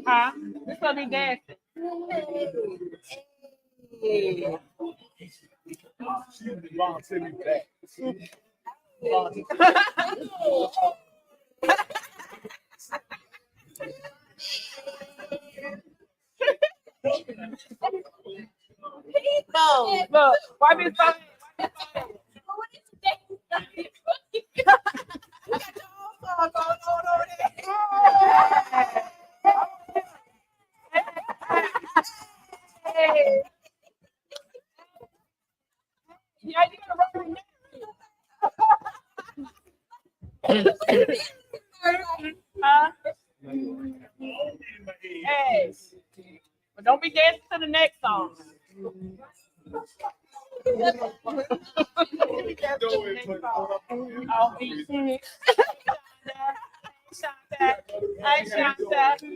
Huh? This gonna be dancing. Hey. Mom, send me back. No. Look, why be so? Hey. Yeah, you gotta rub it Huh? Hey. But don't be dancing to the next song.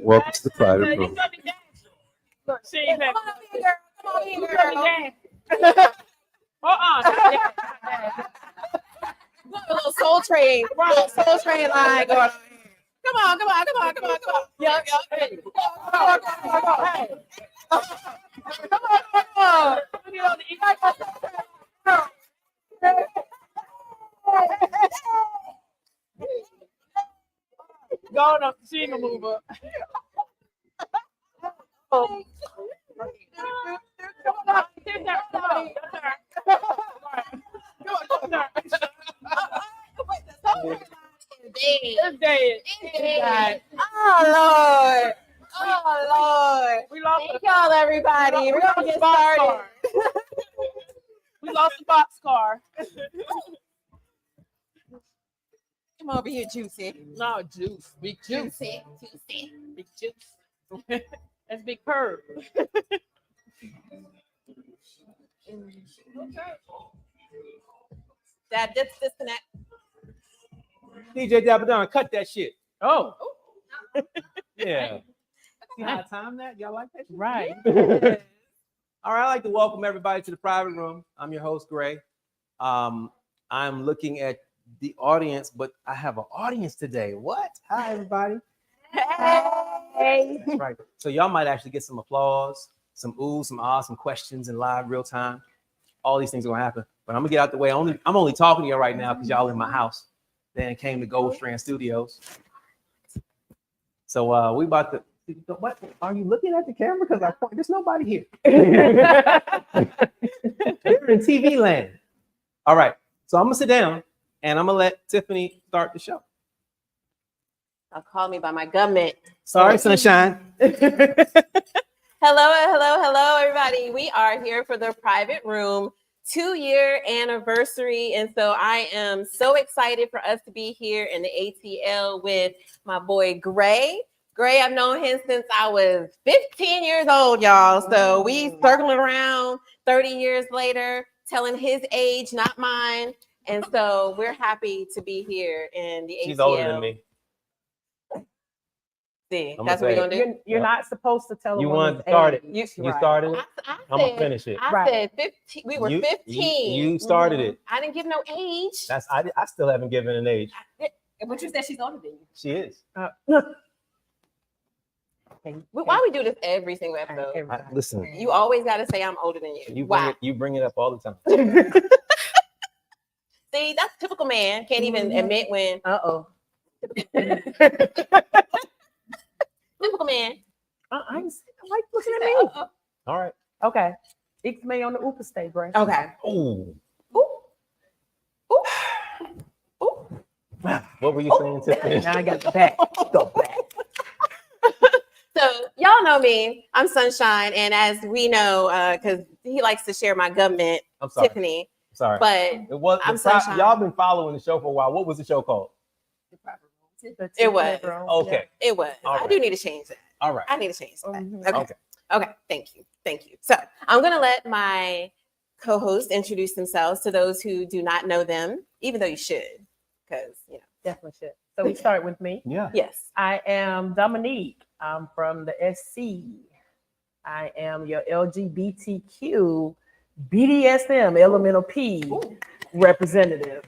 Welcome to the private room. Look, see, come Come on here, girl. Come on here, girl. A little soul train. Soul train line going on here. Come on, come on, come on, come on, come on. Yup, yup. Hey. Come on, come on, come on. Hey. Come on. Go on, she ain't gonna move up. Oh. It's dead. Oh Lord. Oh Lord. We lost Thank y'all, everybody. We're gonna get started. We lost the boxcar. Come over here, Juicy. No, juice. Big juice. Juicy. Juicy. Big juice. That's big curve. Dad, disconnect. DJ Dabadon, cut that shit. Oh. Yeah. See how I time that? Y'all like that? Right. All right, I'd like to welcome everybody to the private room. I'm your host, Gray. I'm looking at the audience, but I have an audience today. What? Hi, everybody. Hey. That's right. So y'all might actually get some applause, some oohs, some ahs, some questions in live real time. All these things are gonna happen. But I'm gonna get out the way. I'm only talking to you right now because y'all in my house. Then came to Gold Strand Studios. So we about to. What are you looking at the camera? Because there's nobody here. We're in TV land. All right. So I'm gonna sit down and I'm gonna let Tiffany start the show. I'll call me by my government. Sorry, sunshine. Hello, everybody. We are here for the private room 2-year anniversary. And so I am so excited for us to be here in the ATL with my boy Gray. Gray, I've known him since I was 15 years old, y'all. So we circling around 30 years later, telling his age, not mine. And so we're happy to be here in the ATL. She's older than me. See, I'm that's what we're gonna gonna do. You're not supposed to tell You a wanted woman's to start it. age. You started it. I I'm gonna finish it. I said 15. We were 15. You started it. I didn't give no age. I still haven't given an age. But you said she's older than you. She is. Why we do this every single episode? Listen. You always got to say I'm older than you. You bring it up all the time. See, that's typical man. Can't even admit when. Typical man. I like looking at me. All right. Okay. It's me on the Upa stage, right? Okay. Ooh. Ooh. Ooh. Ooh. What were you saying, Tiffany? Now I got the back. The back. So y'all know me. I'm Sunshine, and as we know, because he likes to share my government, I'm sorry. Tiffany. Sorry. But it was. I'm Sunshine. Y'all been following the show for a while. What was the show called? It was. Okay. It was. All right. I do need to change that. All right. I need to change that. Mhm. Okay. Okay. Thank you. Thank you. So I'm going to let my co-hosts introduce themselves to those who do not know them, even though you should, because, you know. Definitely should. So we start with me. Yeah. Yes. I am Dominique. I'm from the SC. I am your LGBTQ BDSM Elemental P representative.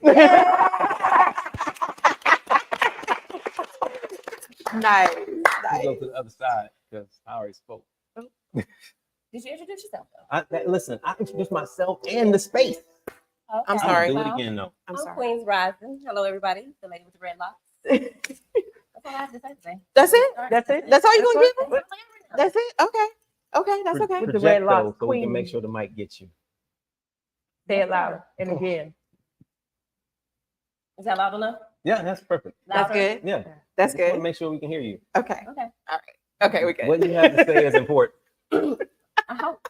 Nice. Go to the other side. because I already spoke. Did you introduce yourself though? Listen, I introduced myself and the space. Okay. I'm sorry. Do it Well, again, though. I'm I'm sorry. Queen's Rising. Hello, everybody. The lady with the red locks. That's all I have to say today. That's it? All right. That's it. That's all you're gonna That's give me? That's it? Okay. Okay, that's okay. With the red Project, locks, though, so we can queen. make sure the mic gets you. Say it louder and again. Is that loud enough? Yeah, that's perfect. That's Louder? good. Yeah, That's just want to good. make sure we can hear you. Okay. Okay. Okay, we good. What you have to say is important. I hope.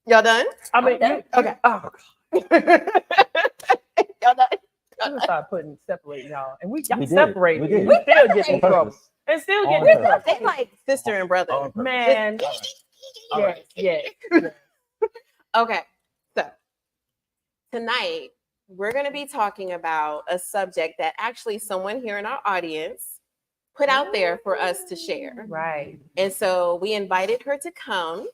Y'all done? I mean, Okay. Okay. Oh, Y'all done? I'm gonna start separating y'all, and we got We did. separated. We did. We still get in On trouble, purpose. and still On get in purpose. trouble. They like sister and brother. On purpose. Man, All right. yes. Okay, so tonight we're going to be talking about a subject that actually someone here in our audience put out there for us to share. Right. And so we invited her to come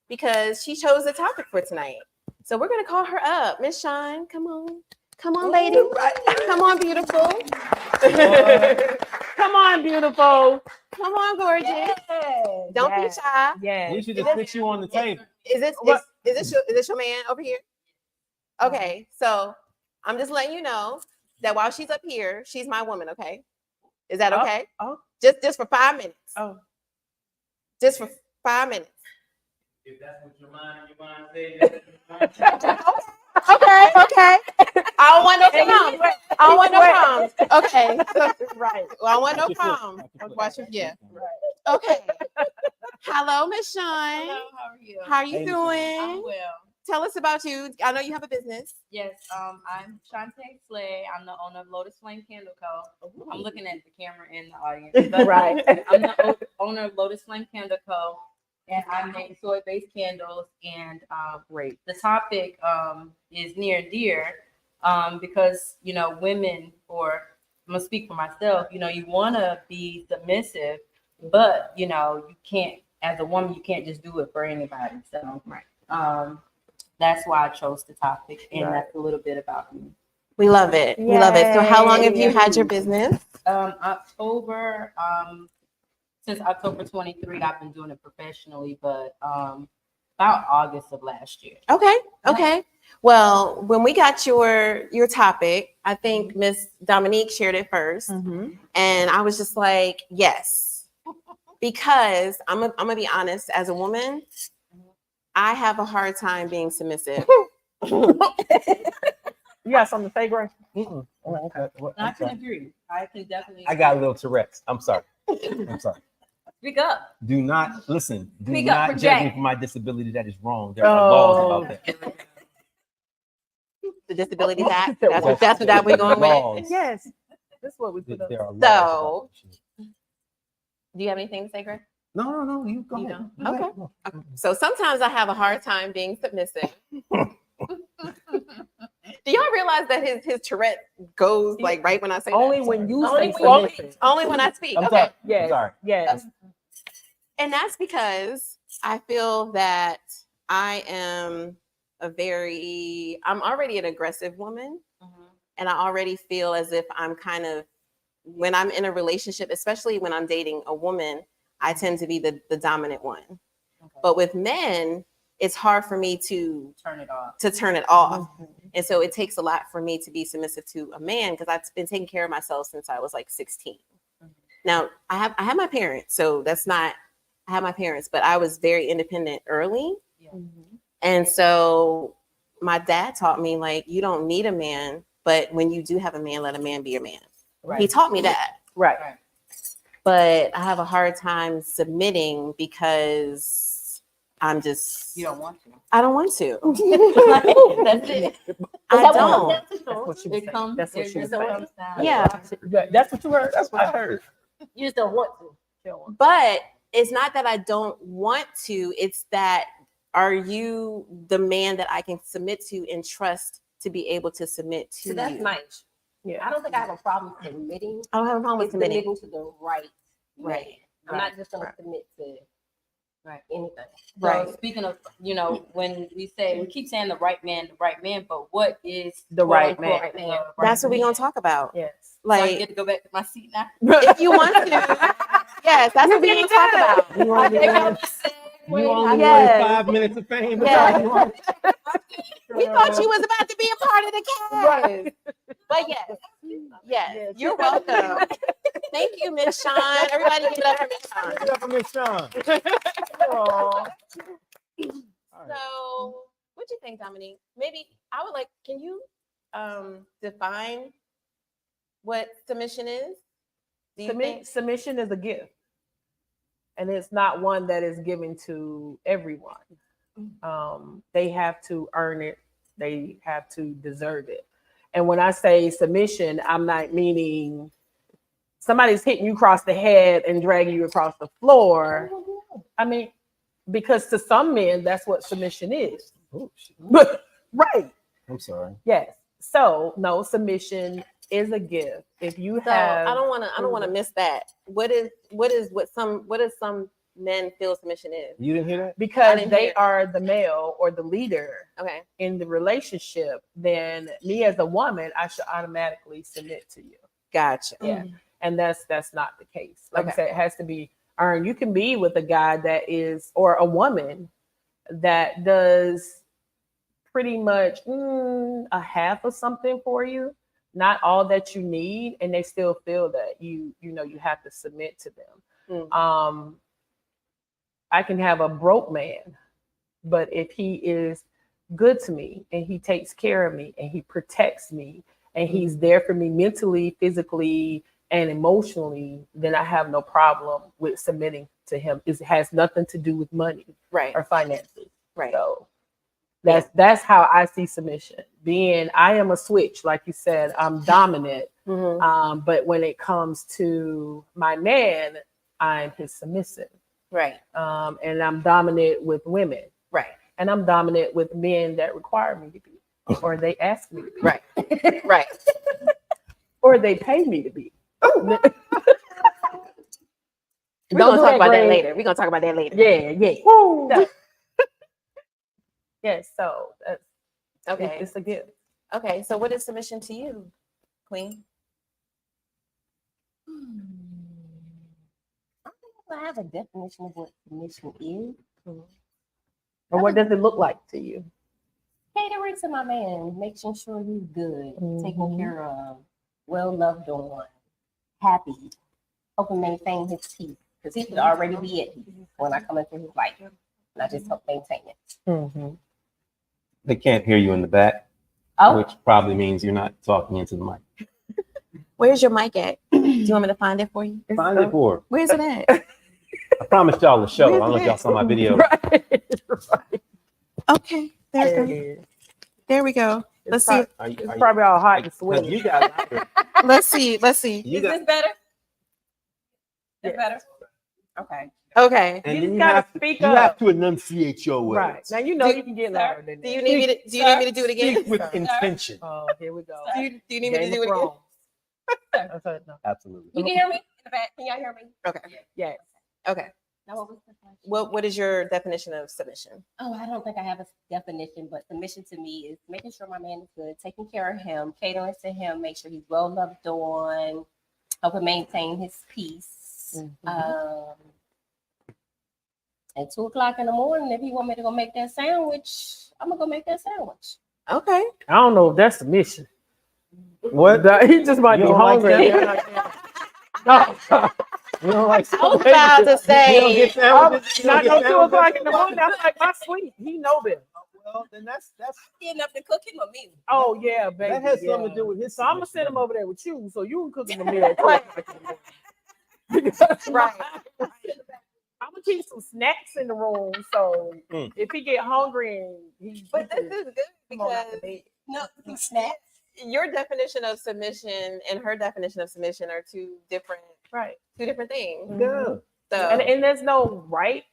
because she chose the topic for tonight. So we're going to call her up. Miss Shine, come on. Come on, lady. Come on, beautiful. Come on, beautiful. Come on, gorgeous. Yes. Don't Yes. be shy. Yeah. We should just fix you on the table. Is this your man over here? Okay, so I'm just letting you know that while she's up here, she's my woman. Okay, is that okay? Oh. Just for 5 minutes. Oh. Just for 5 minutes. If that's what your mind says. Okay. I don't want no problems. I don't want no problems. Okay. Right. Well, I don't want no problems. Watch your, yeah. Okay. Hello, Miss Shine. Hello, how are you? How are you Hey, Miss doing? I'm well. Tell us about you. I know you have a business. Yes, I'm Shantae Slay. I'm the owner of Lotus Flame Candle Co. I'm looking at the camera in the audience. But Right. I'm the owner of Lotus Flame Candle Co. And I make soy-based candles. And Great. the topic is near and dear because, you know, women, or I'm going to speak for myself, you know, you want to be submissive, but, you know, you can't, as a woman, you can't just do it for anybody. So, that's why I chose the topic, and Right. that's a little bit about me. We love it. We love it. So how long have you Yay. had your business? October, since October 23, I've been doing it professionally, but about August of last year. Okay. Well, when we got your topic, I think Miss Dominique shared it first, and I was just like, yes, because I'm gonna be honest. As a woman, I have a hard time being submissive. You got something to say, Grace? Oh, okay. Well, And I I'm can sorry. agree. I can definitely. I got a little Tourette's. I'm sorry. Speak up. Do not listen. Do Speak up, not project. judge me for my disability. That is wrong. There are laws about that. The Disabilities Act. That's what we're going with. Laws. Yes. That's what we put up. There are laws So- about that shit. Do you have anything to say, Greg? No. You go You ahead. don't? Go Okay. ahead. So sometimes I have a hard time being submissive. Do y'all realize that his Tourette goes like right when I say Only that? when you Only say when you- submissive. Only when I speak. I'm Okay. sorry. Yes. I'm sorry. Yes. And that's because I feel that I am I'm already an aggressive woman. And I already feel as if I'm kind of, when I'm in a relationship, especially when I'm dating a woman, I tend to be the dominant one. Okay. But with men, it's hard for me to Turn it off. turn it off. And so it takes a lot for me to be submissive to a man because I've been taking care of myself since I was like 16. Now I have my parents, so that's not, I have my parents, but I was very independent early. Yeah. And so my dad taught me, like, you don't need a man, but when you do have a man, let a man be your man. Right. He taught me that. Right. But I have a hard time submitting because I'm just, You don't want to. I don't want to. That's it. I don't. That's what she was It saying. comes. That's what it she was just saying. comes down. Yeah. That's what you heard. That's what I heard. You just don't want to. But it's not that I don't want to, it's that, are you the man that I can submit to and trust to be able to submit to So that's you? nice. Yeah. I don't think I have a problem submitting. I don't have a problem with It's submitting. submitting to the right. Right. Man. I'm not just gonna submit to Right. Anything. So Right. speaking of, when we keep saying the right man, but what is The quote, right unquote, man. the Man. right That's what we're man? gonna talk about. Yes. So I Like, get to go back to my seat now. if you want to, yes, that's what we're gonna talk about. You I only think I'm wanted, the same you way. only Yes. wanted 5 minutes of fame. Yes. You wanted- We thought you was about to be a part of the cast. Right. But yes, Yes. you're welcome. Thank you, Miss Sean. Everybody give it up for Miss Sean. Give it up for Miss Sean. Aw. So, what do you think, Dominique? Maybe I would like. Can you define what submission is? Do you think? Submission is a gift, and it's not one that is given to everyone. They have to earn it. They have to deserve it. And when I say submission, I'm not meaning somebody's hitting you across the head and dragging you across the floor. I mean, because to some men, that's what submission is. Oh, shit. Right. I'm sorry. Yes. So no, submission is a gift. If you So have, I don't want to miss that. What some men feel submission is? You didn't hear that? I because didn't they hear. are the male or the leader Okay. in the relationship, then me as a woman, I should automatically submit to you. Gotcha. Yeah. And that's not the case. Like I Okay. said, it has to be earned. You can be with a guy that is, or a woman that does pretty much a half of something for you, not all that you need, and they still feel that you have to submit to them. I can have a broke man, but if he is good to me and he takes care of me and he protects me and he's there for me mentally, physically, and emotionally, then I have no problem with submitting to him. It has nothing to do with money Right. or finances. Right. So that's how I see submission. I am a switch, like you said, I'm dominant. Mhm. But when it comes to my man, I'm his submissive. Right. And I'm dominant with women. Right. And I'm dominant with men that require me to be, or they ask me to be, Right. Right. or they pay me to be. We're Don't gonna do talk about that Greg. later. We're gonna talk about that later. Yeah. So, yes, so that's Okay. it's a gift. Okay. So, what is submission to you, Queen? I have a definition of what submission is. Or what does it look like to you? Catering to my man, making sure he's good, taken Mhm. care of, well loved on, happy, helping maintain his peace. Because he should already be at peace when I come into his life. And I just help maintain it. Mm-hmm. They can't hear you in the back, Oh, which probably means you're not talking into the mic. Where's your mic at? Do you want me to find it for you? Find it for. Where's it at? I promised y'all a show. I don't know if y'all saw my video. Right. Okay. There we go. It's There we go. Let's see. probably all hot and Because sweaty. you got louder. Let's see. Let's see. You Is got, this better? Yes. It's better. Okay. Okay. and You then just gotta have to, speak you up. have to enunciate your words. Right. Now you know Do- you can get Sir, louder than Do that. you need me to? Do you need me to do it again? Speak with intention. Oh, here we go. Do you need me to Game do of it again? Thrones. That's it, no. Absolutely. You can hear me in the back. Can y'all hear me? Okay. Yes. Okay. now what was the question? What is your definition of submission? Oh, I don't think I have a definition, but submission to me is making sure my man is good, taking care of him, catering to him, make sure he's well loved on, helping maintain his peace. At 2:00 in the morning, if he want me to go make that sandwich, I'm gonna go make that sandwich. Okay. I don't know if that's submission. What? He just might You be don't like hungry. that? You don't like I was about to You don't say. get sandwiches? You Not don't no get 2 o'clock in sandwiches? the morning. I'm like, my sweet. He know better. Well, then that's Getting up to cook him a meal. Oh yeah, baby. that has yeah. something to do with his. So I'm gonna send him over there with you, so you can cook him a meal. At Right. 2 o'clock in the morning. Right. I'm gonna keep some snacks in the room, so if he get hungry and But this is good because No, snacks. your definition of submission and her definition of submission are two different things. Yeah. So and there's no right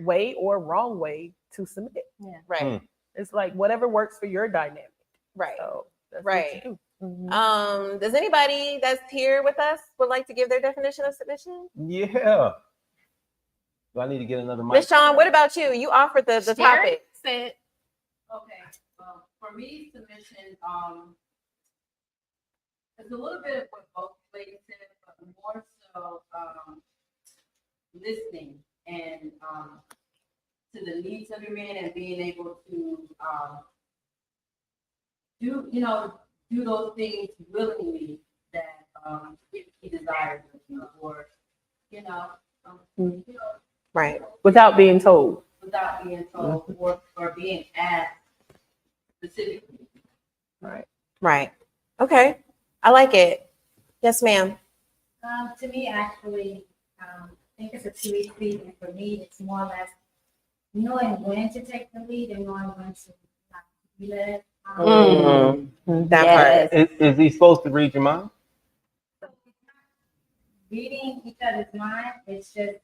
way or wrong way to submit. right, It's like whatever works for your dynamic. right. So that's Right. what you do. Does anybody that's here with us would like to give their definition of submission? Yeah. Do I need to get another mic? Miss Sean, what about you? You offered the Derek topic. said, Okay, for me, submission, it's a little bit of what both ladies said, but more so, listening and, to the needs of your man and being able to, do those things willingly that, he desires, or, you know, Mhm. Right. Without being told. without being told or being asked specifically. Right. Okay. I like it. Yes, ma'am. To me, actually, I think it's a two-way street, and for me, it's more or less knowing when to take the lead and knowing when to not be led. That yes. Is he supposed to read your mind? Reading each other's mind, it's just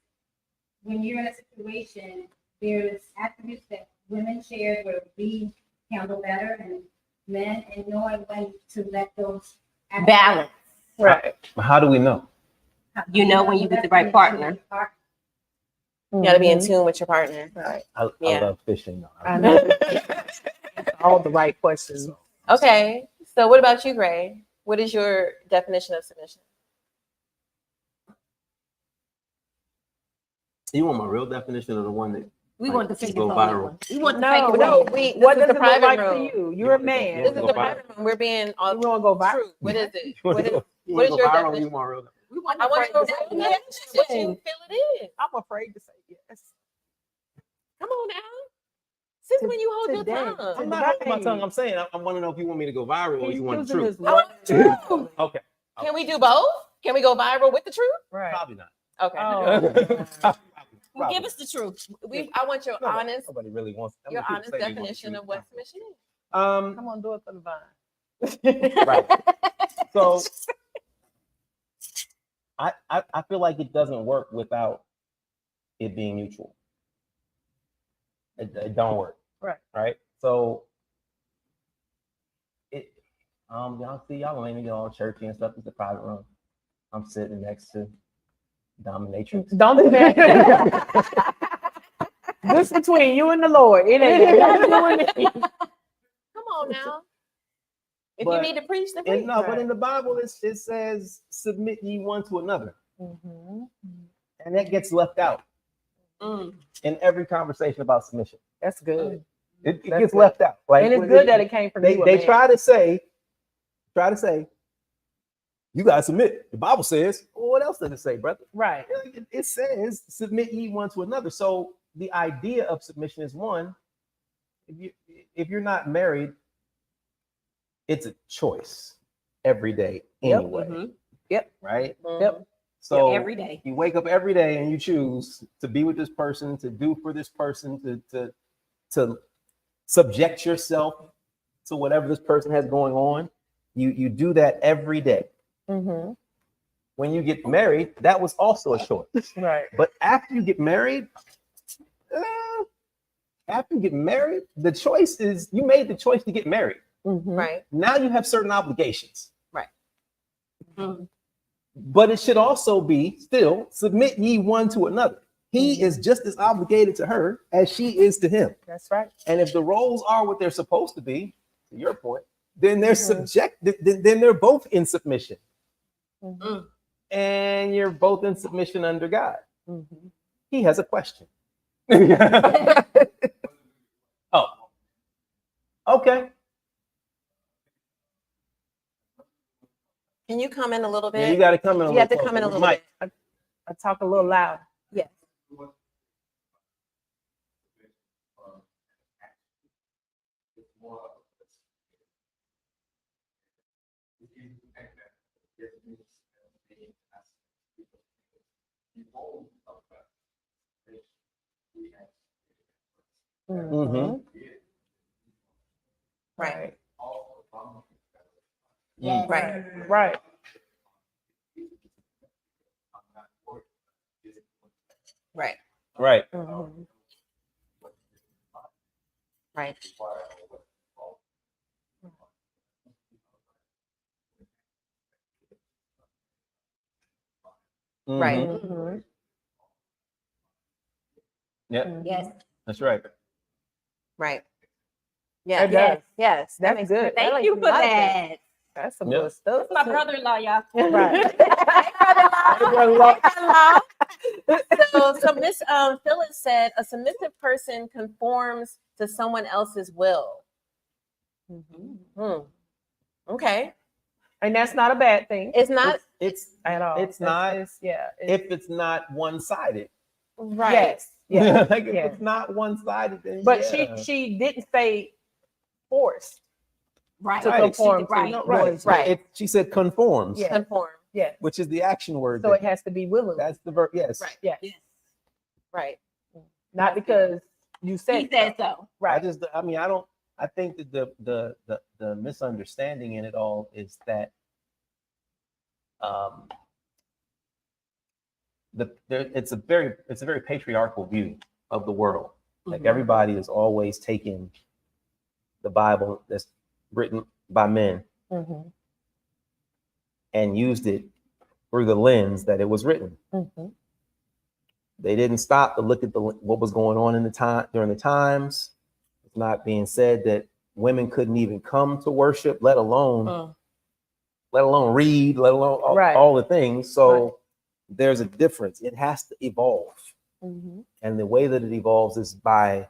when you're in a situation, there's attributes that women share where we handle better, and men, and knowing when to let those attributes- Balance. Right. How do we know? You know when you with the right partner. You got to be in Mhm. tune with your partner. Right. I Yeah. love fishing. Though. I know. All the right questions. Okay. So what about you, Gray? What is your definition of submission? You want my real definition of the one that We like, want the fake go it phony viral? one. We want the No, fake it No, phony. this What is does the it look private like room. to you? You're a man. This is go the viral. private room. We're being You want to go back? true. What is it? You wanna What is, go- you what wanna is go your viral or definition? you want real? We want I want your the real definition. What you feel it is. I'm afraid to say yes. Come on now. Since when you hold Today. your tongue? I'm not holding my tongue. I'm saying I want to know if you want me to go viral or He's you want the choosing truth. his I want the truth. Okay. Can we do both? Can we go viral with the truth? Right. Probably not. Okay. Oh. Well, give us the truth. I want your honest, Nobody really wants. I mean, your people honest say they want the definition truth. of what submission is. Come on, do it for the vine. Right. So I feel like it doesn't work without it being mutual. It don't work. Right. Right. So y'all see, y'all don't even get all churchy and stuff. It's a private room. I'm sitting next to dominatrix. Don't do that. This between you and the Lord. It ain't got nothing to do with me. Come on now. If But- you need to preach, then preach. But in the Bible, it says, "Submit ye one to another," Mhm. and that gets left out in every conversation about submission. That's good. It That's gets good. left out. Like, And it's good that it came from you. they man. try to say, you gotta submit. The Bible says, well, what else does it say, brother? Right. It says, submit ye one to another. So the idea of submission is one, if you're not married, it's a choice every day Yep. anyway. Yep. Right? Yep. So every day. you wake up every day and you choose to be with this person, to do for this person, to subject yourself to whatever this person has going on. You do that every day. Mm-hmm. When you get married, that was also a choice. Right. But after you get married, the choice is you made the choice to get married. Mm-hmm. Right. Now you have certain obligations. Right. Mhm. But it should also be still submit ye one to another. He is just as obligated to her as she is to him. That's right. And if the roles are what they're supposed to be, to your point, then they're Mhm. then they're both in submission. Mhm. And you're both in submission under God. Mhm. He has a question. Oh, okay. Can you come in a little bit? Yeah, you got to come in. You have to come in a little bit. I talk a little loud. Yes. Mm-hmm. Right. Yes. Right. Right. Right. Right. Mhm. Right. Right. Mhm. Mhm. Yeah, Yes. that's right. Right. It Yeah. does. Yes. That That's makes good. Thank like you for a lot of sense. that. That's some Yeah. good stuff. My brother-in-law, y'all. Right. So Miss Phyllis said a submissive person conforms to someone else's will. Okay. And that's not a bad thing It's not It's at all. It's not Yeah. if it's not one-sided. right. Yes. Yeah. Like if Yeah. it's not one-sided, then But yeah. she didn't say forced Right. to Right. conform Right. to No, one right. side. Right. She said conforms, Yeah. Conform. Yes. which is the action word. So there. it has to be willingly. That's the verb. Yes. Right. Yes. Yes. Right. Not because you said He said so. Right. I think that the misunderstanding in it all is that it's a very patriarchal view of the world. Like everybody is always taking the Bible that's written by men Mhm. and used it through the lens that it was written. Mhm. They didn't stop to look at what was going on in the time during the times. It's not being said that women couldn't even come to worship, let alone read, let alone Right. all the things. So Right. there's a difference. It has to evolve. Mhm. And the way that it evolves is by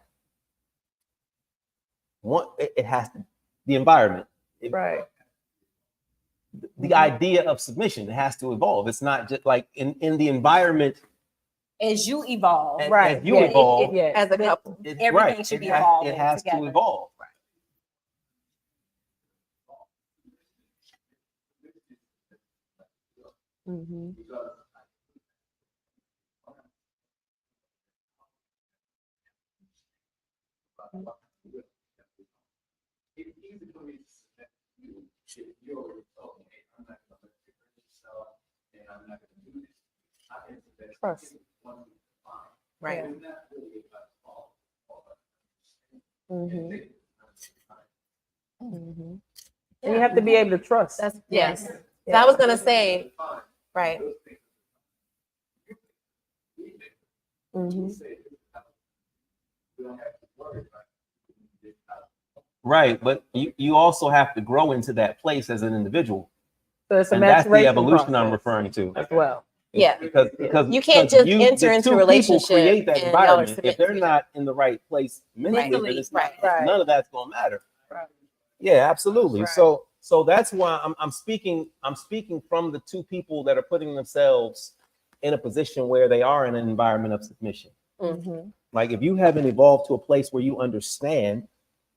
it has to the environment. Right. The idea of submission, it has to evolve. It's not just like in the environment As you evolve, Right. as you Yes. evolve, Yes. As a couple. everything should be evolving It has together. to evolve. Mhm. Trust. Right. Mhm. Mhm. And you have to be able to trust. That's yes. Yeah. So I was gonna say, right. Mhm. Right, but you also have to grow into that place as an individual, So it's a and that's the maturation evolution I'm process referring to. as well. Yeah. because You can't just enter the into two a relationship people create that and y'all are environment. If they're submitting. not in the right place mentally, then Mentally, it's not, right. none of that's gonna matter. Right. Yeah, absolutely. Right. So that's why I'm speaking from the two people that are putting themselves in a position where they are in an environment of submission. Mhm. Like if you haven't evolved to a place where you understand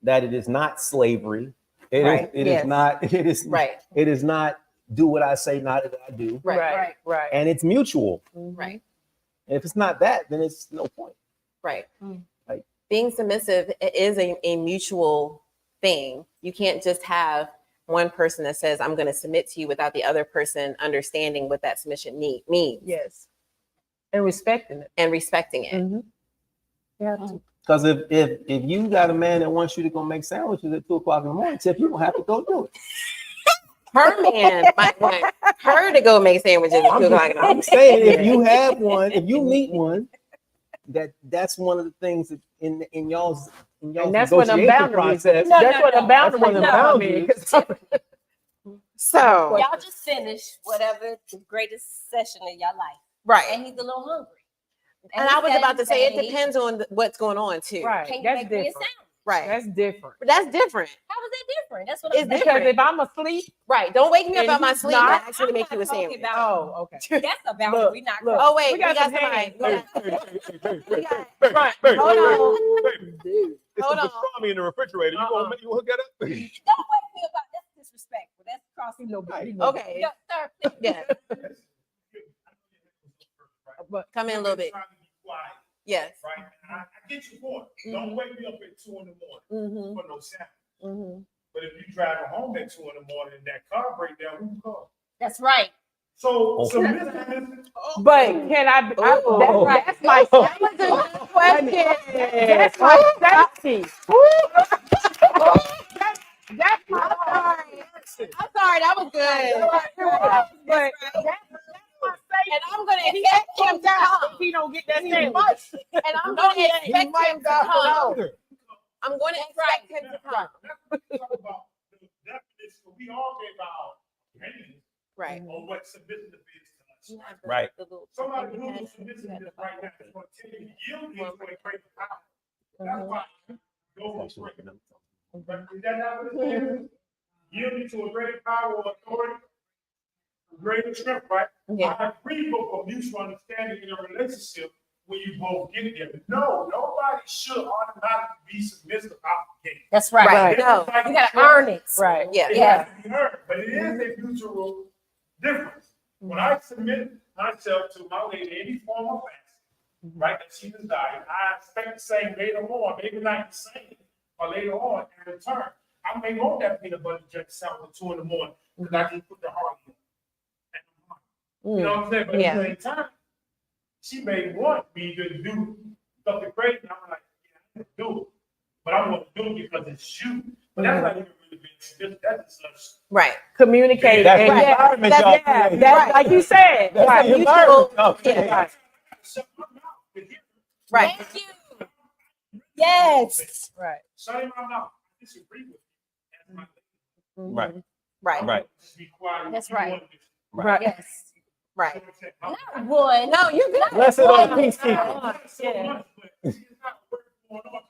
that it is not slavery, it Right. is Yes. not Right. it is not do what I say, not as I do, Right. Right. Right. and it's mutual. Mhm. Right. And if it's not that, then it's no point. Right. Like- Being submissive is a mutual thing. You can't just have one person that says, I'm going to submit to you without the other person understanding what that submission means Yes. And respecting it. and respecting it. Mhm. Yeah. Because if you got a man that wants you to go make sandwiches at 2:00 in the morning, Tip, you gonna have to go do it. Her man might want her to go make sandwiches at 2 o'clock in the I'm morning. saying if you have one, if you meet one, that's one of the things that in y'all's And that's when the negotiation boundaries. process. That's when the That's when boundaries the come in. boundaries. So, Y'all just finish whatever the greatest session of your life, right. and he's a little hungry. And he I was said about to say, it today, depends on what's going on too. Right. Can you That's make me a different. sandwich? Right. That's different. That's different. How is that different? That's what It's I'm saying. Because if I'm asleep, Right. Don't wake me up And out my he's sleep not- and ask me to make you a I'm not talking sandwich. about- oh, okay. That's a boundary. Look, We're not look. Oh, wait. We got some somebody. hands. We got- Right. Hold on. There's Hold some on. pastrami in the refrigerator. You gonna hook that up? Don't wake me up. That's disrespectful. That's crossing the line. Okay. Yo, sir, please. Yeah. But Come in a little bit. Trying to be quiet, Yes. right? And I get your point. Don't wake me up at 2 in the morning Mhm. for no sound. Mhm. But if you drive home at 2 in the morning and that car break down, who you call? That's right. So Oh. submissiveness. But can I? Oh. That's my That was a good question. That's my safety. That's my. I'm sorry. That was good. But that's my safety. And I'm going to hit him down. If he don't get that same much. And I'm going to He expect might him to die come. hunger. I'm going to expect him to come. Talk about the definition. We all gave our opinions Right. on what submissive is to us. Right. Somebody who's submissive right now is going to tell you yielding is going to create power. That's why those who break. But is that not what it is? Yielding to a greater power or authority, greater strength, right? Yeah. I agree with a mutual understanding in a relationship when you both get there. No, nobody should automatically be submissive out the gate. That's right. Right. No. You gotta earn it. Right. Yeah. It Yeah. has to be earned, but it is a mutual difference. When I submit myself to my lady, any form of fasting, right, that she desires, I expect the same later on, maybe not the same, but later on in return. I may want that peanut butter jelly sandwich at 2 in the morning because I just put the heart in. You know what I'm saying? But at the same time, she may want me to do something crazy. And I'm like, yeah, I can do it. But I'm going to do it because it's you. But that's not even really being that's just Right. Communicate. That's and the environment y'all yeah, create. that's like you said. That's Right. the environment y'all create. Right. shut my mouth to hear. Right. Thank you. Yes. Right. Shutting my mouth. I disagree with you. As my Right. Right. Right. just be quiet. That's You right. want to- Right. Yes. Right. Not one. No, you're good. Blessed are the peacekeepers. So much, but it's not what's going on.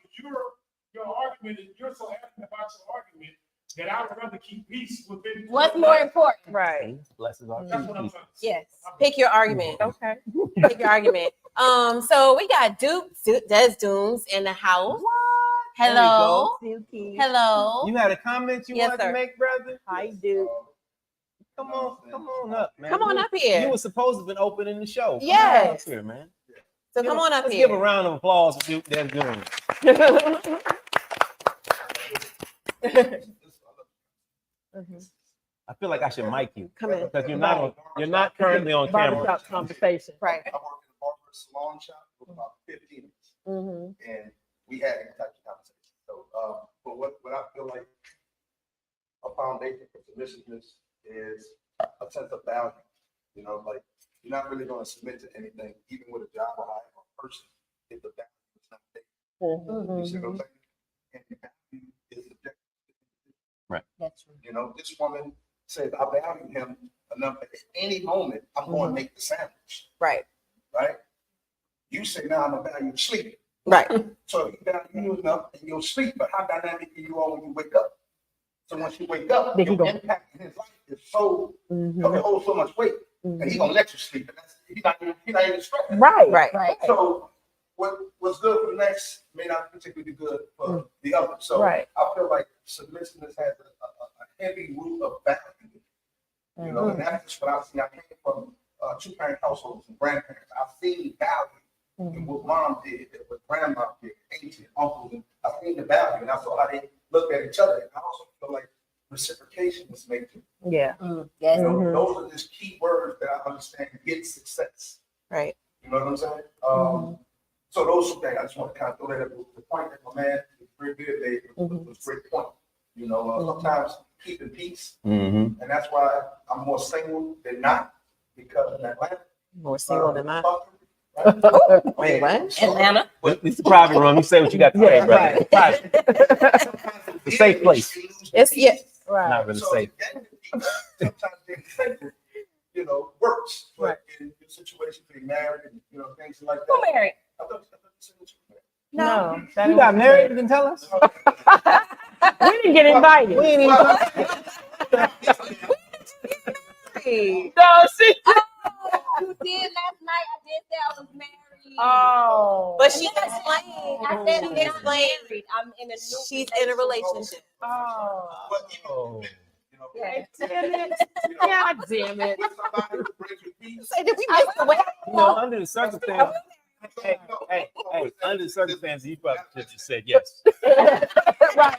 Your argument is you're so adamant about your argument that I would rather keep peace within. What's more important? Right. Blessed are the That's what I'm peacekeepers. trying to say. Yes. Pick your argument. Okay. Pick your argument. So we got Des Dooms in the house. Hello. Hello. You had a comment you Yes, wanted sir. to make, brother? Hi, dude. Come on up, man. Come on up here. You were supposed to have been opening the show. Come Yes. on up here, man. So come on up Let's here. give a round of applause for Duke Des Dooms. I feel like I should mic you Come in. because you're not currently on camera. Barbershop conversation. Right. I work in a barber salon shop for about 15 years, Mm-hmm. and we had these types of conversations. So, but what I feel like a foundation for submissiveness is a sense of value. You know, like you're not really going to submit to anything, even with a job or a person, if the value is not there. Mm-hmm. You see what I'm saying? And the value is subjective. That's true. You know, this woman says, I value him enough that at any moment I'm going to make the sandwich, Right. right? You say, now I'm going to value sleep. Right. So he value you enough and you'll sleep, but how dynamic are you are when you wake up? So once you wake up, There you your go. impact in his life is so, Mm-hmm. it holds so much weight, and he's going to let you sleep. And that's, he's not even stressed. Right. Right. Right. So what's good for the next may not particularly be good for the other. So Right. I feel like submissiveness has a heavy root of value. You know, and that's just what I've seen. I came from two-parent households and grandparents. I've seen value in what mom did, and what grandma did, auntie, uncle. And I've seen the value, and I saw how they looked at each other. And I also feel like reciprocation is major. Yeah. Yes. You know, Mhm. those are just key words that I understand get success. Right. You know what I'm saying? So those two things, I just want to kind of throw that at the point that my man was very good, Dave, was a great point. You know, sometimes keeping peace, Mm-hmm. and that's why I'm more single than not, because in Atlanta, More single than not. right? Wait, what? Atlanta. It's a private room. You say what you got to say, Yeah, brother. right. Private. It's a safe place. It's yeah. Right. Not really safe. Sometimes being single, you know, works. But Right. in your situation, being married and, you know, things like Who that. married? I thought you said that you were No. You got married? You didn't tell us? We didn't get invited. We ain't even. No, see. You did last night. I did say I was married. Oh. But she explained. I said I'm She not explained. married. I'm in a new. She's in a relationship. Oh. But you know, Yeah. Damn it. you know, God damn it. with somebody who brings you peace. Say, did we miss the way? You know, under the circumstances, hey, under the circumstances, you probably should have just said yes. Right.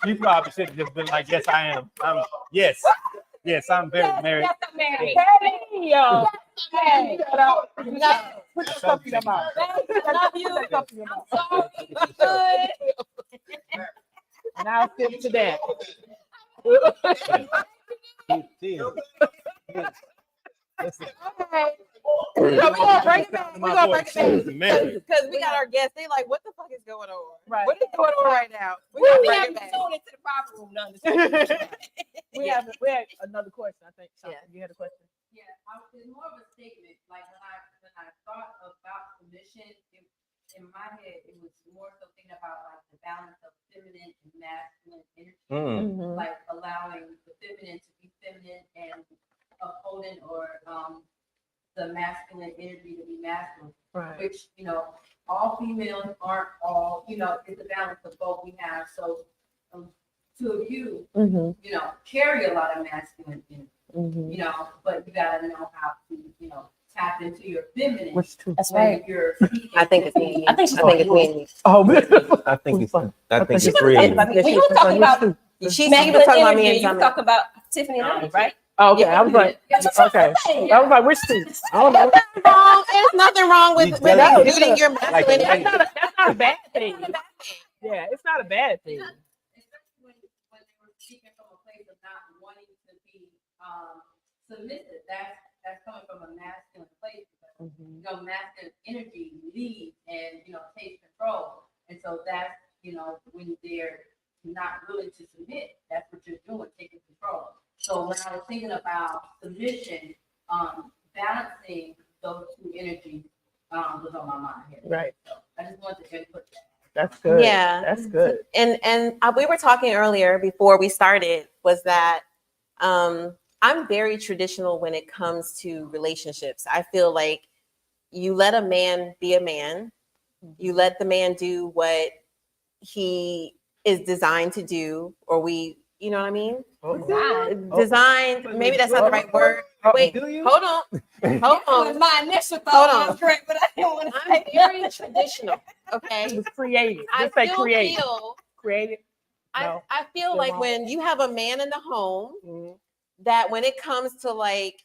You probably should have just been like, yes, I am. Yes, I'm very married. Yes, I'm married. Hey, yo. Hey, shut up. No. Put your stuff in your mouth. I love you. Put your stuff in your mouth. Sorry. Good. Now sip to that. Listen, Okay. No, we gonna bring it back. We gonna bring it back. Man. Because we got our guests. They like, what the fuck is going on? Right. What is going on right now? We gotta We bring have it to back. tune into the proper room to understand. We have another question. I think. Shanta, Yeah. You had a question. Yeah, it's more of a statement. Like when I thought about submission, in my head, it was more so thinking about like the balance of feminine and masculine energy, Mm-hmm. like allowing the feminine to be feminine and upholding or the masculine energy to be masculine. Right. Which all females aren't all. It's a balance of both we have. So two of you, Mm-hmm. carry a lot of masculine energy. Mm-hmm. But you gotta know how to, tap into your feminine. What's true? That's when right. you're I think it's me. I think she's it's me. Oh, I think it's fun. I think She it's was three. saying, when you were talking about She was masculine talking about me energy, and you Tommy. talking about Tiffany and I, right? Oh, okay. I was like, That's what okay. I'm saying. I was like, which two? I don't know. Wrong. There's nothing wrong with You with definitely- exuding your Like masculine a energy. lady. That's not a bad thing. It's not a bad thing. Yeah, it's not a bad thing. Especially when they were speaking from a place of not wanting to be submissive. That's coming from a masculine place. Mhm. Masculine energy leads and takes control. And so that's when they're not willing to submit, that's what you're doing, taking control. So when I was thinking about submission, balancing those two energies was on my mind here. Right. So I just wanted to input that. That's good. Yeah. That's good. And we were talking earlier before we started was that I'm very traditional when it comes to relationships. I feel like you let a man be a man. You let the man do what he is designed to do, or you know what I mean? Designed, maybe that's not the right word. Wait, Do you? hold on. Hold on. My initial Hold thought on. was correct, but I didn't want to I'm say very traditional, It okay? was creative. I Just say still creative. feel Creative. No. I feel Still like wrong. when you have a man in the home, Mhm. that when it comes to like,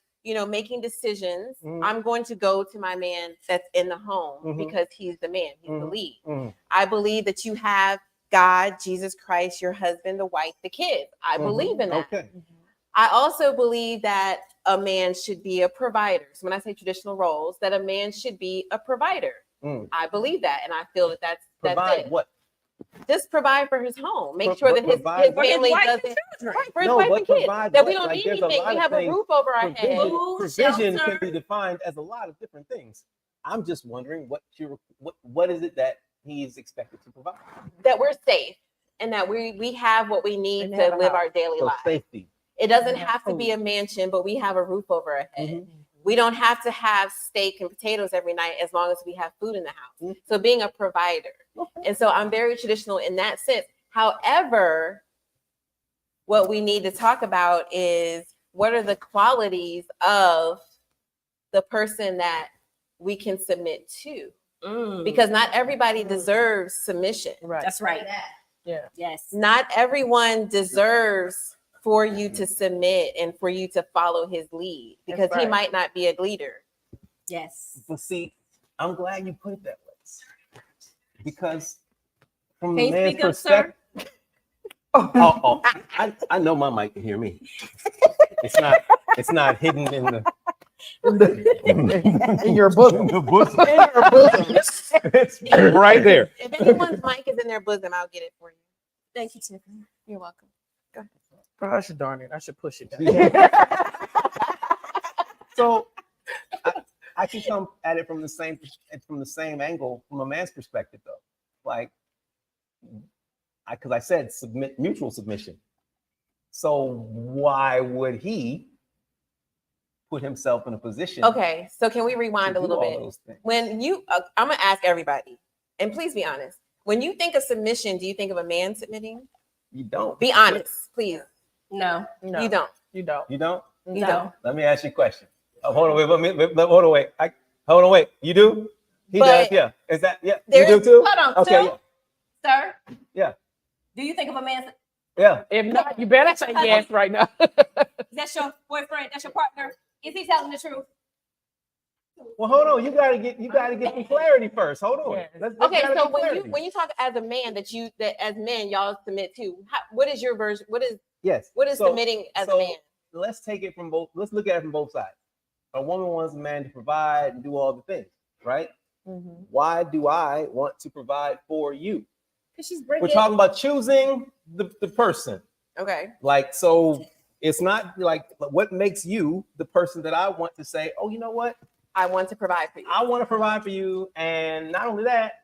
making decisions, Mhm. I'm going to go to my man that's in the home Mhm. because he's the man, he's the Mhm. lead. Mhm. I believe that you have God, Jesus Christ, your husband, the wife, the kid. I believe in that. Okay. I also believe that a man should be a provider. So when I say traditional roles, that a man should be a provider. Mm. I believe that, and I feel that that's Provide it. what? Just provide for his home. Make Pro- sure that his provide for his family wife doesn't. and children. Right, for his No, wife but and kids. provide That we what? don't Like, need there's a anything. lot We of have a things- roof over our Provision, head. Food, provision shelter. can be defined as a lot of different things. I'm just wondering what is it that he's expected to provide? That we're safe and that we have what we need And to have a live house. our daily So lives. safety. It doesn't And have to be a mansion, but we have a roof over our head. Mhm. We don't have to have steak and potatoes every night as long as we have food in the house. Mhm. So being a provider. Okay. And so I'm very traditional in that sense. However, what we need to talk about is what are the qualities of the person that we can submit to? Because not everybody deserves submission. Right. That's right. Yeah. Yes. Not everyone deserves for you to submit and for you to follow his lead because That's he right. might not be a leader. Yes. But see, I'm glad you put it that way. Because from Can the you man's speak up, sir? perspective. I know my mic can hear me. It's not hidden in the In your bosom. In the bosom. In your bosom. It's right there. If anyone's mic is in their bosom, I'll get it for you. Thank you, Tiffany. You're welcome. Gosh darn it. I should push it down. So I can come at it from the same angle from a man's perspective though. Like because I said mutual submission. So why would he put himself in a position? Okay, so can we rewind to a do little all bit? those things? When you, I'm gonna ask everybody, and please be honest. When you think of submission, do you think of a man submitting? You don't. Be honest, please. No. No, You don't. You don't. You don't. You No. don't. Let me ask you a question. Oh, hold on, hold on, wait. Hold on, wait. You do? He But does. Yeah. Is that? Yeah. You there's- do too. Hold on, Okay. Phil. Sir? Yeah. Do you think of a man? Yeah. If not, you better say yes right now. Is that your boyfriend? That's your partner? Is he telling the truth? Well, hold on. You gotta get some clarity first. Hold on. Yeah. Let's Okay, gotta so get clarity. when you talk as a man that as men y'all submit to, what is your version? What is Yes. what is So- submitting as a so man? Let's take it from both. Let's look at it from both sides. A woman wants a man to provide and do all the things, right? Mhm. Why do I want to provide for you? Because she's bringing. We're talking about choosing the person. Okay. Like, so it's not like what makes you the person that I want to say, oh, you know what? I want to provide for you. I want to provide for you. And not only that,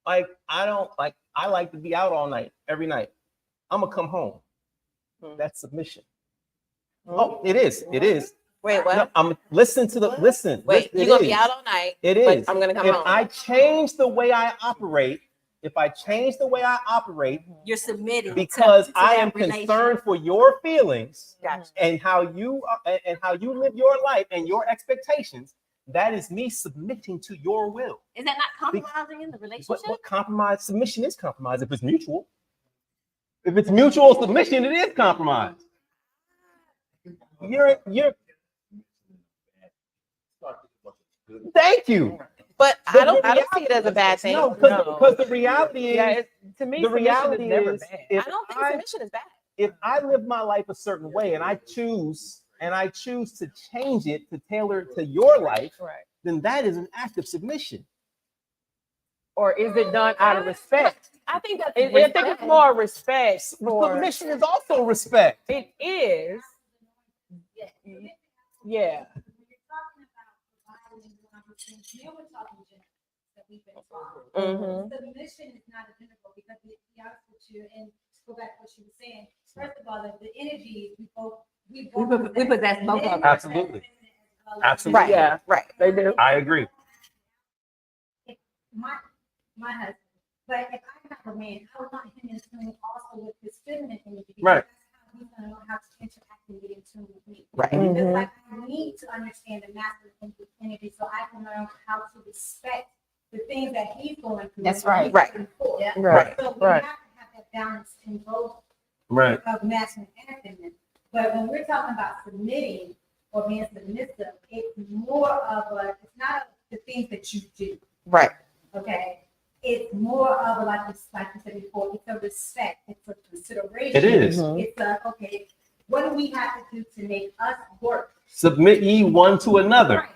like I like to be out all night, every night. I'm gonna come home. That's submission. Oh, it is. It is. Wait, what? No, I'm listen. Wait, you're gonna be out all night. It but is. I'm gonna come If home. I change the way I operate, You're submitting because to I that am relation. concerned for your feelings Gotcha. and how you live your life and your expectations, that is me submitting to your will. Is that not compromising in the relationship? But compromise, submission is compromise if it's mutual. If it's mutual submission, it is compromise. You're thank you. But I don't see it as a bad thing. No, because the reality is, Yeah, to me, the submission reality is never is, bad. if I don't think submission is bad. if I live my life a certain way and I choose to change it to tailor it to your life, Right. then that is an act of submission. Or is it done out of respect? I think that's I think it's more respect for Submission is also respect. it is. Yeah. Mhm. Submission is not a general because to be honest with you, and to go back to what she was saying, first of all, the energy we possess both of them. Absolutely. Absolutely. right. Yeah. Right. They do. I agree. My husband. But if I have a man, I would want him in tune also with his feminine energy. Because Right. that's how he's gonna know how to interact and get in tune with me. Right. Mhm. Just like I need to understand the masculine energy so I can learn how to respect the things that he's going through. That's and right. he's Right. going for. Right. So we Right. have to have that balance in both Right. of masculine and feminine. But when we're talking about submitting or being submissive, it's more of it's not the things that you do, Right. okay? It's more of like you said before, it's a respect, it's a consideration. It is. Mhm. It's okay, what do we have to do to make us work? Submit ye one to another.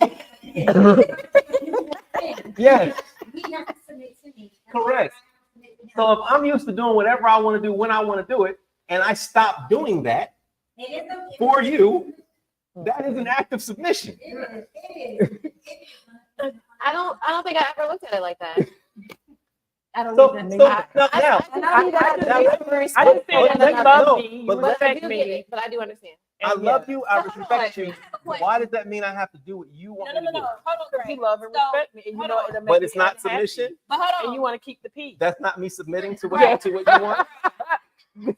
Right. And that's what Yes. we have to submit to me. Correct. So if I'm used to doing whatever I want to do when I want to do it, and I stop doing that for you, that is an act of submission. It is. I don't think I ever looked at it like that. I don't So, even so think. now, I see that as now- a respect. I just think Oh, you no, love me, you but But I respect do get me. it, but I do understand. I and love yeah. you. I So hold respect on. you. Wait. Why does that mean I have to do what you want No, me no, to no, do? no. Hold on, You Greg. love and So, respect me, and you hold know on. it'll make But me it's not happy. submission. But hold And on. you want to keep the peace. That's not me submitting to what, Right. to what you want.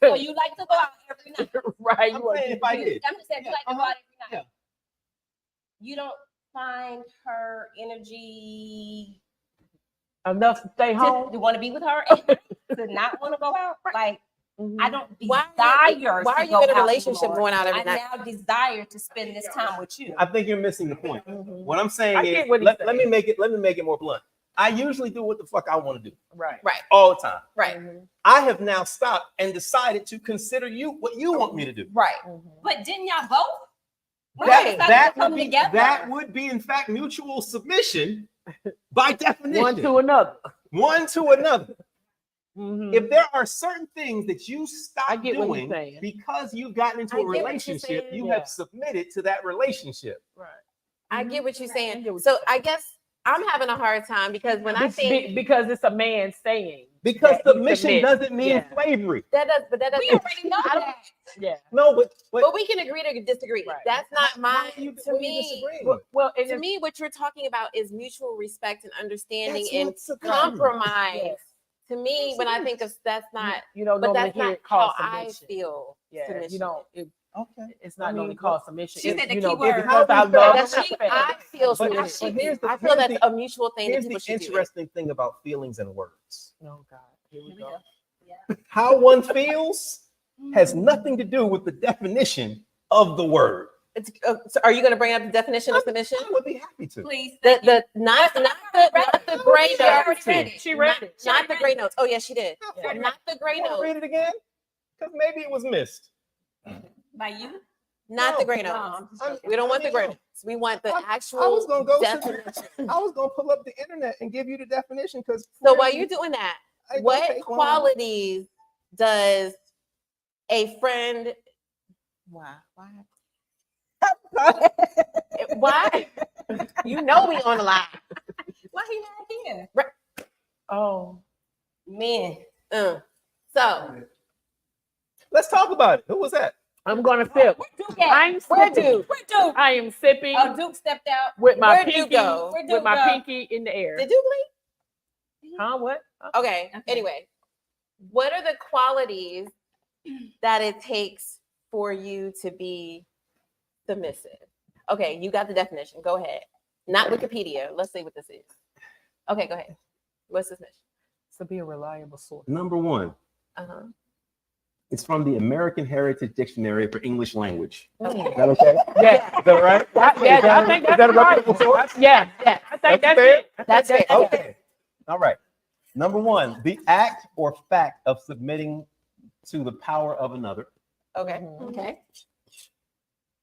So you like to go out every night. Right. I'm You want to saying keep if I the did. peace. I'm just saying you like to go out every night. You don't find her energy Enough to stay home. to want to be with her and to not want to go out. Like Mhm. I don't Why desire. are to you go in a out relationship anymore. going out every I night? now desire to spend this time with you. I think you're missing the point. Mhm. What I'm saying I get is, what he's let me saying. make it more blunt. I usually do what the fuck I want to do Right. Right. all the time. Right. Mhm. I have now stopped and decided to consider you what you want me to do. Right. Mhm. But didn't y'all vote? When Right. y'all decided That to come would be together. that would be in fact mutual submission by definition. One to another. One to another. Mhm. If there are certain things that you I stop get what he's doing saying. because you've gotten into I a get what you're relationship, saying. you Yeah. have submitted to that relationship. Right. I get what you're I saying. get what So you're I guess I'm having a hard time because when I think Because it's a man saying. Because that he submission submits. doesn't mean Yeah. slavery. that doesn't. We already know I don't- that. Yeah. No, but But we can agree to disagree. Right. That's not why my. are you- To what are you me, disagreeing Well, with? well, and to it's- me, what you're talking about is mutual respect and understanding That's and not submission. compromise. Yes. To me, when I think of that's not, you don't but normally that's hear not it called how I submission. feel. Yeah. submission. You don't. Okay. It's not I mean, normally called submission. She It's, said the you key know, word. because I love But and that's respect. I feel But submission. here's the- I feel here's that's the- a mutual thing that Here's people the should do. interesting thing about feelings and words. Oh God. Here we Here we go. go. How one feels has nothing to do with the definition of the word. So are you going to bring up the definition of submission? I would be happy to. Please. The thank you. not the gray She already notes. read it. She read it. Not the gray notes. Oh yes, she did. Yeah. Not the gray You want to notes. read it again? Because maybe it was missed. By you. Not the gray No, notes. I'm just joking. We don't want the gray I notes. We want the I actual was gonna go definition. I was gonna pull up the internet and give you the definition because So while you're doing that, what qualities does a friend? Why? Why? You know we on the line. Why he not here? Oh, Men. So Let's talk about it. Who was that? I'm gonna sip. Duke at? I'm where sipping. Duke? Where Duke? I am sipping Oh, Duke stepped out. with my Where'd Duke pinky, go? Where'd with Duke my go? pinky in the air. Did Duke leave? Huh? What? Okay. Okay. Anyway, what are the qualities that it takes for you to be submissive? Okay, you got the definition. Go ahead. Not Wikipedia. Let's see what this is. Okay, go ahead. What's this mission? To be a reliable source. Number one. Uh-huh. It's from the American Heritage Dictionary for English Language. Okay. Is that okay? Yeah. Is that right? Yeah, I think that's Is that a right. reputable source? Yeah, I think that's fair? it. That's fair. Okay. All right. Number one, the act or fact of submitting to the power of another. Okay. Mhm. Okay.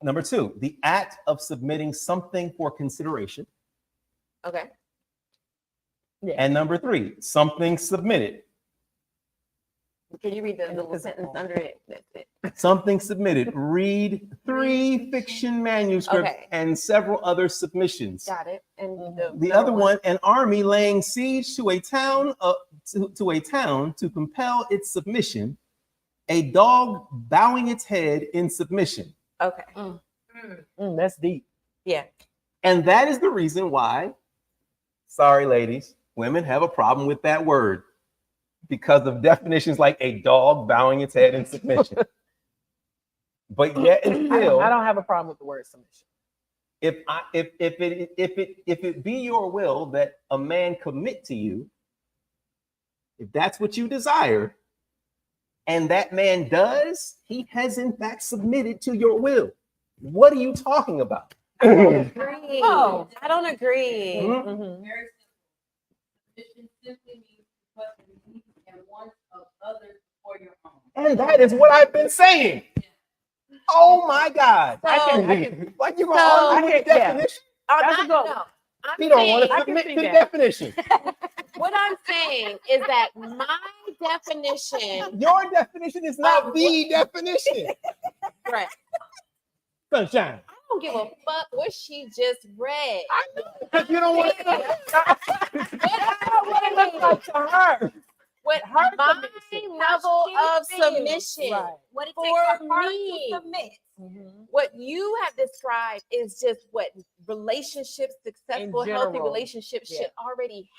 Number two, the act of submitting something for consideration. Okay. And number three, something submitted. Can you read the little sentence under it? That's it. Something submitted. Read 3 fiction manuscripts Okay. and several other submissions. Got it. And The other one, an army laying siege to a town to compel its submission, a dog bowing its head in submission. Okay. That's deep. Yeah. And that is the reason why, sorry, ladies, women have a problem with that word because of definitions like a dog bowing its head in submission. But yet and still, I don't have a problem with the word submission. if it be your will that a man commit to you, if that's what you desire, and that man does, he has in fact submitted to your will. What are you talking about? Agree. Oh. I don't agree. Mhm. Mhm. Very simple. Submission simply means what the needs and wants of others for your own. And that is what I've been saying. Oh my God. So, Like you So- gonna argue with the Yeah. definition? That's a good one. no. I'm He don't want saying, to I can submit see to the that. definition. what I'm saying is that my definition, Your definition is not the definition. right? Sunshine. I don't give a fuck what she just read. I know, because you don't want to. What her. what Her my submission. level How of she feels. submission, Right. What it For takes for her me. to submit. what you have described is just what relationships, successful, healthy general. relationships Yeah. should already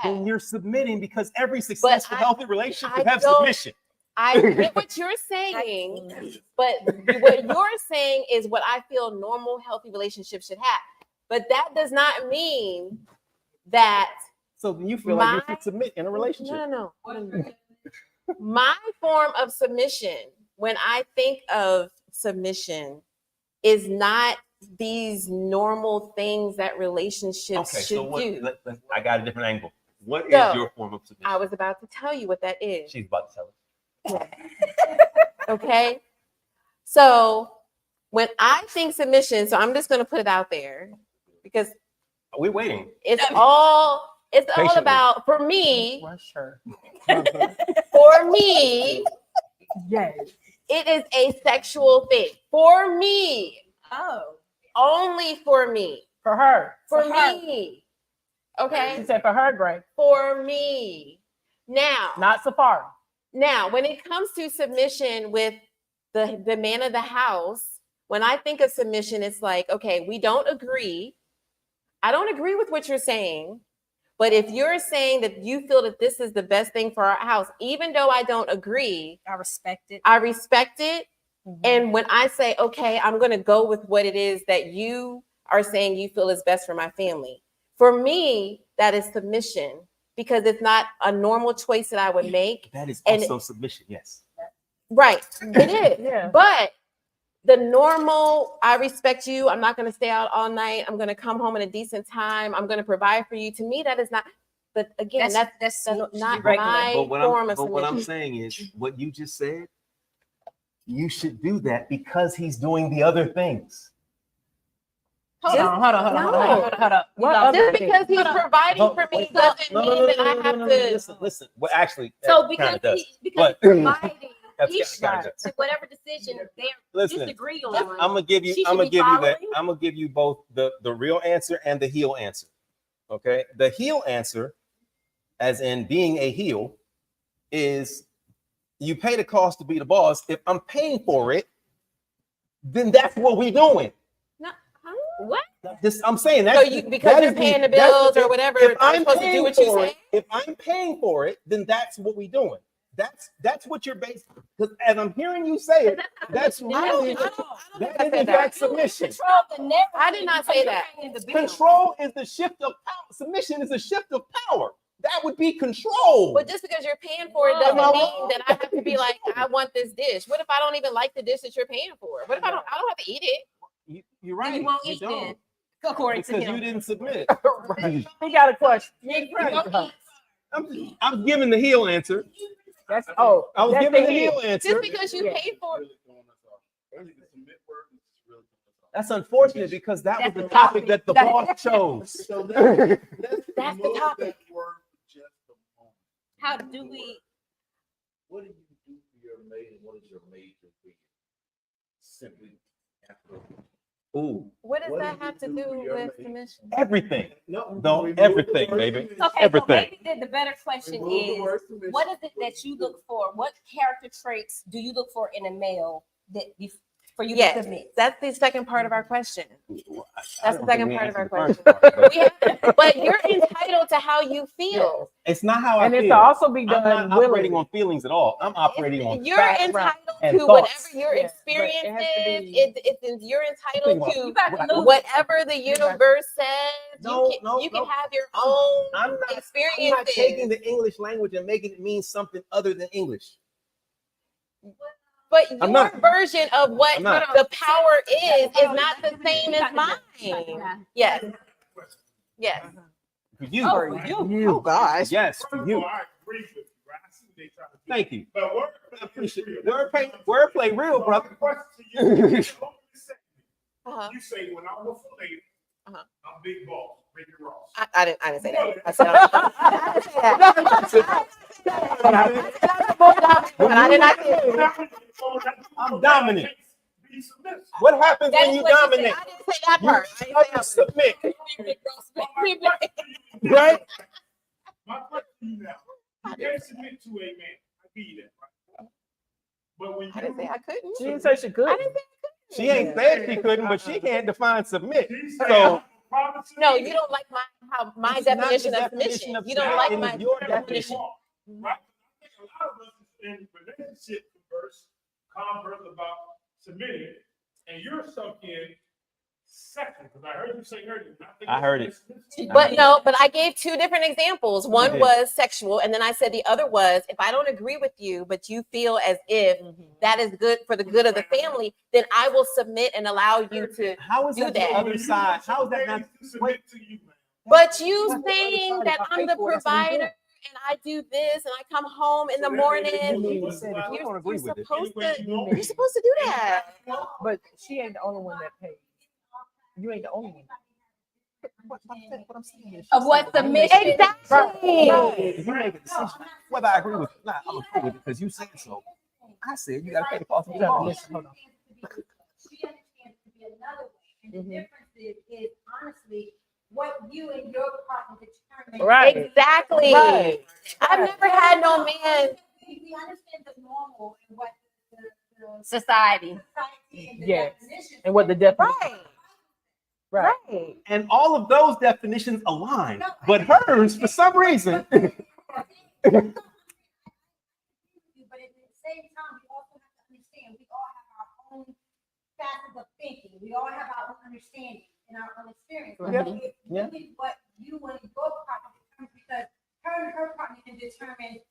Then have. you're submitting because every successful, I- healthy relationship I should have don't- submission. I get what you're saying, but what you're saying is what I feel normal, healthy relationships should have. But that does not mean that So then you feel like you My- should submit in a relationship. no. My form of submission, when I think of submission, is not these normal things that relationships Okay, should so what? do. I got a different angle. What is So, your form of submission? I was about to tell you what that is. She's about to tell us. Okay. So when I think submission, so I'm just going to put it out there because We're waiting. it's all Patiently. about, for me, Rush her. for me, Yes. it is a sexual thing. For me, Oh. only for me, For her. for For her. me. She Okay. said for her, Gray. For me. Now, Not Safari. when it comes to submission with the man of the house, when I think of submission, it's like, okay, we don't agree. I don't agree with what you're saying. But if you're saying that you feel that this is the best thing for our house, even though I don't agree, I respect it. I respect it. And when I say, okay, I'm going to go with what it is that you are saying you feel is best for my family. For me, that is submission because it's not a normal choice that I would make. That is And- also submission. Yes. Right. It is. Yeah. But the normal, I respect you. I'm not going to stay out all night. I'm going to come home in a decent time. I'm going to provide for you. To me, that is not, but again, that's no- not regular. my But what form of I'm submission. saying is what you just said you should do that because he's doing the other things. Hold on. Just because he's providing for me doesn't mean that I have to. Listen. Well, actually, So kind because of does. because But providing, that's he kind of should, does. to whatever decision they Listen, disagree on. I'm gonna give you. she I'm should gonna be give you that. following. I'm gonna give you both the real answer and the heel answer. Okay, the heel answer, as in being a heel, is you pay the cost to be the boss. If I'm paying for it, then that's what we're doing. What? I'm saying that. So you because you're paying the bills or whatever, If I'm I'm supposed to do paying what you for say. it, if I'm paying for it, then that's what we're doing. That's what you're based. Because as I'm hearing you say it, that's really that is in fact submission. Control the narrative. I did not say that. Control is the shift of power. Submission is a shift of power. That would be control. But just because you're paying for it doesn't mean that I have to be like, I want this dish. What if I don't even like the dish that you're paying for? What if I don't have to eat it? You're right. You won't eat don't. then, according to Because him. you didn't submit. He got a question. I'm giving the heel answer. That's I was that's giving the the heel heel. answer. Just because you paid for it. That's unfortunate because that was That's the the topic that topic. the boss chose. So That's the topic. How do we? What do you do for your mate, and what is your major thing? Simply after. Ooh, What does What that do have to you do do for your with mate? submission? everything. No, Don't everything, baby. Okay, Everything. so maybe the better question is, what is it that you look for? What character traits do you look for in a male that you, for you to Yes, submit? that's the second part of our question. That's the second part of our question. But But you're entitled to how you feel. it's not how I And it's feel. to also be I'm done not operating willingly. on feelings at all. I'm operating on You're facts. entitled And to thoughts. whatever your Yeah, but experience it has to is. be- You're entitled You to got to lose. whatever the universe says. No, You can no. have your own I'm not experiences. taking the English language and making it mean something other than English. But I'm your not. version of what I'm not. the power is not the same as mine. Yes. Yes. For you. Oh, You guys. Yes, for First of you. all, I agree with you, right? I see what they trying to do. Thank you. But I appreciate it. Wordplay real, brother. Question to you. Uh-huh. You say when I'm with a lady, Uh-huh. I'm big boss, Ricky Ross. I didn't say that. I said I didn't say that. I did not say that. I'm dominant. Be submissive. What happens That when is you what you dominate? I didn't say that You part. I didn't say that submit, My question to you right? My question to you now, you can't submit to a man. I give you that, right? But when I didn't say you, I couldn't. She didn't say she could. I didn't say She ain't said she couldn't, but she can't define submit. he said, So No, you don't like my It's not definition the of submission. definition of You don't like submission, my it's your definition. Right? I think a lot of us in relationship converse about submitting, and you're stuck in second, because I heard you say earlier. I heard it. But no, but I gave two different examples. One did. was sexual, and then I said the other was if I don't agree with you, but you feel as if that is good for the good of the family, then I will submit and allow you to. how is Do that that. the other side? How is that not? Submit to you, man. But you saying side. that If I I'm pay the for it, that's what I'm provider doing. and I do this and I come home in the So that morning, means You said if you don't agree with it. you're supposed to do that. But she ain't the only one that paid. You ain't the only one. What I'm saying is, Of what submission? Exactly. If you make a decision, whether I agree with it or not, I'm agree with it because you said so. I said you gotta pay the cost of you the gotta boss. listen. Hold on. She understands to be another way. And the difference is honestly what you and your partner determine. Right. Exactly. Right. I've never had no man. We understand the normal and what the Society. society and the Yes. definitions. And what the definition. Right. Right. Right. And all of those definitions align, but hers, for some reason, But at the same time, we also have to understand, we all have our own facets of thinking. We all have our own understanding and our own experience. Yeah. If you look at what you and your partner determine, because her and her partner can determine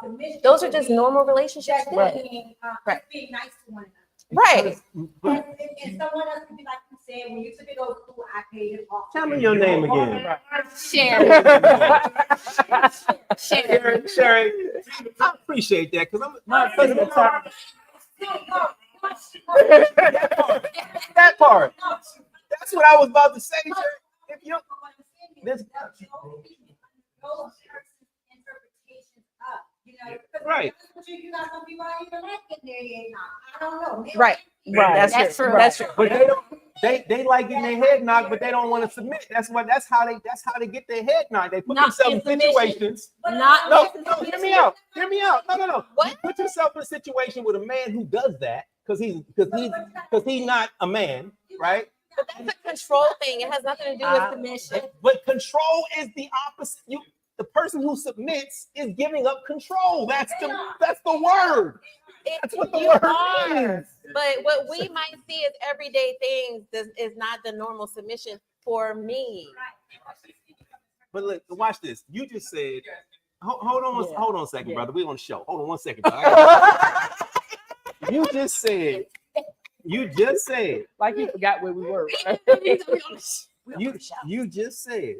submission. Those are just normal relationships. Just Right. being, Right. just being nice to one another. Right. And someone else could be like you said, when you took it over, school, I paid it off. tell me your name again. Share. Share. Sherry, I appreciate that because I'm not That part. That's what I was about to say. Sir. If you this right, You got some people out here like it, I don't know. Right. Right. That's true. Right. That's true. but they like getting their head knocked, but they don't want to submit. That's how they get their head knocked. They put Not themselves in in submission. situations. Not No, hear me out. Hear me out. No. What? You put yourself in a situation with a man who does that because he's not a man, right? But that's a control thing. It has nothing to do with submission. But control is the opposite. The person who submits is giving up control. That's the word. That's what the You word are. is. But what we might see as everyday things is not the normal submission for me. But look, watch this. You just said, hold on a second, Yeah. brother. We're on the show. Hold on 1 second, brother. You just said, Like you forgot where we were. Right? you just said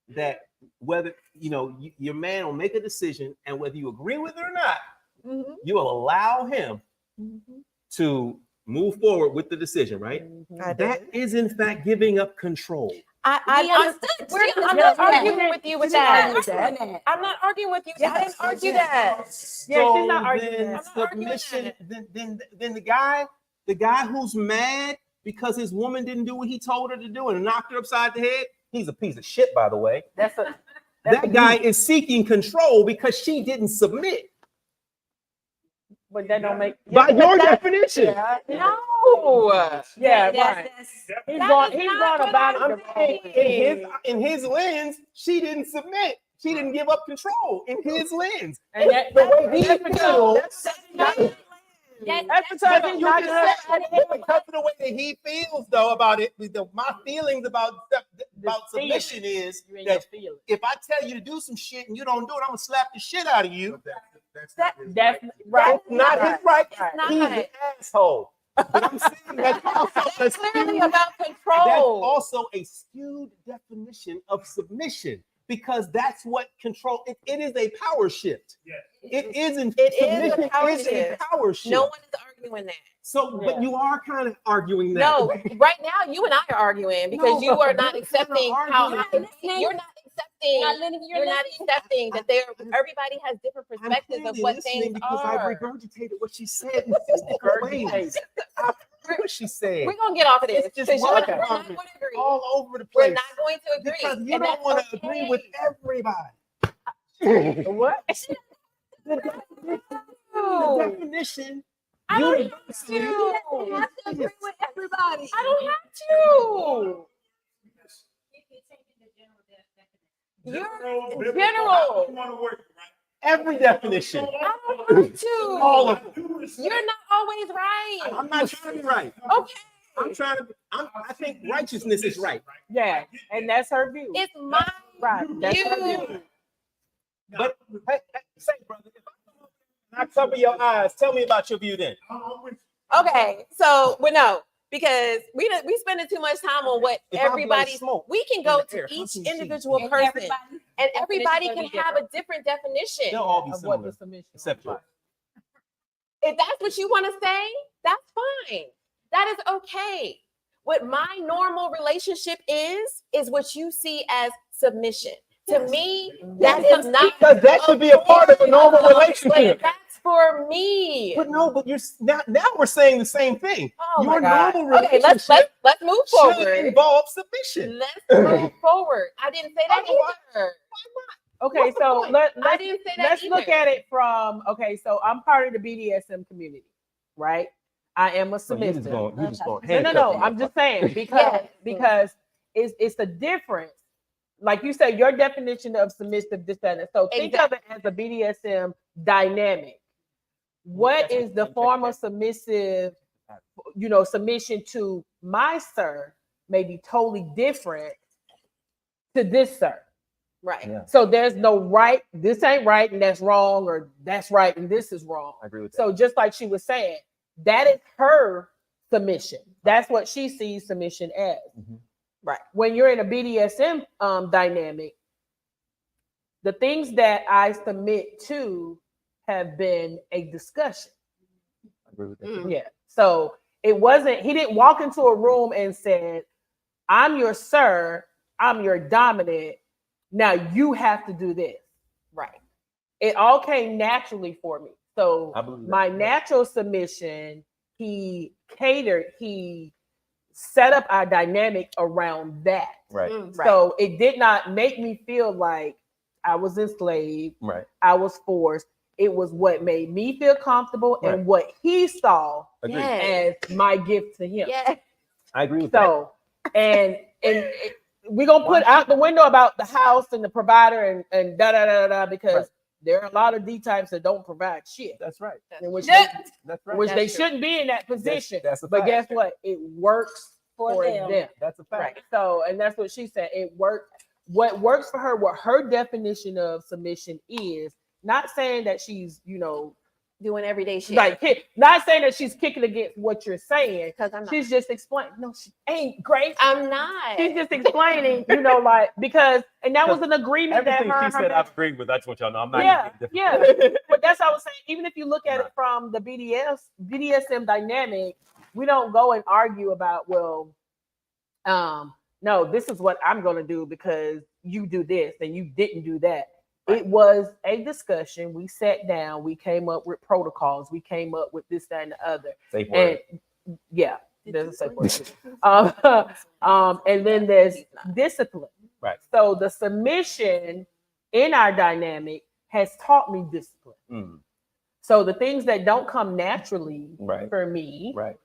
that whether your man will make a decision, and whether you agree with it or not, Mhm. you will allow him to move forward with the decision, right? That is in fact giving up control. I'm not arguing with you with that. I'm not arguing with you. I didn't argue that. Yeah, she's not arguing then that. I'm not arguing submission. Then the guy who's mad because his woman didn't do what he told her to do and knocked her upside the head. He's a piece of shit, by the way. That guy is seeking control because she didn't submit. But that don't make By your definition. No. Yeah, right. He's going about it I'm the wrong saying way. in his lens, she didn't submit. She didn't give up control in his lens. And The way he feels, that's because because he's not of the way that he feels though about it. My feelings about submission is that if I tell you to do some shit and you don't do it, I'm gonna slap the shit out of you. That's right. That's not his right. not. He's an asshole. But I'm saying that's also That's clearly about that's control. also a skewed definition of submission, because that's what control. It is a power shift. Yes. It isn't. It is a submission power is a shift. power shift. No one is arguing that. So, but you are kind of arguing that. No, right now you and I are arguing because you are not accepting how you're not accepting. You're not accepting that everybody has different perspectives of what things because I are. regurgitated what she said in 6 different ways. I heard what she said. We're gonna get off of this It's just because you and I are working. not going to agree. All over the We're place. not going to agree. Because you and don't that's want to okay. agree with everybody. What? The definition. I don't have universally- to. You have to agree with everybody. I don't have to. You're general. You want to work, right? Every definition. I don't have to. All of them. You're not always right. I'm not trying to be right. Okay. I'm trying to. I think righteousness is right. Yeah, and that's her view. It's my Right. That's her view. view. But hey, say, brother, if I cover your eyes, tell me about your view then. Okay, so no, because we spending too much time on what If I blow everybody. smoke We can in go the to air, how each can you see? individual And person, everybody- and everybody definition can gonna have be a different definition. They'll all be Of what similar, the submission except was. yours. If that's what you want to say, that's fine. That is okay. What my normal relationship is what you see as submission. To me, that is not Because that should be a part of a normal relationship. But that's for me. But no, but you're now we're saying the same thing. Oh my Your God. normal Okay, relationship let's move should forward. involve submission. Let's move forward. I didn't say that either. Okay, What's the so point? let's I didn't say that let's either. look at it from so I'm part of the BDSM community, right? I am a submissive. No. I'm just saying because it's a difference. Like you say, your definition of submissive, this, that, and so think of it as a BDSM dynamic. What is the form of submissive, submission to my sir may be totally different to this sir. Right. Yeah. So there's no right, this ain't right and that's wrong, or that's right and this is wrong. I agree with that. So just like she was saying, that is her submission. That's what she sees submission as. Mhm. Right. When you're in a BDSM dynamic, the things that I submit to have been a discussion. agree with that. Mm. Yeah. So it wasn't, he didn't walk into a room and said, I'm your sir, I'm your dominant. Now you have to do this. Right. It all came naturally for me. So I believe that, my yeah. natural submission, he catered, he set up our dynamic around that. Right. Right. So it did not make me feel like I was enslaved. Right. I was forced. It was what made me feel comfortable Right. and what he saw Agreed. Yes. as my gift to him. Yes. I agree with that. So, we're gonna put out the window about the house and the provider and da da da da because Right. there are a lot of D types that don't provide shit, That's right. in which Yeah. That's they, right. which they That's true. shouldn't be in that position. That's a But fact. guess what? It works for them. That's a fact. Right. So, and that's what she said. It worked. What works for her, what her definition of submission is, not saying that she's, Doing everyday shit. not saying that she's kicking against what you're saying. Because I'm not. She's just explaining. No, she ain't great. I'm not. She's just explaining, because, and that was an agreement that Everything her, she and her said, man- I've agreed with. I just want y'all to know I'm not yeah, even yeah. But that's what I was saying. Even if you look at it from the BDSM dynamic, we don't go and argue about, no, this is what I'm going to do because you do this and you didn't do that. It was a discussion. We sat down. We came up with protocols. We came up with this, that, and the other. Safe word. And yeah, there's a safe word. And then there's discipline. Right. So the submission in our dynamic has taught me discipline. Mm. So the things that don't come naturally Right. for me, Right.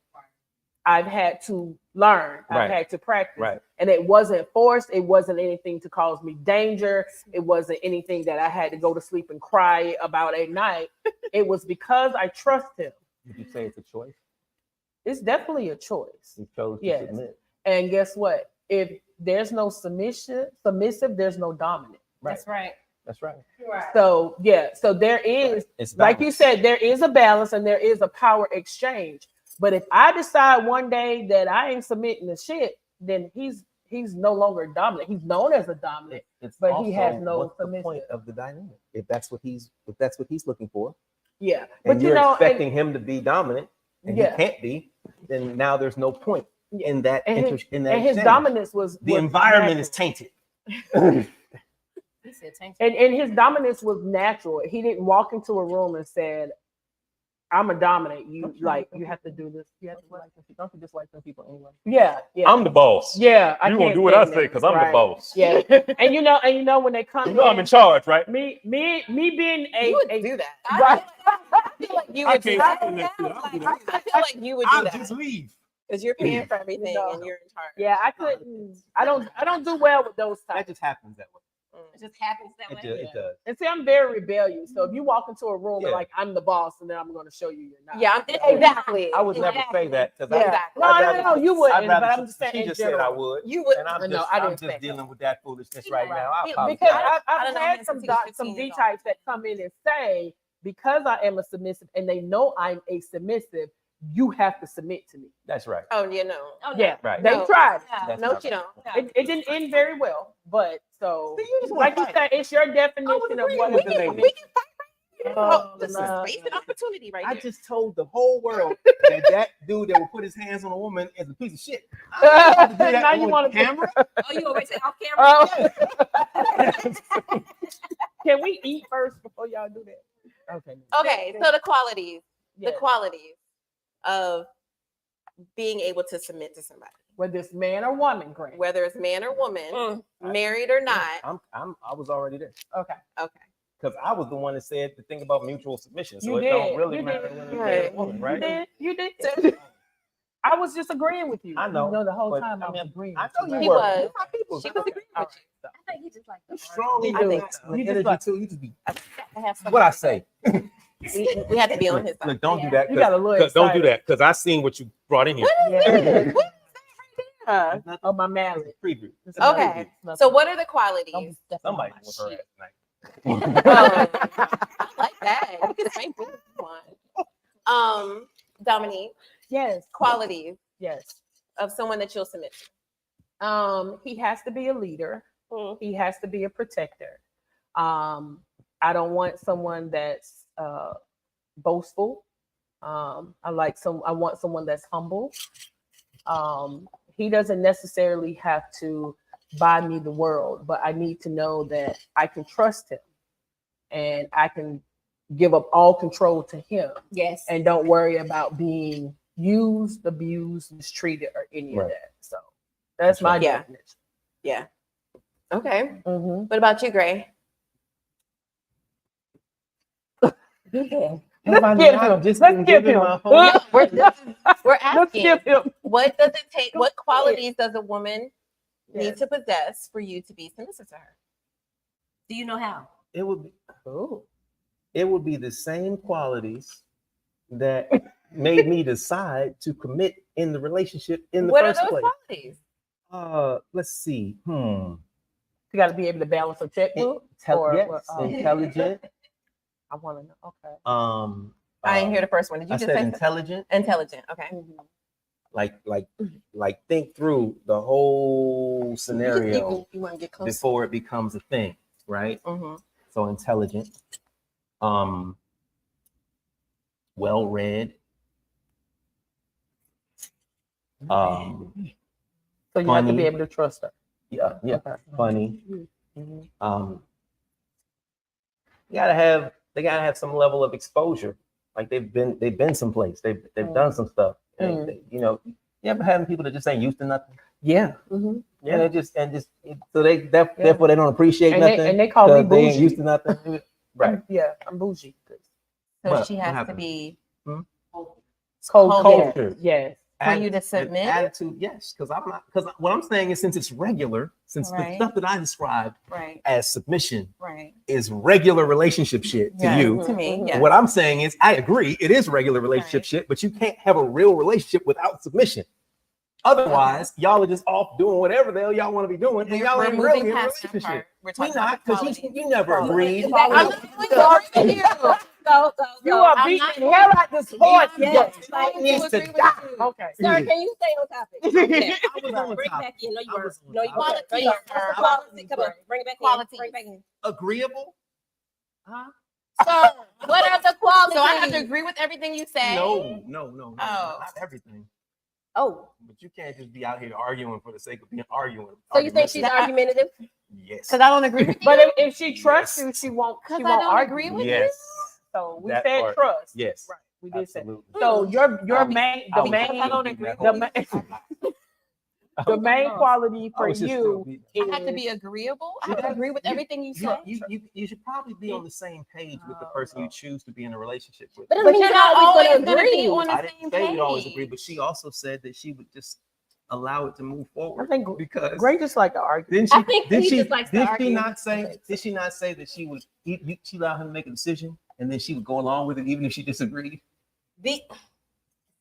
I've had to learn. I've Right. had to practice. Right. And it wasn't forced. It wasn't anything to cause me danger. It wasn't anything that I had to go to sleep and cry about at night. It was because I trust him. Would you say it's a choice? It's definitely a choice. You chose to Yes. submit. And guess what? If there's no submissive, there's no dominant. That's right. That's right. So yeah, so there is, It's like you balance. said, there is a balance and there is a power exchange. But if I decide one day that I ain't submitting to shit, then he's no longer dominant. He's known as a dominant. It's but also he has no what's the submissive. point of the dynamic. If that's what he's looking for, Yeah, and but you're and- expecting him to be dominant, and Yeah. he can't be, then now there's no point in that. and his, in that and his exchange. dominance was The was environment is natural. tainted. He said, "Thank And his dominance was natural. He didn't walk into a room and said, "I'm a dominant. You have to do this. You have to like them. Don't you dislike them people anyway?" Yeah, yeah. I'm the boss. Yeah, I You gonna can't do what I stand say them. because I'm the Right. boss. Yeah, and you know when they come, You know I'm in charge, right? Me being a, You would a do that. right. I feel like you I would do can't that. do that. I'll do that. I feel like you would do I'll that just leave. because you're paying for everything No. and you're in charge. Yeah, I couldn't. I don't do well with those That types. just happens that way. It just happens that way. It does. And see, I'm very rebellious. So if you walk into a room Yeah. and like I'm the boss, and then I'm going to show you you're not. Yeah, exactly. I would never say that because Yeah. Exactly. No, you wouldn't. But I'm just saying She in just said I general. would. You would. And I'm No, just, I I'm didn't just say dealing with that foolishness right now. I Because apologize. Because I I've don't know had him some since he was 15 D years old. types that come in and say, because I am a submissive and they know I'm a submissive, you have to submit to me. That's right. Oh, you know. Oh, no. Yeah, Right. they No. tried. That's No, not you right. don't. It didn't end very well, but so See, you just wanna like you fight. said, it's your definition of what with is the a lady. We can fight right here. Oh, This is no. space and opportunity right I here. just told the whole world that dude that will put his hands on a woman is a piece of shit. I don't have to do that Now you on wanna- camera. Oh, you always say off camera? Oh. Can we eat first before y'all do that? Okay. Okay, so the qualities Yes. of being able to submit to somebody, Whether it's man or woman, Grant. whether it's man or woman, Mm. married or not. I was already there Okay. Okay. because I was the one that said the thing about mutual submission. So You it did. don't really You matter did. when it's Right. man or woman, right? You did. I was just agreeing with you. I know, You know the whole but, time I I was mean, agreeing. I with know you He were. was. You're my people. She was agreeing All with you. I think he just like You strong. He You do. do. You just Energy like- too. You just be. I have some. What I say. We have to be on his side. Look, don't do Yeah. that. You got a little Cause don't do excited. that because I seen what you brought in here. Yeah. Uh, Oh, my mallet. Preview. Okay. So what are the qualities? Don't be stepping on Somebody my was her shit. ass tonight. I like that. You can spank me if you want. Dominique, Yes. qualities Yes. of someone that you'll submit to. He has to be a leader. Mm. He has to be a protector. I don't want someone that's boastful. I want someone that's humble. He doesn't necessarily have to buy me the world, but I need to know that I can trust him and I can give up all control to him Yes. and don't worry about being used, abused, mistreated, or any of Right. that. So that's my Yeah. definition. Yeah. Okay. Mm-hmm. What about you, Gray? Let's give him. Let's give him. No, we're Let's asking. give him. What does it take? Go What ahead. qualities does a woman need Yes. to possess for you to be submissive to her? Do you know how? It would be, Oh. it would be the same qualities that made me decide to commit in the relationship in the What are first those place. qualities? Let's see. You got to be able to balance a checkbook. Yes, intelligent. I want to know. Okay. I didn't hear the first one. Did you I just said say intelligent. intelligent? Okay. Like think through the whole scenario You want to get close? before it becomes a thing, right? Mm-hmm. So intelligent, well read, So you have to funny. be able to trust her. yeah, Okay. funny. Mhm. They gotta have some level of exposure. Like they've been someplace. They've done some stuff. And you know, you ever having people that just ain't used to nothing? Yeah. And Yeah. they just so therefore they don't appreciate And nothing. they call me 'cause they ain't bougie. used to nothing. Right. Yeah, I'm bougie. So What- she what has to happened? be Cold Culture. Yes. For you to An submit? attitude, yes. Because what I'm saying is since it's regular, since the Right. stuff that I described right, as submission right. is regular relationship shit to Yeah, you. to me, Mhm. yeah. What I'm saying is, I agree, it is regular relationship Right. shit, but you can't have a real relationship without submission. Otherwise, y'all are just off doing whatever the hell y'all want to be doing, and y'all We're ain't moving really in a past that relationship. part. We're We talking about not, the because qualities. you never agreed. I'm not going to agree with you. Go. You are I'm beating not- the hell out this horse. Yes. Like, It needs to agree with die. you. Okay. Sir, can you stay on topic? Okay. I was on Bring it top. back in. No, you I weren't. was on No, you top. weren't. No, you weren't. Qualities. Quality. Come on. Bring it back in. Qualities. Bring it back in. Agreeable? So, What are the qualities? so I have to agree with everything you say? No, Oh. not everything. Oh, But you can't just be out here arguing for the sake of being arguing. so you think she's argumentative? Yes. Because I don't agree with you. But if she trusts you, she won't. Because She I won't don't argue. agree with Yes. So we That said part. trust. Yes. Right. We did say. Absolutely. So your I was- main I the was main just I don't beating agree that with the horse. main the main quality for I was just you still beating- I have to is be agreeable. I have to agree with everything you say. You should probably be on the same page with the person you choose to be in a relationship with. But it But doesn't mean you're you're not always always going to going to be agree. on the I same didn't say page. we'd always agree, but she also said that she would just allow it to move I forward. think Because Gray just like to argue. didn't she? I think did he she? just likes to Did she argue. not say? Did she not say that she would? She allowed him to make a decision, and then she would go along with it, even if she disagreed.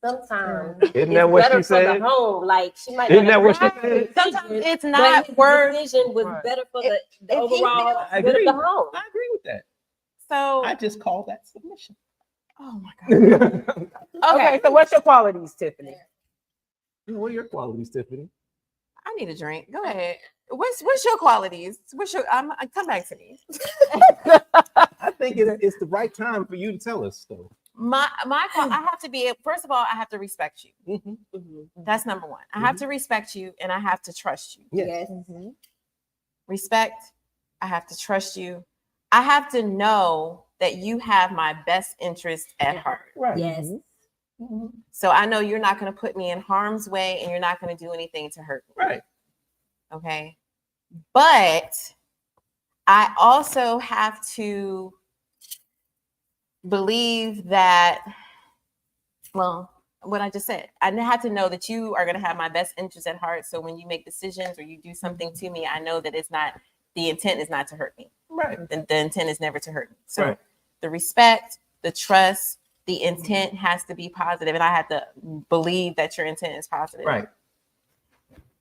Sometimes Isn't it's that what better she for the said? home. Like she might Isn't not that what she agree with said? the Sometimes decision, it's but not his worth. decision was Right. better for If the he overall I good of agree. the home. I agree with that. So, I just call that submission. oh my God. Okay. Okay. So what's your qualities, Tiffany? What are your qualities, Tiffany? I need a drink. Go ahead. What's your qualities? Come back to me. I think it's the right time for you to tell us, though. I have to be. First of all, I have to respect you. Mm-hmm. That's number one. I have to respect you, and I have to trust you. Yes. Respect. I have to trust you. I have to know that you have my best interest at heart. Right. Yes. So I know you're not going to put me in harm's way, and you're not going to do anything to hurt me. Right. Okay. But I also have to believe that, well, what I just said, I have to know that you are going to have my best interest at heart. So when you make decisions or you do something to me, I know that the intent is not to hurt me. Right. The intent is never to hurt me. So Right. the respect, the trust, the intent has to be positive, and I have to believe that your intent is positive. Right.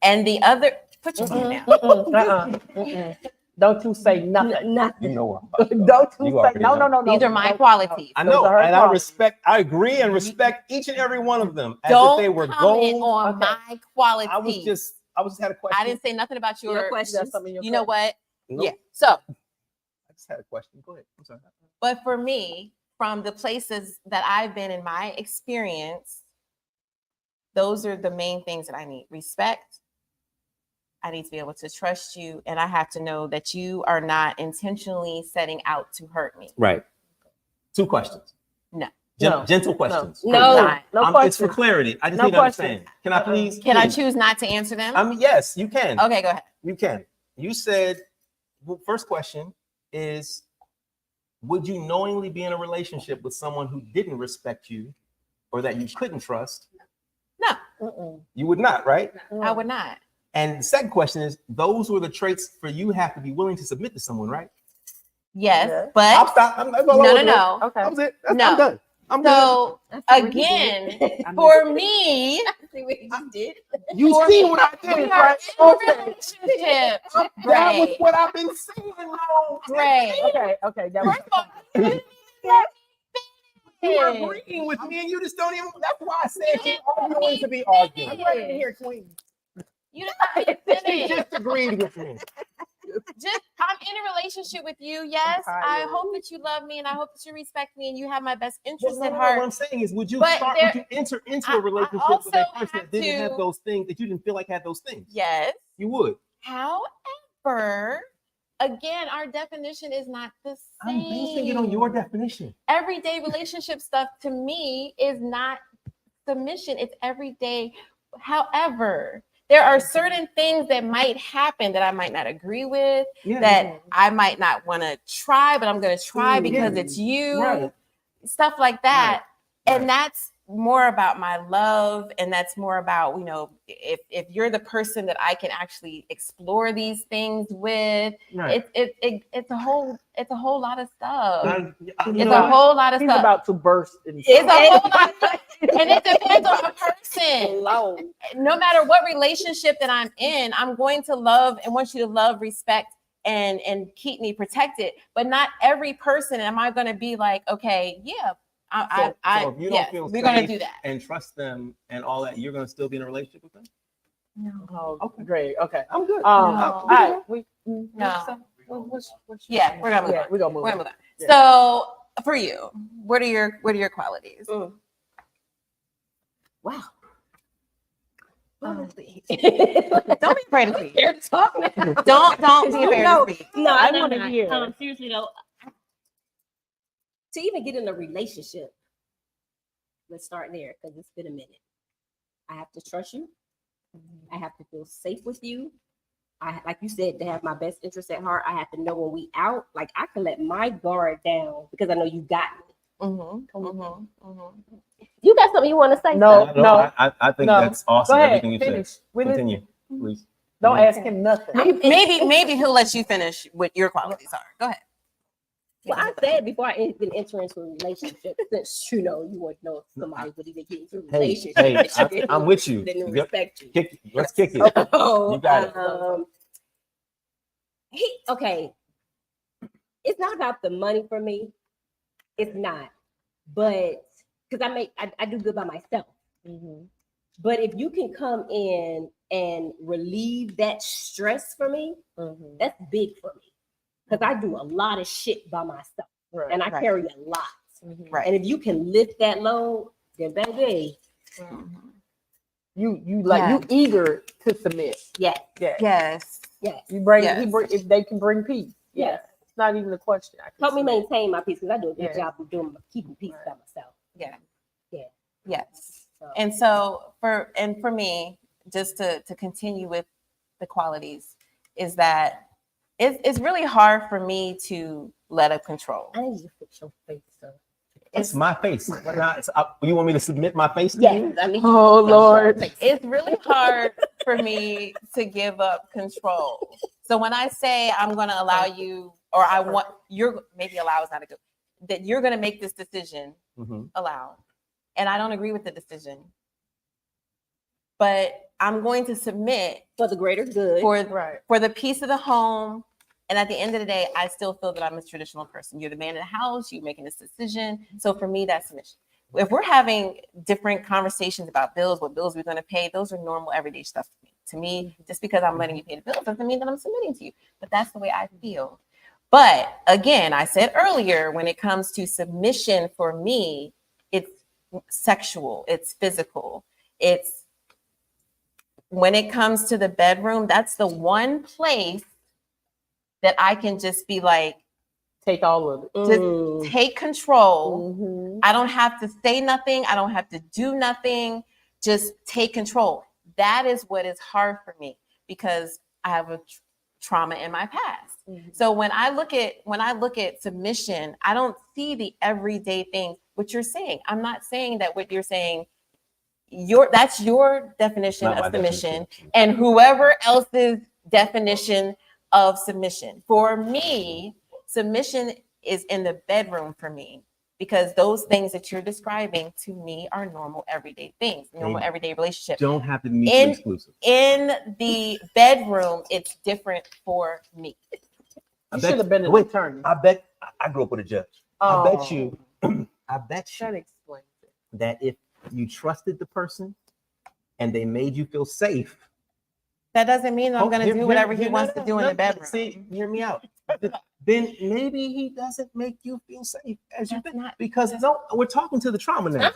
And the other, put your hand down. Don't you say nothing. You know Don't you You say already no, know. no. These are my Don't- qualities. I Those know, are her and I qualities. agree and respect each and every one of them. As Don't if they were comment gold. on my qualities. I just had a question. I didn't say nothing about your Your questions. questions. something in your You know what? Nope. Yeah. So, I just had a question. Go ahead. I'm sorry. but for me, from the places that I've been in my experience, those are the main things that I need. Respect. I need to be able to trust you, and I have to know that you are not intentionally setting out to hurt me. Right. 2 questions. No. Gentle questions. No. It's for clarity. I just No need to understand. questions. Can I please? Can I please? choose not to answer them? I mean, yes, you can. Okay, go ahead. You can. You said, well, first question is, would you knowingly be in a relationship with someone who didn't respect you or that you couldn't trust? No, You would not, right? I would not. And the second question is, those were the traits for you have to be willing to submit to someone, right? Yes, Yeah. I'll but stop. That's all I no, want to know. no. Okay. That was it. No. I'm done. I'm good. So again, for me, See what you just did? You for see me, what I did, we are right? in a relationship. That was Gray. what I've been saying, though. Gray. Okay. That was, First of all, you You are didn't agreeing with me, and you just don't even. That's why I said You you are didn't going to be arguing. I'm ready to hear Queen. You did not She finish. just agreed with me. I'm in a relationship with you. Yes, I tired. hope that you love me and I hope that you respect me and you have my best Well, interest no, at no, what heart. I'm saying is, would you But enter into I a relationship with also a person have that didn't have to- those things that you didn't feel like had those things? Yes. You would. However, again, our definition is not the I'm same. basing it on your definition. Everyday relationship stuff to me is not submission. It's everyday. However, there are certain things that might happen that I might not agree with, Yeah. that I might not want to try, but I'm going to try because Yeah. it's you, Right. stuff like that. Right. And that's more about my love. And that's more about, if you're the person that I can actually explore these things with, Right. it's a whole lot of stuff. You It's know, a whole lot of He's stuff. about to burst. It's a whole lot of stuff. And it depends on the person. No matter what relationship that I'm in, I'm going to love and want you to love, respect, and keep me protected. But not every person am I going to be like, okay, yeah, so if you don't yes, feel we're going to safe do that. and trust them and all that, you're going to still be in a relationship with them? Oh, okay. Great. Okay. I'm good. No. All right. No. What's Yeah, we're gonna move Yeah, on. we're gonna move We're on. gonna move on. Yeah. So for you, what are your qualities? Wow. Don't be afraid to speak. They're talking. Don't be afraid No, to speak. no, I I'm wanna not. hear. Seriously though, to even get in a relationship, let's start there because it's been a minute. I have to trust you. I have to feel safe with you. I, like you said, to have my best interest at heart. I have to know when we out, like I can let my guard down because I know you got me. You got something you want to say? No, no. I think no. that's awesome. Go ahead. Everything you Finish. said. We listen. Continue, please. Don't ask him nothing. Maybe he'll let you finish what your qualities are. Go ahead. Well, I said before I even enter into a relationship, since you want to know if somebody would even get into a Hey, relationship. I'm with you. Didn't Yep. respect you. Let's kick it. Oh, You got it. Okay. It's not about the money for me. It's not. But because I do good by myself. But if you can come in and relieve that stress for me, that's big for me. Because I do a lot of shit by myself. Right. And I carry a lot. Right. And if you can lift that load, then baby, You like you eager to submit. yeah. Yes. You bring Yes. if they can bring peace. Yeah. It's not even a question. I can Help me see. maintain my peace because I do a good Yeah. job of keeping peace by myself. Yeah. Yeah. Yes. So, And so for me, just to continue with the qualities, is that it's really hard for me to let up control. I need you to fix your face, so. It's my face. You want me to submit my face to Yes, you? I mean, Oh Lord. It's really hard for me to give up control. So when I say I'm going to allow you, or I want maybe allow is not a good, that you're going to make this decision, allow, and I don't agree with the decision, but I'm going to submit for the greater good. for the peace of the home. And at the end of the day, I still feel that I'm a traditional person. You're the man in the house, you're making this decision. So for me, that's submission. If we're having different conversations about bills, what bills we're going to pay, those are normal everyday stuff to me. Just because I'm letting you pay the bills doesn't mean that I'm submitting to you. But that's the way I feel. But again, I said earlier, when it comes to submission for me, it's sexual, it's physical. It's when it comes to the bedroom, that's the one place that I can just be like, Take all of it. just take control. Mhm. I don't have to say nothing. I don't have to do nothing. Just take control. That is what is hard for me because I have a trauma in my past. So when I look at submission, I don't see the everyday things. What you're saying, I'm not saying that what you're saying. That's your definition Not of my submission, definition. and whoever else's definition of submission. For me, submission is in the bedroom for me because those things that you're describing to me are normal everyday things, normal They everyday relationships. Don't have to be mutually exclusive. In the bedroom, it's different for me. You should have been an wait, attorney. I bet I grew up with a judge. I bet you That explains it. that if you trusted the person and they made you feel safe. That doesn't mean I'm going to do whatever he wants to do in the bedroom. See, hear me out. Then maybe he doesn't make you feel safe as you think. Because we're talking to the trauma now.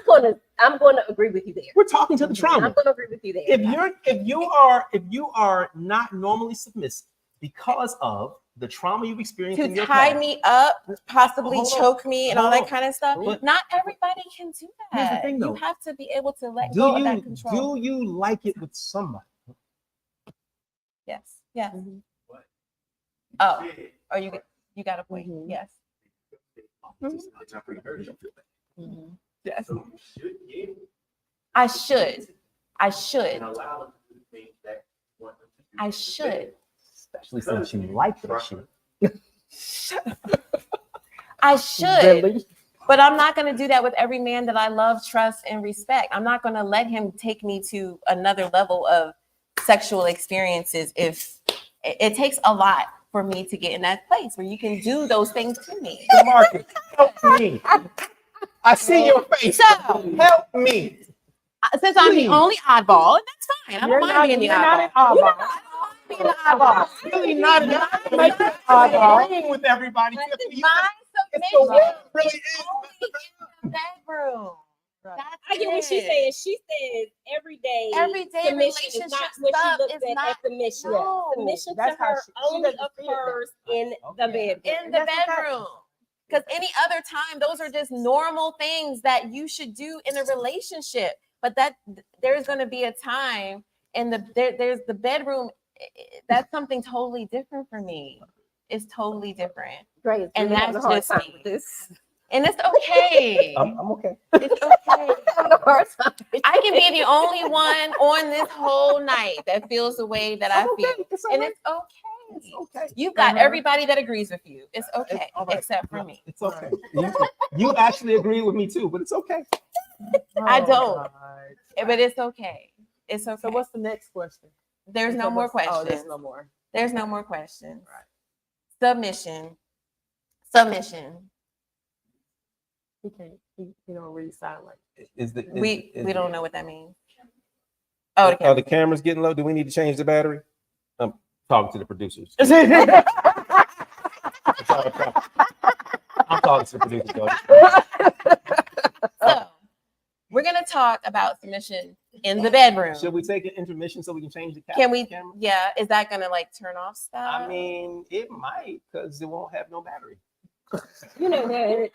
I'm gonna agree with you there. We're talking to the I'm trauma. gonna agree with you there. If you are not normally submissive because of the trauma you've experienced in To your tie past, me up, possibly Hold on. choke me, and all Hold that on. kind of stuff. But- Not everybody can do Here's the that. thing, though. You have to be able to let go of that control. do you like it with somebody? Yes. Yes. Mhm. Oh, you got a point. Mhm. Yes. Mhm. Yes. I should. I should. I should. Especially since you like that shit. I should. Really? But I'm not going to do that with every man that I love, trust, and respect. I'm not going to let him take me to another level of sexual experiences if it takes a lot for me to get in that place where you can do those things to me. Marcus, help me. I see your face. So, Help me. since I'm the Please. only oddball, and that's fine. I don't mind being the you're oddball. not an oddball. I don't mind being the oddball. Really not Not make an agreeing with everybody. My It's the way it really submission is. is only in the bedroom. Right. That's I get what she's it. saying. She says everyday Everyday submission is not relationship what she stuff looks is at not- as submission. No, Submission to that's how her she only doesn't see it that occurs way. in the Okay. bedroom. in the That's okay. bedroom. Because any other time, those are just normal things that you should do in a relationship. But that there's going to be a time, and there's the bedroom. That's something totally different for me. It's totally different, Great. and Really having that's a hard just time me. with this. And it's okay. I'm okay. It's okay. Having a hard time with I can be the only one on this whole night that feels the way that I feel, and it's okay. It's okay. You've got Uh-huh. everybody that agrees with you. It's okay, all right. except for me. It's okay. You actually agree with me too, but it's okay. I Oh, don't. God. But it's okay. It's okay. So what's the next question? There's no more questions. Oh, there's no more. There's no more questions. Right. Submission. Submission. He can't. He don't read sign language. We don't know what that means. Oh, Are okay. the cameras getting low? Do we need to change the battery? I'm talking to the producers. I'm talking to the producer. George. So we're gonna talk about submission in the bedroom. Should we take an intermission so we can change the Can we? camera? Yeah. Is that gonna like turn off stuff? I mean, it might because it won't have no battery. you know that.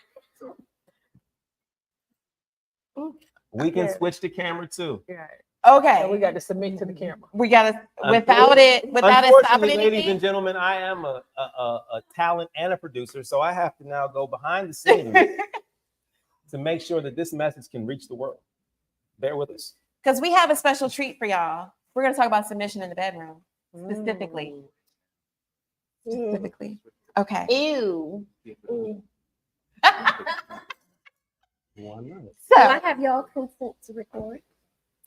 We can Yeah. switch the camera too. Yeah. Okay. So we got to submit to the camera. We gotta without it stopping Unfortunately, ladies anything. and gentlemen, I am a talent and a producer, so I have to now go behind the scenes to make sure that this message can reach the world. Bear with us. Because we have a special treat for y'all. We're gonna talk about submission in the bedroom specifically. Specifically. Okay. Ew. One Do I So have y'all consent to record?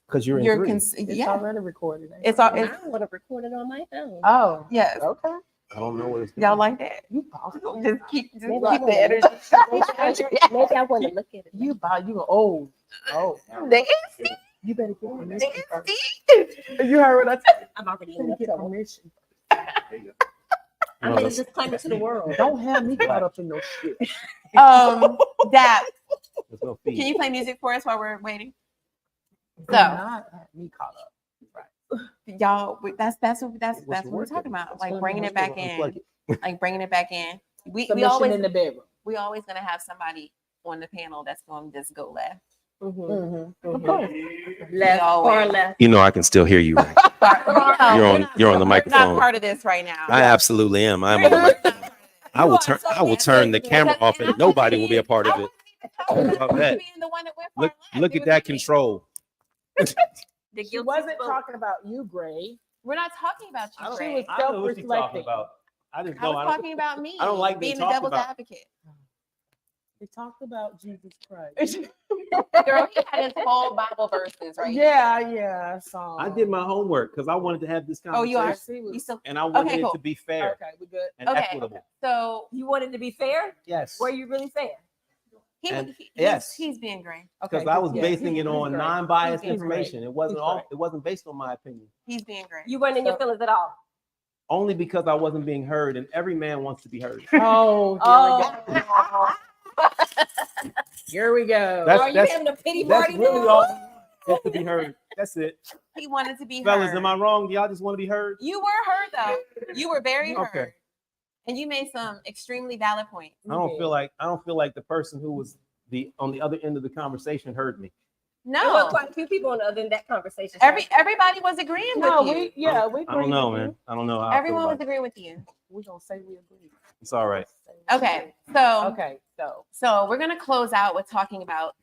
because you're in you're three. It's yeah. already recorded. ain't It's it? all I it's want to record it on my phone. Oh. yes. Okay. I don't know what it's Y'all like that? You boss. Just keep Maybe keep I the wanna energy. Maybe I want to look at it. You boss. You old. Oh. Nasty. You better get permission. Nasty. You heard what I said. I'm already You in better the get trouble. permission. I made a disclaimer to the world. Don't have me caught up in no shit. Dap, There's no can fee. you play music for us while we're waiting? Do not have me caught up. Y'all, that's what What's we're the word talking then? about, like bringing it back in, like bringing it back in. We Submission always in the bedroom. we always gonna have somebody on the panel that's gonna just go left. Of course. Left always- or left. You know, I can still hear you. Right? No, You're we're on. not- You're on the we're microphone. not part of this right now. I absolutely am. I'm on the microphone. I will turn. I will turn the camera off, and nobody will be a part of it. How about that? Being the one that went Look, far left, look it at was that me. control. The She guilty wasn't spoke. talking about you, Gray. We're not talking about you, I don't- Gray. was I know what she's talking self-reflecting. about. I just I know. was talking about me. I don't like being being the talked devil's about. advocate. We talked about Jesus Christ. Girl, he had his whole Bible verses right here. Yeah. So I did my homework because I wanted to have this Oh, conversation. you are. See, You still And I wanted Okay, it cool. to be fair okay. We good. and Okay. equitable. so You wanted to be fair? Yes. Were you really fair? And- yes. he's being Gray. Because Okay, I was yeah, basing he's it on great. non-biased He's great. information. It wasn't He's all. great. It wasn't based on my opinion. He's being Gray. You weren't in your feelings at all. Only because I wasn't being heard, and every man wants to be heard. Oh, Oh, here we go. That's- are you having a pity That's party really now? all. Just to be heard. That's it. He wanted to be Fellas, heard. am I wrong? Do y'all just want to be heard? You were heard though. You were very Okay. heard. And you made some extremely valid points. I don't feel like the person who was on the other end of the conversation heard me. There No. were quite a few people on the other end of that conversation. Everybody was agreeing No, with you. we I agree. don't know, with man. you. I don't know how I feel Everyone about was it. agreeing with you. We're gonna say we agree. It's all right. Okay. So Okay. So we're gonna close out with talking about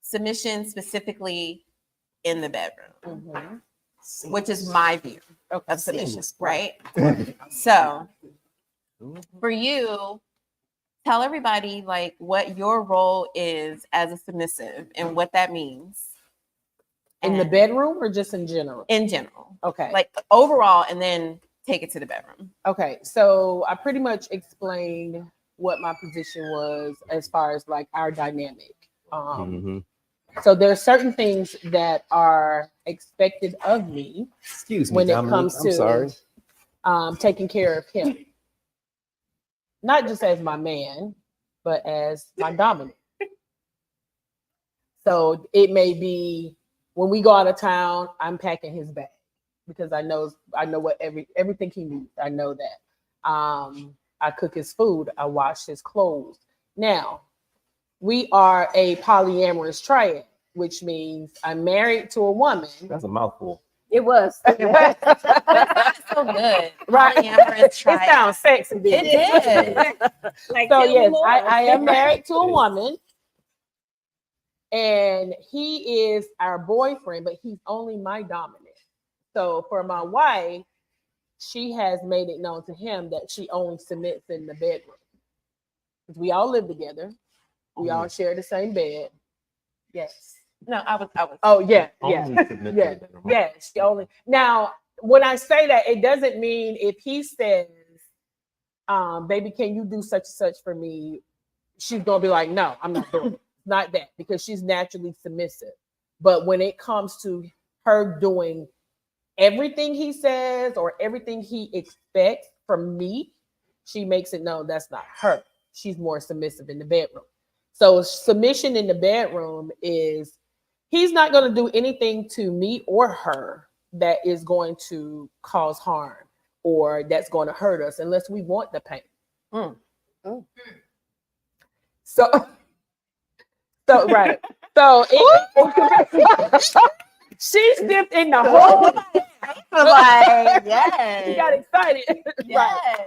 submission specifically in the bedroom, which is my view Okay. of submission, right? So for you, tell everybody like what your role is as a submissive and what that means In the And- bedroom or just in general? in general, Okay. like overall, and then take it to the bedroom. Okay, so I pretty much explained what my position was as far as like our dynamic. Mhm. So there are certain things that are expected of me Excuse me, when it Dominique. comes I'm to sorry. taking care of him, not just as my man, but as my dominant. So it may be when we go out of town, I'm packing his bag because I know what everything he needs. I know that. I cook his food. I wash his clothes. Now, we are a polyamorous triad, which means I'm married to a woman. That's a mouthful. It was. So good, Right. Polyamorous It triad. sounds sexy. It did. Like, So tell me yes, more. I am married to a woman, and he is our boyfriend, but he's only my dominant. So for my wife, she has made it known to him that she only submits in the bedroom. 'Cause we all live together. We all share the same bed. Yes. No, I was. Oh yeah, Only yeah, submit to yeah, the bedroom. yeah. She only now. When I say that, it doesn't mean if he says, "Baby, can you do such and such for me?" She's gonna be like, "No, I'm not doing it." Not that, because she's naturally submissive. But when it comes to her doing everything he says or everything he expects from me, she makes it known that's not her. She's more submissive in the bedroom. So submission in the bedroom is he's not going to do anything to me or her that is going to cause harm or that's going to hurt us unless we want the pain. So right. So she dipped in the hole. like, yes. She got excited. Right. Yes.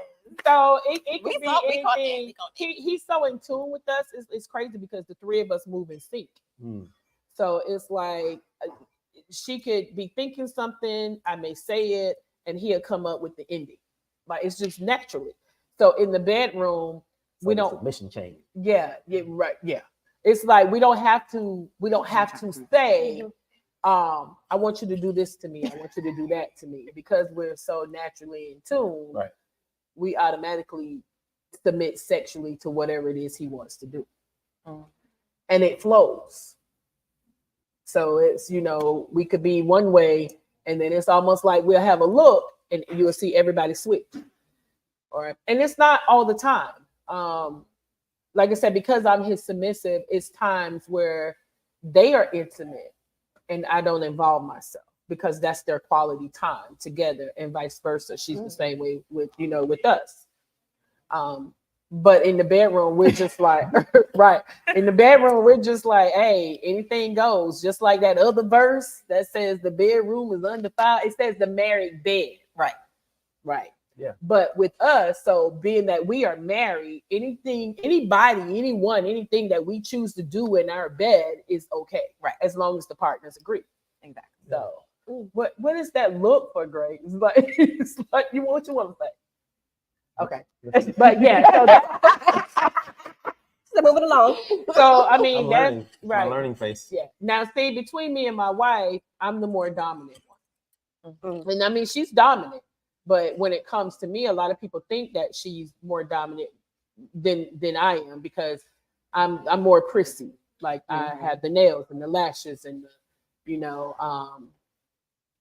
So it We could be thought we caught that. anything. We caught that. He's so in tune with us. It's crazy because the three of us move in sync. Mm. So it's like she could be thinking something, I may say it, and he'll come up with the ending. Like it's just naturally. So in the bedroom, we don't. Submission chain. Yeah, right. Yeah, it's like we don't have to say, I want you to do this to me. I want you to do that to me because we're so naturally in tune. Right. We automatically submit sexually to whatever it is he wants to do. And it flows. So it's, we could be one way and then it's almost like we'll have a look and you'll see everybody switch. and it's not all the time. Like I said, because I'm his submissive, it's times where they are intimate and I don't involve myself because that's their quality time together, and vice versa. She's the same way with with us. But in the bedroom, we're just like right. In the bedroom, we're just like, hey, anything goes. Just like that other verse that says the bedroom is undefiled. It says the married bed. Right. Right. Yeah. But with us, so being that we are married, anything, anybody, anyone, anything that we choose to do in our bed is okay. Right. As long as the partners agree. Exactly. So what does that look for, Greg? It's like you what you want to say. Okay. But yeah, so So moving along. so I I'm mean that's learning. right. My learning phase. Yeah. Now see, between me and my wife, I'm the more dominant one. And I mean she's dominant, but when it comes to me, a lot of people think that she's more dominant than I am because I'm more prissy. Like I have the nails and the lashes and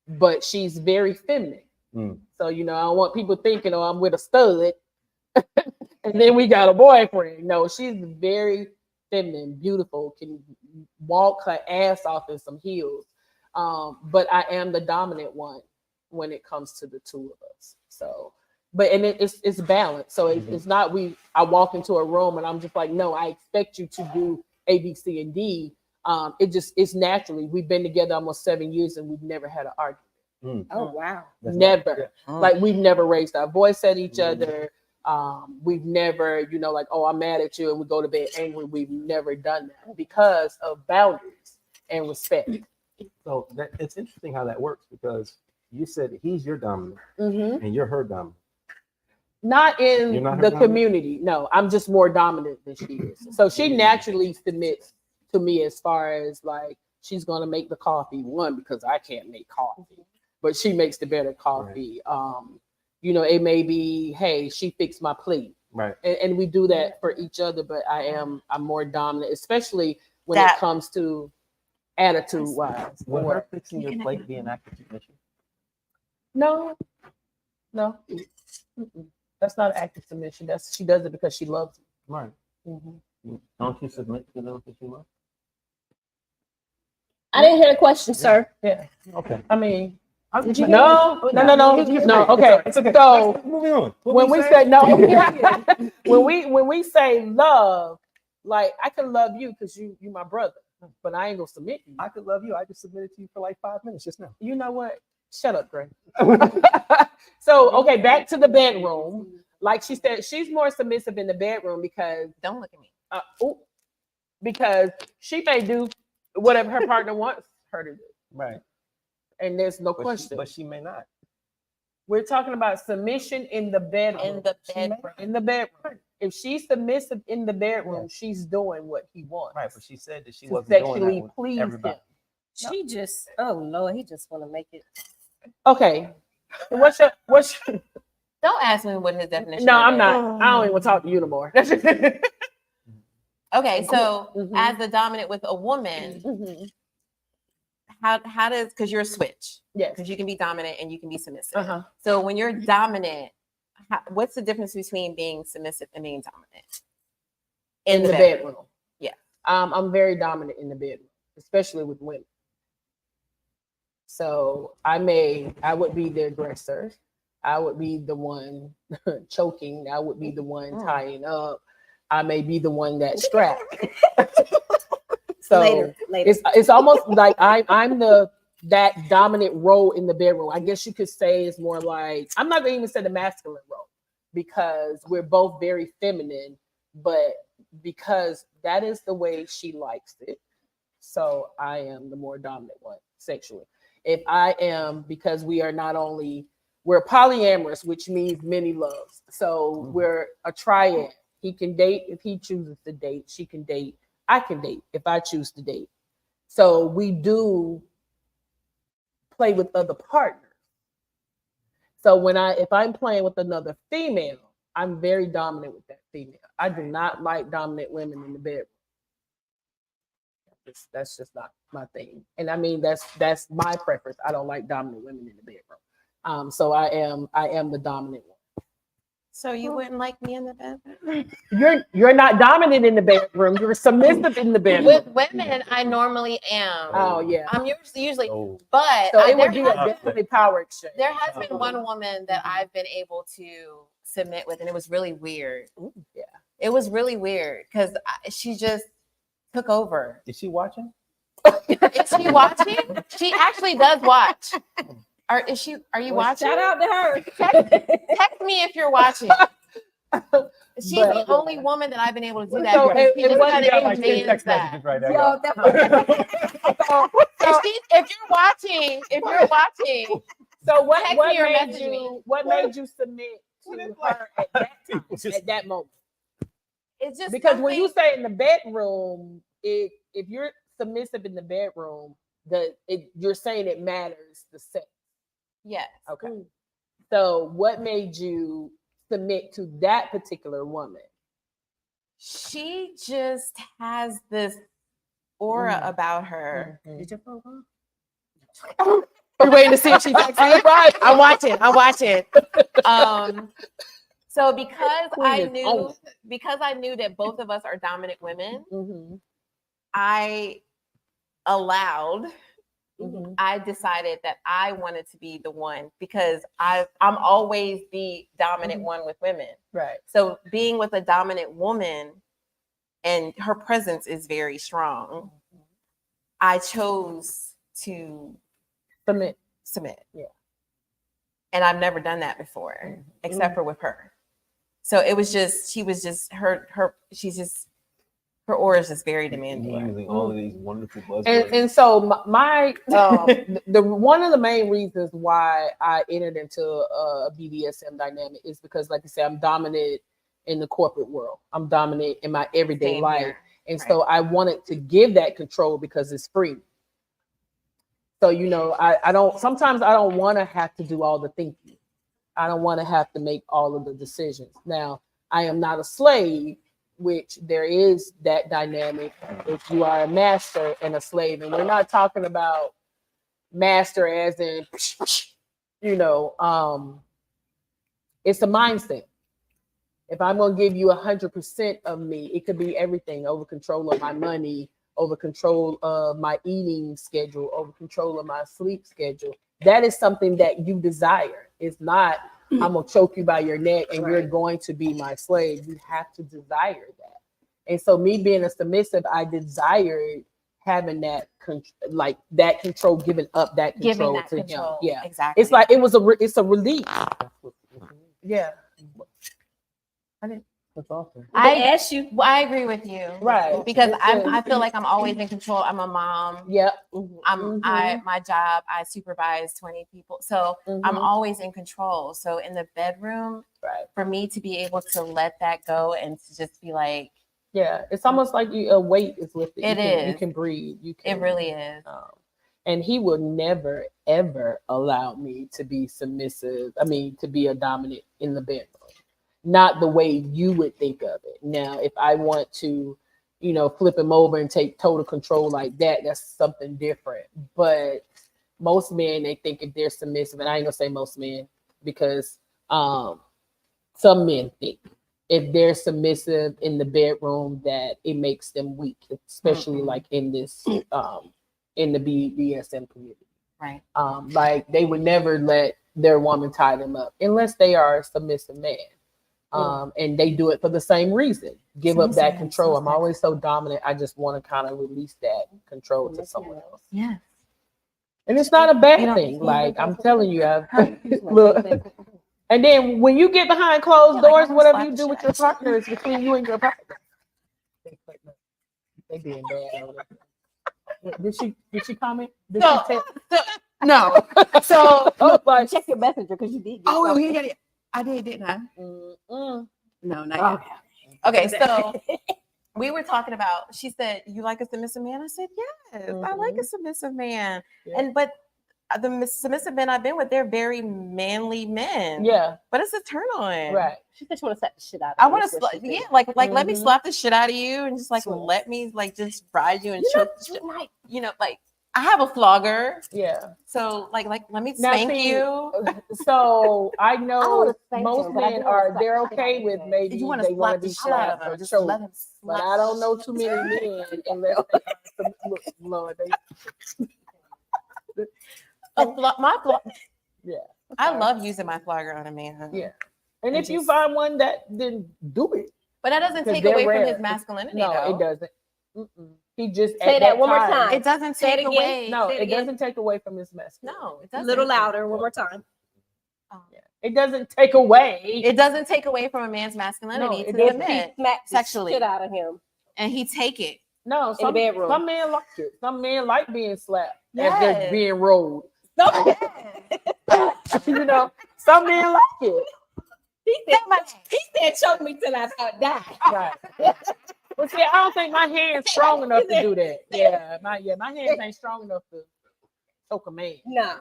but she's very feminine. So I don't want people thinking, oh, I'm with a stud and then we got a boyfriend. No, she's very feminine, beautiful, can walk her ass off in some heels. But I am the dominant one when it comes to the two of us. So, but it's balanced. So it's not I walk into a room and I'm just like, no, I expect you to do A, B, C, and D. It's naturally. We've been together almost 7 years and we've never had an argument. Oh wow. Never. Like we've never raised our voice at each other. We've never, like, oh, I'm mad at you and we go to bed angry. We've never done that because of boundaries and respect. So it's interesting how that works because you said he's your dominant and you're her dominant. Not in You're not her the dominant? community. No, I'm just more dominant than she is. So she naturally submits to me as far as like she's gonna make the coffee, one, because I can't make coffee, but she makes the better coffee. It may be, hey, she fixed my plate. Right. And we do that for each other, but I'm more dominant, especially when it comes to attitude wise. Would her fixing your plate be an act of submission? No. Mm-mm. That's not an act of submission. She does it because she loves me. Right. Mm-hmm. Don't you submit to them because you love? I didn't hear the question, sir. Yeah. Okay. I mean, Did you no. Okay. So moving on. when we say no, when we say love, like I can love you because you my brother, but I ain't gonna submit to you. I could love you. I just submitted to you for like 5 minutes just now. You know what? Shut up, Greg. So okay, back to the bedroom. Like she said, she's more submissive in the bedroom because Don't look at me. Because she may do whatever her partner wants her to do. Right. And there's no question. But she may not. We're talking about submission in the bedroom. In the bedroom. If she's submissive in the bedroom, she's doing what he wants. Right, but she said that she to wasn't doing sexually that with please everybody. him. She just, oh Lord, he just want to make it. Okay. What's your Don't ask me what his definition. No, of I'm it not. I don't even want to talk to you no more. is. Okay, so Mhm. as the dominant with a woman, how does, because you're a switch, Yes. because you can be dominant and you can be submissive. Uh-huh. So when you're dominant, what's the difference between being submissive and being dominant In the bedroom. Yeah. I'm very dominant in the bedroom, especially with women. So I would be the aggressor. I would be the one choking. I would be the one tying up. I may be the one that strapped. So Later. it's almost like I'm that dominant role in the bedroom. I guess you could say it's more like, I'm not gonna even say the masculine role because we're both very feminine, but because that is the way she likes it. So I am the more dominant one sexually. If I am, because we're polyamorous, which means many loves. So we're a triad. He can date if he chooses to date. She can date. I can date if I choose to date. So we do play with other partners. So if I'm playing with another female, I'm very dominant with that female. I do not like dominant women in the bedroom. That's just not my thing. And I mean that's my preference. I don't like dominant women in the bedroom. So I am the dominant one. So you wouldn't like me in the bedroom? You're not dominant in the bedroom. You're submissive in the bedroom. With women, I normally am. Oh yeah. I'm usually, Oh. but So it there would be a definitely power exchange. there has been one woman that I've been able to submit with, and it was really weird. Yeah. It was really weird because she just took over. Is she watching? Is she watching? She actually does watch. Are you watching? Shout out to her. Text me if you're watching. She's the But- only woman that I've been able to do that. So because it she just wasn't kinda Like 10 enjoys text that. messages right now. Yo, that If you're watching, So what Text me or made message me. you submit to her at that time, at that moment? it's just Because when you something- say in the bedroom, if you're submissive in the bedroom, you're saying it matters the sex. yes, Okay. So what made you submit to that particular woman? she just has this aura about her. Did your phone call? We're waiting to see if she texts me. Right. I'm watching. So because I Queen is on knew that both of us are dominant women, Mhm. I allowed. Mhm. I decided that I wanted to be the one because I'm always the dominant one with women. Right. So being with a dominant woman and her presence is very strong, I chose to Submit. submit. Yeah. And I've never done that before, except for with her. So it was just, she was just her aura is just very demanding. Using all of these wonderful buzzwords. And so my the one of the main reasons why I entered into a BDSM dynamic is because, like I said, I'm dominant in the corporate world. I'm dominant in my everyday Same life. here. And so I wanted to give that control because it's free. So, I don't want to have to do all the thinking. I don't want to have to make all of the decisions. Now, I am not a slave, which there is that dynamic if you are a master and a slave. And we're not talking about master as in, it's a mindset. If I'm going to give you 100% of me, it could be everything: over control of my money, over control of my eating schedule, over control of my sleep schedule. That is something that you desire. It's not, I'm going to choke you by your neck and you're going to be my slave. You have to desire that. And so me being a submissive, I desired having that control, giving up that control Giving that to control. him. Yeah. Exactly. It's like, it's a relief. Yeah. That's awesome. I asked you. Well, I agree with you. Right. Because It's I feel like I'm always in control. I'm a mom. Yep. My job, I supervise 20 people. So I'm always in control. So in the bedroom, right. For me to be able to let that go and to just be like, yeah, it's almost like a weight is lifted. You is. can breathe. It really is. And he will never, ever allow me to be submissive. I mean, to be a dominant in the bedroom. Not the way you would think of it. Now, if I want to, flip him over and take total control like that, that's something different. But most men, they think if they're submissive, and I ain't gonna say most men, because some men think if they're submissive in the bedroom that it makes them weak, especially like in this in the BDSM community. Right. Like they would never let their woman tie them up unless they are a submissive man. And they do it for the same reason. Give up that control. I'm always so dominant. I just want to kind of release that control to someone else. Yeah. And it's not a bad thing. Like I'm telling you, look. And then when you get behind closed doors, whatever you do with your partner is between you and your partner. They being bad over there. Did she comment? Did she text? No. So like, Check your messenger because you did. oh yeah. I did, didn't I? mm-mm. No, not yet. Okay, so we were talking about, she said, you like a submissive man? I said, yes, I like a submissive man. Yeah. But the submissive men I've been with, they're very manly men. Yeah. But it's a turn on. Right. She said she want to slap the shit out of I you. want to, let me slap the shit out of you and just let me just ride you and choke, like I have a flogger. Yeah. So like let me Now, spank see, you. So I don't know wanna spank most him, but I men do wanna are slap they're the shit out okay of with his ass. maybe You want they to want slap to the be shit out of slapped or him. Just let choked. him But slap. I don't know too many men unless Lord, yeah. I love using my flogger on a man. Yeah. And And if you just- find one that, then do it. But that doesn't 'Cause take they're away from rare. his masculinity, No, though. it doesn't. Mm-mm. He just Say at that one more time. It doesn't Say it take again. away. No, Say it it again. doesn't take away from his masculinity. No, it A doesn't. little louder, one more time. Yeah. It doesn't take away. It doesn't take away from a man's masculinity No, it to doesn't. If he submit smacked the sexually. shit out of him and he take it. No, in the bedroom. some men like it. Some men like being slapped as Yes. they're being rolled. No. You know, some men like it. He said, choke me till I die. Right. But see, I don't think my hand's strong enough to do that. Yeah, my hands ain't strong enough to choke a man. Nah,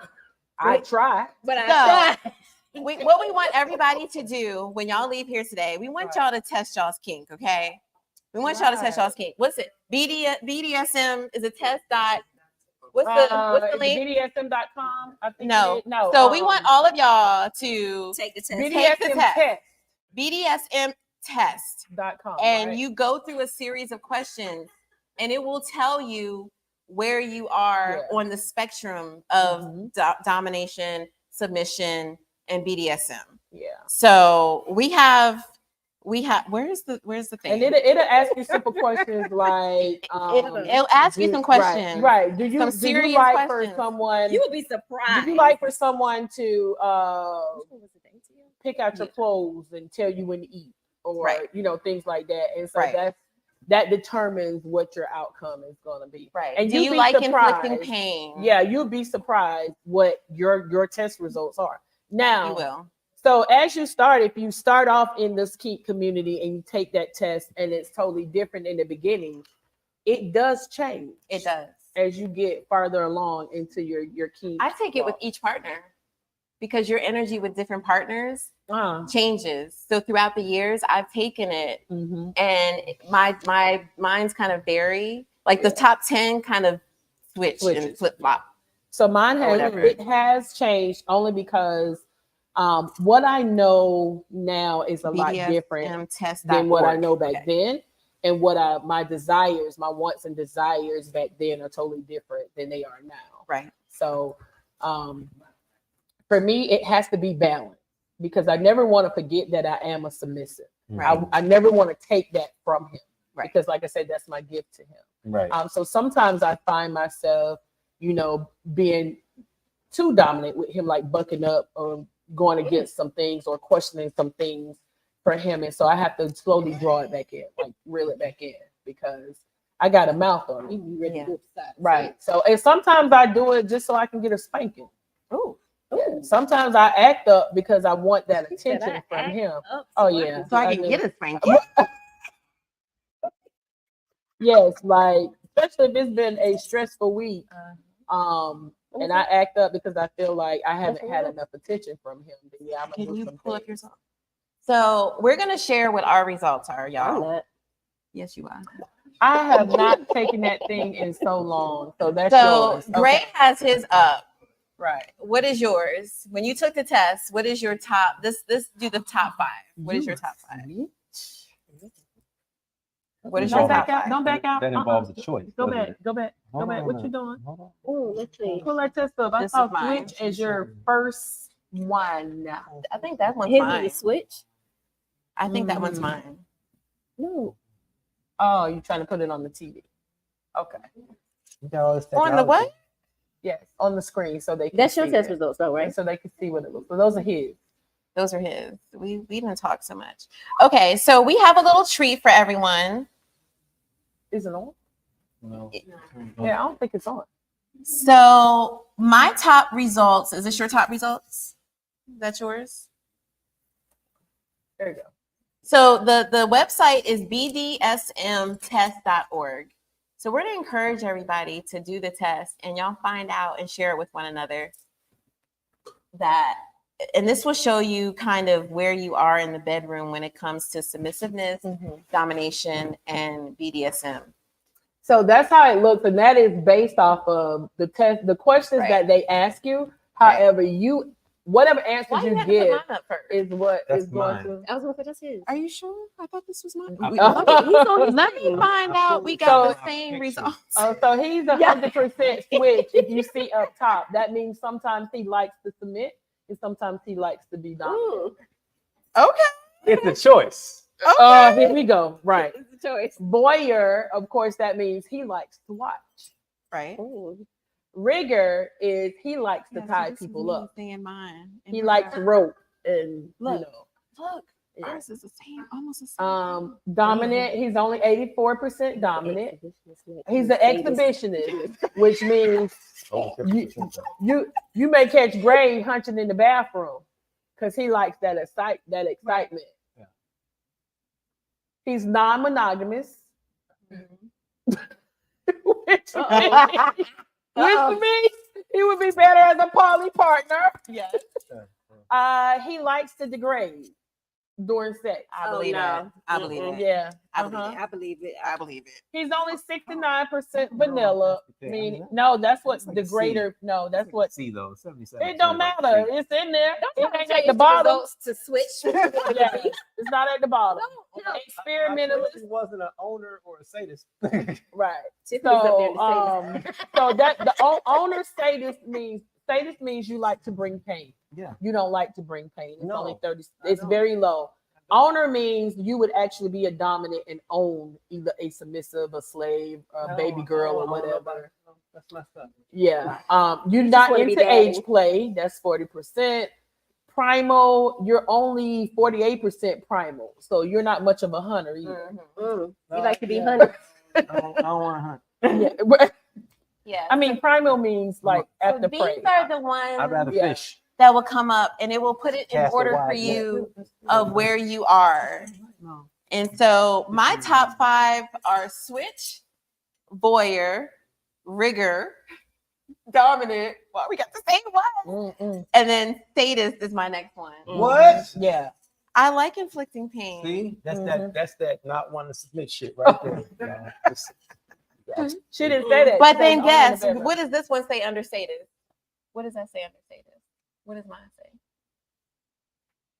I try. but I So- tried. What we want everybody to do when y'all leave here today, we want y'all to test y'all's kink, okay? We want y'all to test y'all's kink. What's it? BDSM is a test dot. What's the link? BDSM.com. I think No. it is. No. So we want all of y'all to Take the test. take the test. BDSM BDSM test. test.com. And right? you go through a series of questions and it will tell you where you are Yeah. on the spectrum of Mhm. domination, submission, and BDSM. Yeah. So we have where's the thing? And it'll ask you simple questions like It'll ask you some questions. Right. Do Some you serious like questions. for someone You will be surprised. do you like for someone to pick out your clothes and tell you when to eat or Right. things like that? And so Right. that determines what your outcome is going to be. Right. And Do you'd you be like surprised. inflicting pain? Yeah, you'll be surprised what your test results are. Now, You will. so as you start, if you start off in this kink community and you take that test and it's totally different in the beginning, it does change. It does. As you get farther along into your kink. I take it with each partner because your energy with different partners changes. So throughout the years, I've taken it Mhm. and my minds kind of vary. Like the top 10 kind of switch and Switches. flip flop. So mine Or whatever. has changed only because what I know now is a lot different than what I know back then. And what my desires, my wants and desires back then are totally different than they are now. Right. So for me, it has to be balanced because I never want to forget that I am a submissive. Right. I never want to take that from him. Right. Because like I said, that's my gift to him. Right. So sometimes I find myself, being too dominant with him, like bucking up or going against some things or questioning some things for him. And so I have to slowly draw it back in, like reel it back in because I got a mouth on me. Yeah. Right. So, and sometimes I do it just so I can get a spanking. Ooh. Yeah. Sometimes I act up because I want that attention from him. Oh yeah. So I can get a spanking. Yes, like especially if it's been a stressful week. And I act up because I feel like I haven't had enough attention from him. Then yeah, I'm gonna Can do you some pull up things. your song? So we're gonna share what our results are, y'all. Yes, you are. I have not taken that thing in so long. So that's So yours. Gray Okay. has his up. Right. What is yours? When you took the test, what is your top? This do the top 5. What is your top 5? What is your Don't top back out. 5? Don't back out. That involves a choice. Go doesn't back. it? Go back. Go Hold back. on What a you minute. doing? Hold on. Ooh, let's see. Pull that test up. I This saw is mine. Switch as your first one. I think that one's His mine. is a switch. I think that one's Mm. mine. No. Oh, you're trying to put it on the TV. Okay. You got all this On the technology. what? Yes, on the screen so they can That's your see test it. results, though, right? And so they can see what it looks like. Those are his. Those are his. We didn't talk so much. Okay, so we have a little treat for everyone. Is it on? No. Yeah, I don't think it's on. So my top results, is this your top results? Is that yours? There you go. So the website is bdsmtest.org. So we're going to encourage everybody to do the test and y'all find out and share it with one another and this will show you kind of where you are in the bedroom when it comes to submissiveness, domination, and BDSM. So that's how it looks, and that is based off of the test, the questions Right. that they ask you. Right. However, whatever Why answers you you have to put give mine up first? is what That's is going mine. to. I was gonna say that's his. Are you sure? I thought this was mine. Let me find out. We got the same results. So he's 100% switch. If you see up top, that means sometimes he likes to submit, and sometimes he likes to be dominant. Okay. It's a choice. Here we go. Right. It's a choice. Voyeur, of course, that means he likes to watch. Right. Rigger is he likes to tie people up. Saying mine. He likes rope and Look. you know. Look. Yeah. Ours is the same, almost the same. Dominant. He's only 84% dominant. He's an exhibitionist, which means you may catch Gray hunching in the bathroom because he likes that excitement. Yeah. He's non-monogamous. Which means he would be better as a poly partner. Yes. He likes to degrade during sex. I believe it. I believe it. Yeah. I believe I believe it. I believe it. He's only 69% vanilla. I mean, no, that's what degrader. No, that's what. See though, 77. It don't matter. It's in there. It ain't at the Change bottom. results to switch. Yeah, it's not at the bottom. Experimentalist. He wasn't an owner or a sadist. Right. Tiffany's up there So, to say so that the owner sadist means you like to bring pain. Yeah. You don't like to bring pain. It's No, only 30. I It's don't. very low. Owner means you would actually be a dominant and own either a submissive, a slave, a baby girl, or whatever. That's messed up. Yeah. You're just not wanna be into daddy. age play. That's 40%. Primal, you're only 48% primal. So you're not much of a hunter either. You like to be hunted. I don't want to hunt. Yeah. Yeah. I mean, primal means like so after these prey. are the ones I'd rather Yeah. fish. that will come up, and it will put it in Cast a order wide for net. you of where you are. No. And so my top 5 are switch, voyeur, rigger, dominant. Well, we got the same one. Mm-mm. And then sadist is my next one. What? Yeah. I like inflicting pain. See, that's Mhm. that not wanting to submit shit right there. She didn't say that. But She then said guess, only the what does this one say under sadist? What does that say under sadist? What does mine say?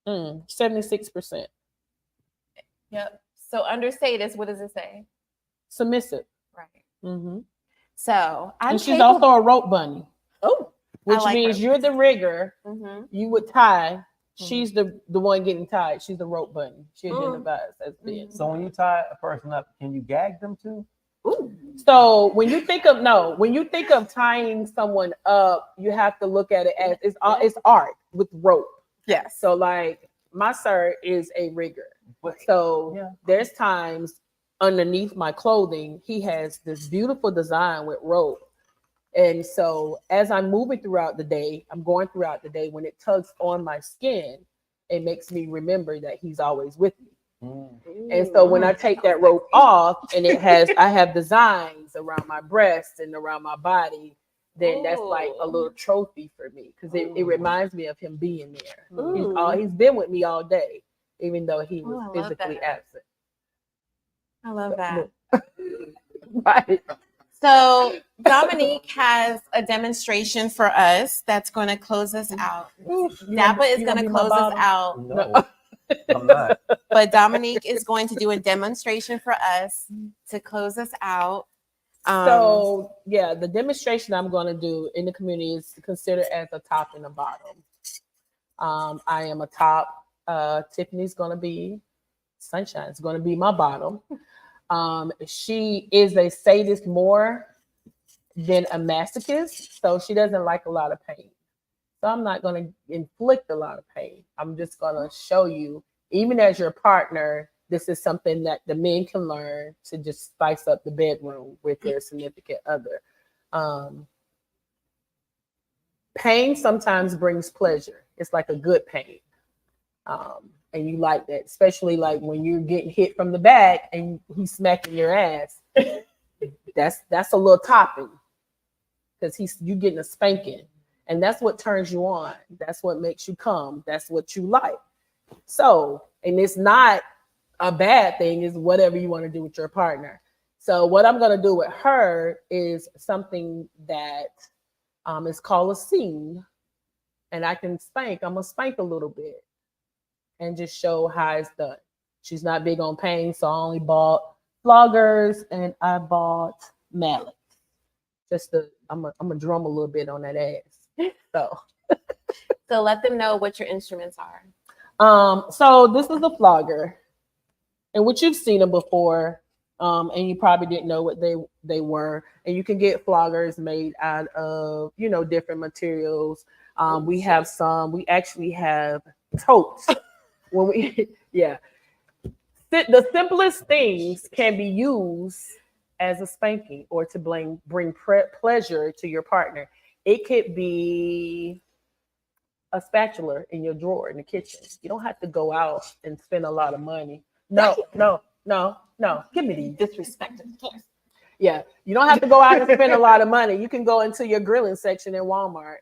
76%. Yep. So under sadist, what does it say? Submissive. Right. Mm-hmm. So I'm And she's capable- also a rope bunny. Oh, Which I like means ropes. you're the rigger. Mhm. You would tie. She's the one getting tied. She's the rope bunny. She identifies as being. So when you tie a person up, can you gag them too? So when you think of tying someone up, you have to look at it as it's art with rope. Yes. So like my sir is a rigger. So Yeah. there's times underneath my clothing, he has this beautiful design with rope. And so as I'm moving throughout the day, I'm going throughout the day, when it tugs on my skin, it makes me remember that he's always with me. And so when I take that rope off and I have designs around my breast and around my body, then that's like a little trophy for me because it reminds me of him being there. He's been with me all day, even though he was I love physically that. absent. I love that. Right. So Dominique has a demonstration for us that's going to close us out. Dappa is going to close us out, No, I'm not. but Dominique is going to do a demonstration for us to close us out. So yeah, the demonstration I'm going to do in the community is considered as a top and a bottom. I am a top. Tiffany's going to be Sunshine. It's going to be my bottom. She is a sadist more than a masochist, so she doesn't like a lot of pain. So I'm not going to inflict a lot of pain. I'm just going to show you, even as your partner, this is something that the men can learn to just spice up the bedroom with their significant other. Pain sometimes brings pleasure. It's like a good pain. And you like that, especially like when you're getting hit from the back and he's smacking your ass. That's a little topping because you getting a spanking, and that's what turns you on. That's what makes you come. That's what you like. So, and it's not a bad thing. It's whatever you want to do with your partner. So what I'm gonna do with her is something that is called a scene, and I can spank. I'm gonna spank a little bit and just show how it's done. She's not big on pain, so I only bought floggers and I bought mallets. I'm gonna drum a little bit on that ass. So So let them know what your instruments are. so this is a flogger, and which you've seen them before, and you probably didn't know what they were. And you can get floggers made out of different materials. We actually have totes. When we yeah, the simplest things can be used as a spanking or to bring pleasure to your partner. It could be a spatula in your drawer in the kitchen. You don't have to go out and spend a lot of money. No. Give me these. Disrespect. Yeah, you don't have to go out and spend a lot of money. You can go into your grilling section in Walmart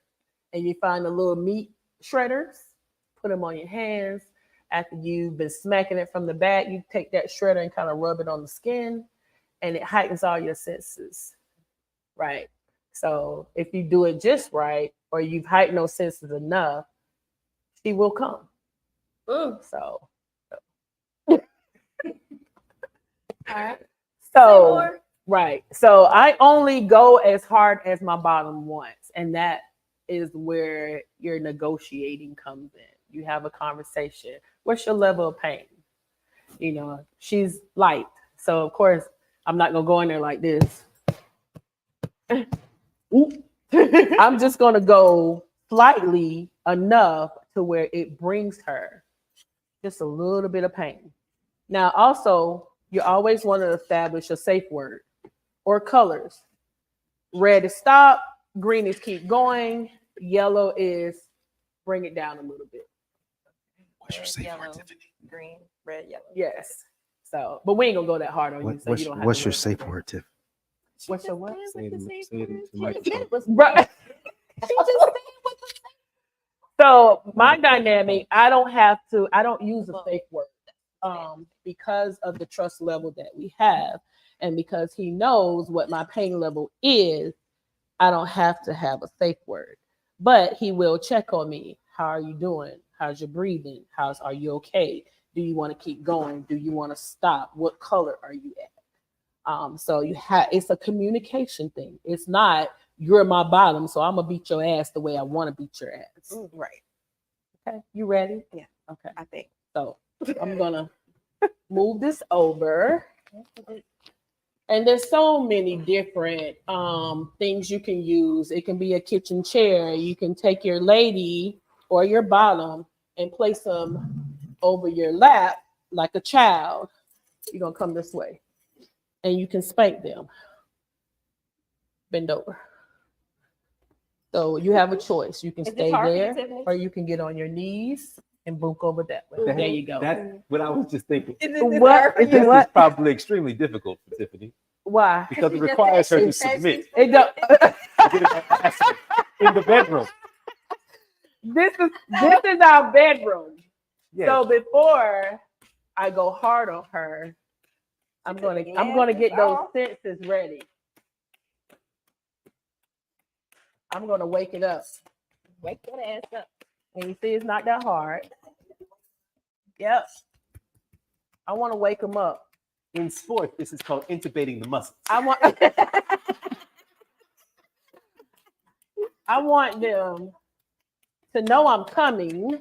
and you find the little meat shredders, put them on your hands. After you've been smacking it from the back, you take that shredder and kind of rub it on the skin, and it heightens all your senses. Right. So if you do it just right, or you've heightened those senses enough, she will come. So. All right. So right. So I only go as hard as my bottom wants, and that is where your negotiating comes in. You have a conversation. What's your level of pain? She's light, so of course I'm not gonna go in there like this. I'm just gonna go slightly enough to where it brings her just a little bit of pain. Now, also, you always want to establish a safe word or colors. Red is stop, green is keep going, yellow is bring it down a little bit. What's your safe word, Yellow, Tiffany? green, red, yellow. Yes. So, but we ain't gonna go that hard on you. So you don't have What's to your worry. safe word, Tiff? What's your what? Say it to She Mike. just said it was Right. She just said what the So my dynamic, I don't use a safe word. Because of the trust level that we have, and because he knows what my pain level is, I don't have to have a safe word. But he will check on me. How are you doing? How's your breathing? Are you okay? Do you want to keep going? Do you want to stop? What color are you at? So it's a communication thing. It's not you're my bottom, so I'm gonna beat your ass the way I want to beat your ass. right. Okay, you ready? Yeah. Okay. I think. So I'm gonna move this over. And there's so many different things you can use. It can be a kitchen chair. You can take your lady or your bottom and place them over your lap like a child. You're gonna come this way. And you can spank them. Bend over. So you have a choice. You can Is this stay hard for you, there, Tiffany? or you can get on your knees and book over that way. There you go. That's what I was just thinking. What? This is probably extremely difficult for Tiffany Why? because it requires her to submit It don't. in the bedroom. This is our bedroom. Yes. So before I go hard on her, I'm gonna get those senses ready. I'm gonna wake it up. Wake that ass up. And you see, it's not that hard. Yep. I want to wake them up. In sport, this is called intubating the muscles. I want them to know I'm coming,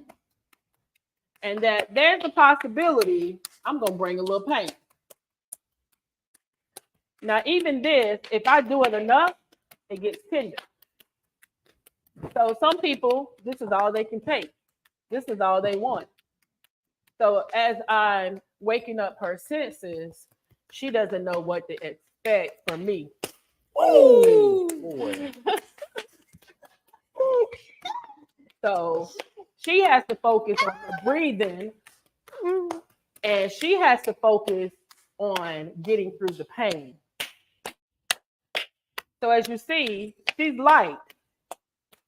and that there's a possibility I'm gonna bring a little pain. Now, even this, if I do it enough, it gets tender. So some people, this is all they can take. This is all they want. So as I'm waking up her senses, she doesn't know what to expect from me. Oh, boy. So she has to focus on her breathing, and she has to focus on getting through the pain. So as you see, she's light.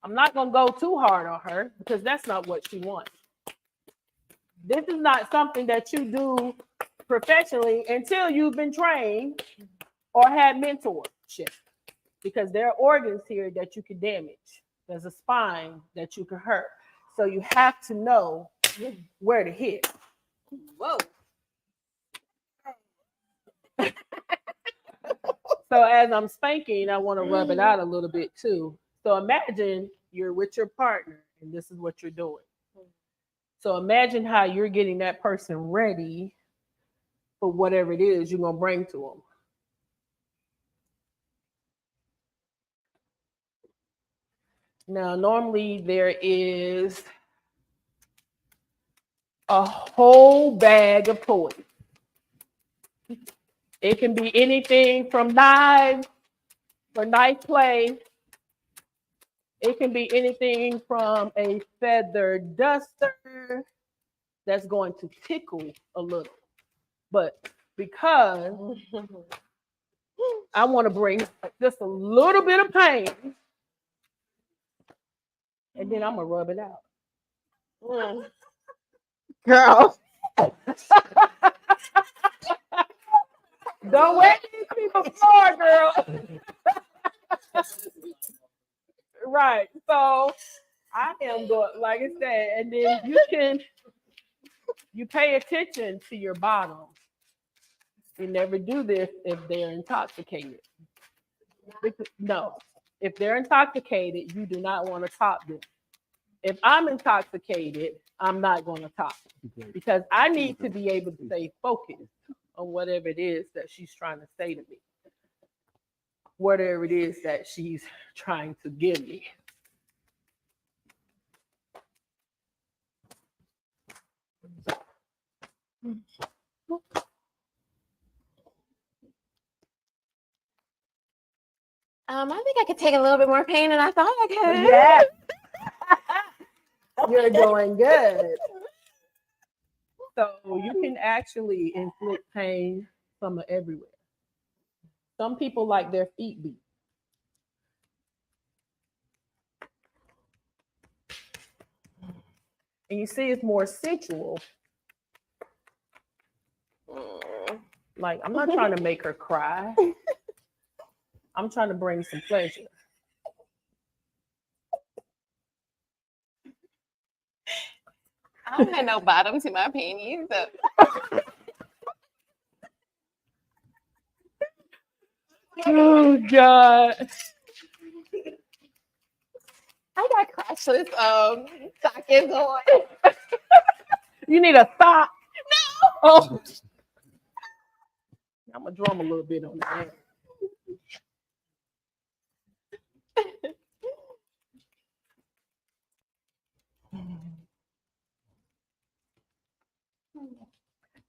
I'm not going to go too hard on her because that's not what she wants. This is not something that you do professionally until you've been trained or had mentorship, because there are organs here that you can damage. There's a spine that you can hurt. So you have to know where to hit. Whoa. So as I'm spanking, I want to rub it out a little bit too. So imagine you're with your partner and this is what you're doing. So imagine how you're getting that person ready for whatever it is you're going to bring to them. Now, normally there is a whole bag of toys. It can be anything from knives for knife play. It can be anything from a feather duster that's going to tickle a little. But because I want to bring just a little bit of pain, and then I'm going to rub it out. Girl. Don't wet these people floor, girl. Right. So I am going, like I said, and then you pay attention to your bottom. You never do this if they're intoxicated. No, if they're intoxicated, you do not want to top them. If I'm intoxicated, I'm not going to top because I need to be able to stay focused on whatever it is that she's trying to say to me, whatever it is that she's trying to give me. I think I could take a little bit more pain than I thought I could. Yes. You're doing good. So you can actually inflict pain from everywhere. Some people like their feet beat. And you see it's more sensual. Like, I'm not trying to make her cry. I'm trying to bring some pleasure. I don't have no bottom to my panties. So. Oh, God. I got crotchless stockings on. You need a sock. No. Oh. I'm going to drum a little bit on that.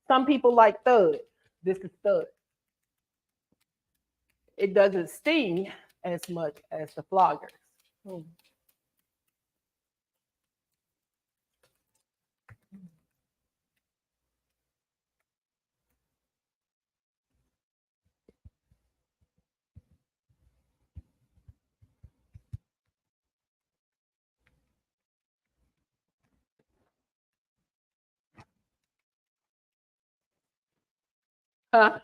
Some people like thud. This is thud. It doesn't sting as much as the floggers. Huh?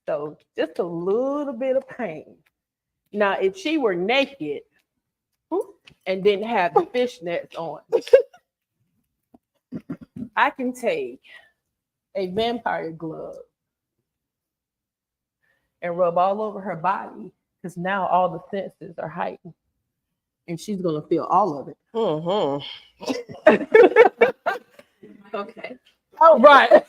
So just a little bit of pain. Now, if she were naked and didn't have the fishnets on, I can take a vampire glove and rub all over her body because now all the senses are heightened and she's going to feel all of it. Okay. Oh, right.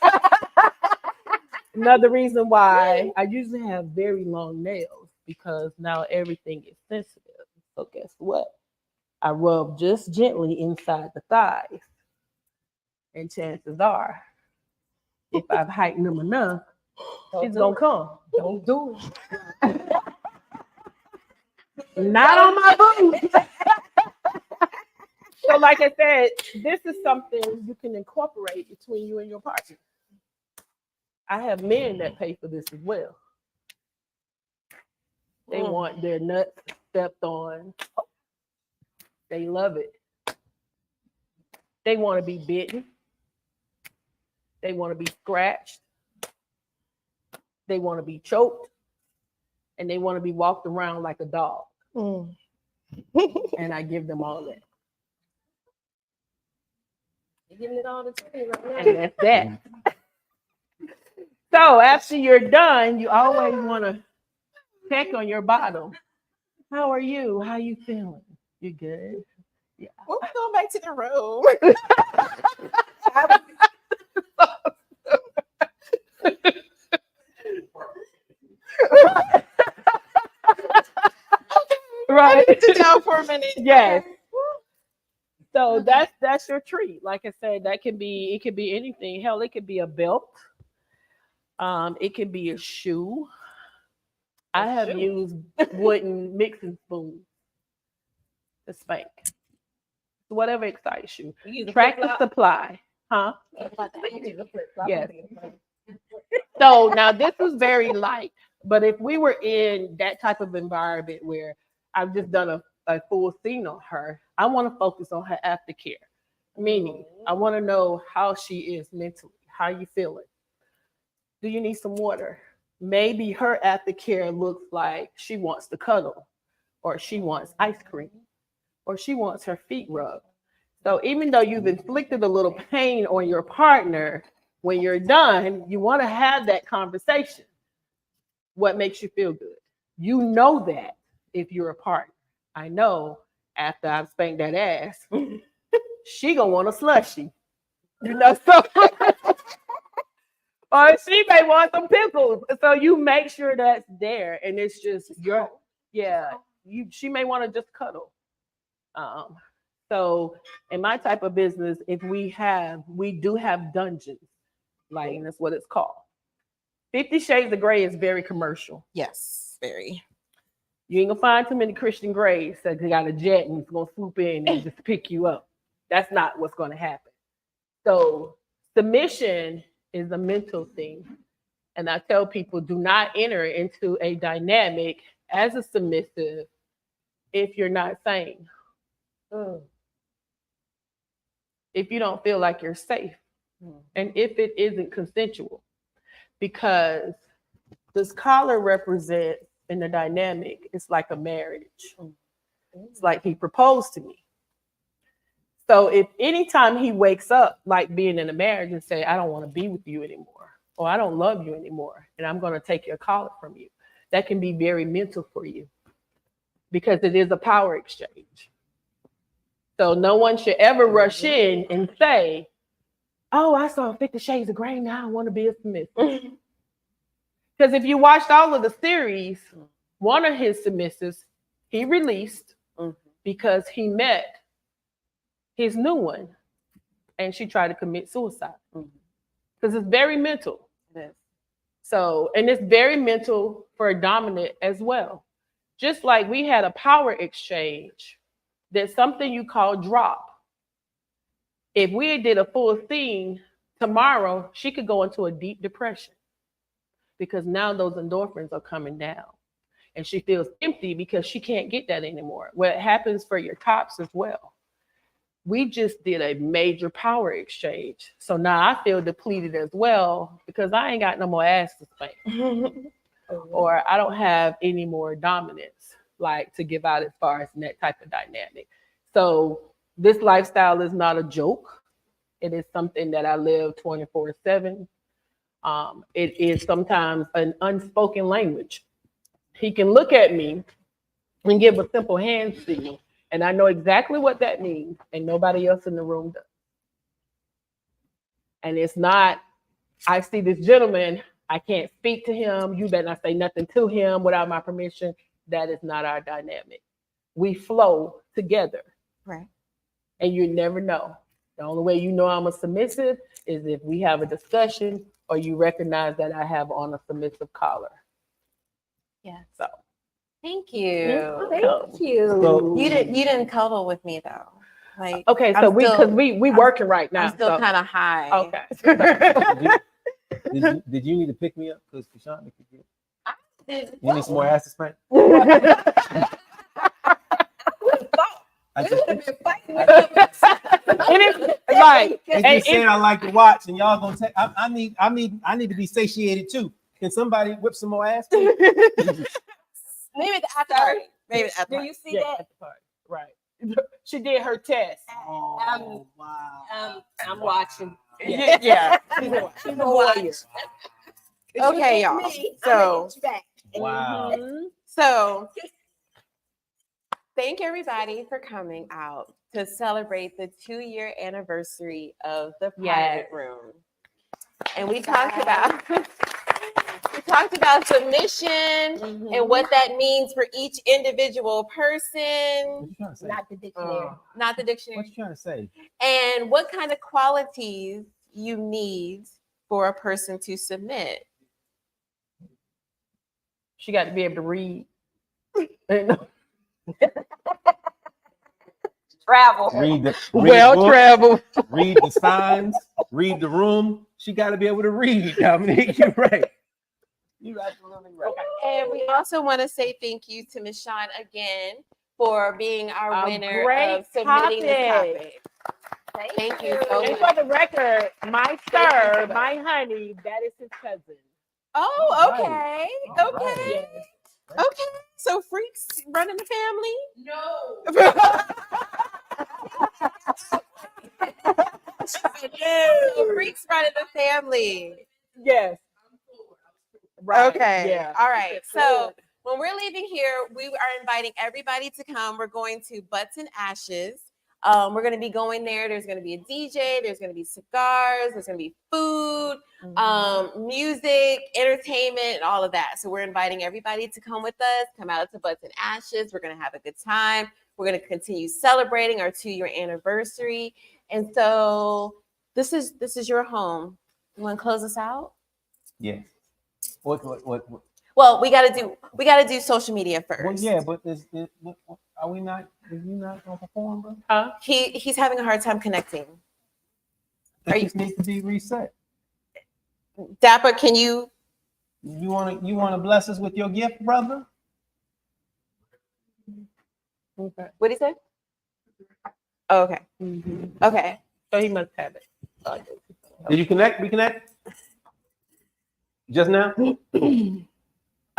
Another reason why I usually have very long nails because now everything is sensitive. So guess what? I rub just gently inside the thighs. And chances are, if I've heightened them enough, she's going to come. Don't do it. Not on my boots. So like I said, this is something you can incorporate between you and your partner. I have men that pay for this as well. They want their nuts stepped on. They love it. They want to be bitten. They want to be scratched. they want to be choked, and they want to be walked around like a dog. And I give them all that. You're giving it all the time right now. And that's that. So after you're done, you always want to check on your bottom. How are you? How you feeling? You good? Yeah. We're going back to the room. Right. Sit down for a minute. Yes. So that's your treat. Like I said, it could be anything. Hell, it could be a belt. It could be a shoe. I have used wooden mixing spoons to spank. Whatever excites you. Tractor Supply. Huh? Yes. So now this is very light, but if we were in that type of environment where I've just done a full scene on her, I want to focus on her aftercare. Meaning, I want to know how she is mentally. How you feeling? Do you need some water? Maybe her aftercare looks like she wants to cuddle, or she wants ice cream, or she wants her feet rubbed. So even though you've inflicted a little pain on your partner, when you're done, you want to have that conversation. What makes you feel good? You know that if you're a partner. I know after I've spanked that ass, she gonna want a slushie. You know, so or she may want some pickles. So you make sure that's there, and it's just she may want to just cuddle. So in my type of business, if we do have dungeons, like, and that's what it's called. 50 Shades of Grey is very commercial. Yes, very. You ain't gonna find too many Christian Greys that they got a jet and it's gonna swoop in and just pick you up. That's not what's gonna happen. So submission is a mental thing. And I tell people, do not enter into a dynamic as a submissive if you're not sane. If you don't feel like you're safe. And if it isn't consensual. Because this collar represents in the dynamic, it's like a marriage. It's like he proposed to me. So if anytime he wakes up like being in a marriage and say, I don't want to be with you anymore, or I don't love you anymore, and I'm going to take your collar from you, that can be very mental for you because it is a power exchange. So no one should ever rush in and say, oh, I saw 50 Shades of Grey, now I want to be a submissive. Because if you watched all of the series, one of his submissives, he released because he met his new one and she tried to commit suicide. Because it's very mental. So, and it's very mental for a dominant as well. Just like we had a power exchange, there's something you call drop. If we did a full scene tomorrow, she could go into a deep depression because now those endorphins are coming down and she feels empty because she can't get that anymore. Well, it happens for your tops as well. We just did a major power exchange. So now I feel depleted as well because I ain't got no more ass to spank. Or I don't have any more dominance like to give out as far as in that type of dynamic. So this lifestyle is not a joke. It is something that I live 24/7. It is sometimes an unspoken language. He can look at me and give a simple hand signal, and I know exactly what that means, and nobody else in the room does. And it's not, I see this gentleman, I can't speak to him, you better not say nothing to him without my permission. That is not our dynamic. We flow together. Right. And you never know. The only way you know I'm a submissive is if we have a discussion or you recognize that I have on a submissive collar. Yeah. So thank you. Thank you. So- You didn't cuddle with me though. Like okay, so I'm still- we working right now. I'm still so, kind of high. okay. Did you need to pick me up? Because Kashana could get. Did- You need some more ass to spank? I just, And it's right. it's And just saying I like to watch, and y'all gonna take. I need to be satiated too. Can somebody whip some more ass? Maybe the after party. Maybe the after Do party. you see Yeah, that? at the party. Right. She did her test. Oh, wow. I'm watching. Yeah. She's a warrior. Okay, y'all. So, Wow. so thank everybody for coming out to celebrate the 2-year anniversary of the private room. And we talked about submission and what that means for each individual person, What you trying to say? Not the dictionary. not the What dictionary, you trying to say? and what kind of qualities you need for a person to submit. She got to be able to read. Travel. Read the Traveled. read the signs, read the room. She got to be able to read, Dominique. You're right. You're absolutely right. And we also want to say thank you to Ms. Shawn again for being our winner great of submitting the topic. topic. Thank you so And much. for the record, my sir, my honey, that is his cousin. Oh, All okay. right. All Okay. right. Okay. So freaks running the family? No. So freaks running the family. Yes. Right. Okay. Yeah. All right. So when we're leaving here, we are inviting everybody to come. We're going to Butts and Ashes. We're going to be going there. There's going to be a DJ. There's going to be cigars. There's going to be food, music, entertainment, and all of that. So we're inviting everybody to come with us. Come out to Butts and Ashes. We're going to have a good time. We're going to continue celebrating our 2-year anniversary. And so this is your home. You want to close us out? Yeah. What? Well, we gotta do social media first. Well, yeah, but are we not? Is you not gonna perform, bro? He's having a hard time connecting. That just needs to be reset. Dapper, can you? You wanna bless us with your gift, brother? Okay. What did he say? Oh, okay. Okay. So he must have it. Did you connect? Reconnect? Just now?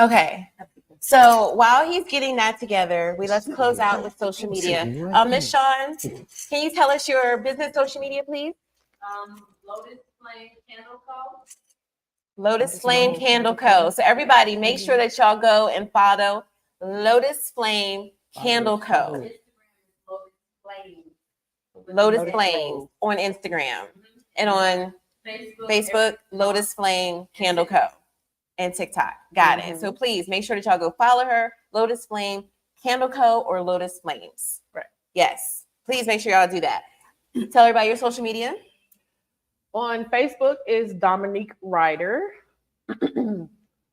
Okay. So while he's getting that together, let's close out with social media. Ms. Shawn, can you tell us your business social media, please? Lotus Flame Candle Co. Lotus Flame Candle Co. So everybody, make sure that y'all go and follow Lotus Flame Candle Co. Instagram is Lotus Flame. Lotus Flame on Instagram and on Facebook, Lotus Flame Candle Co. and TikTok. Got it. So please make sure that y'all go follow her, Lotus Flame Candle Co. or Lotus Flames. Right. Yes. Please make sure y'all do that. Tell her about your social media. On Facebook is Dominique Ryder.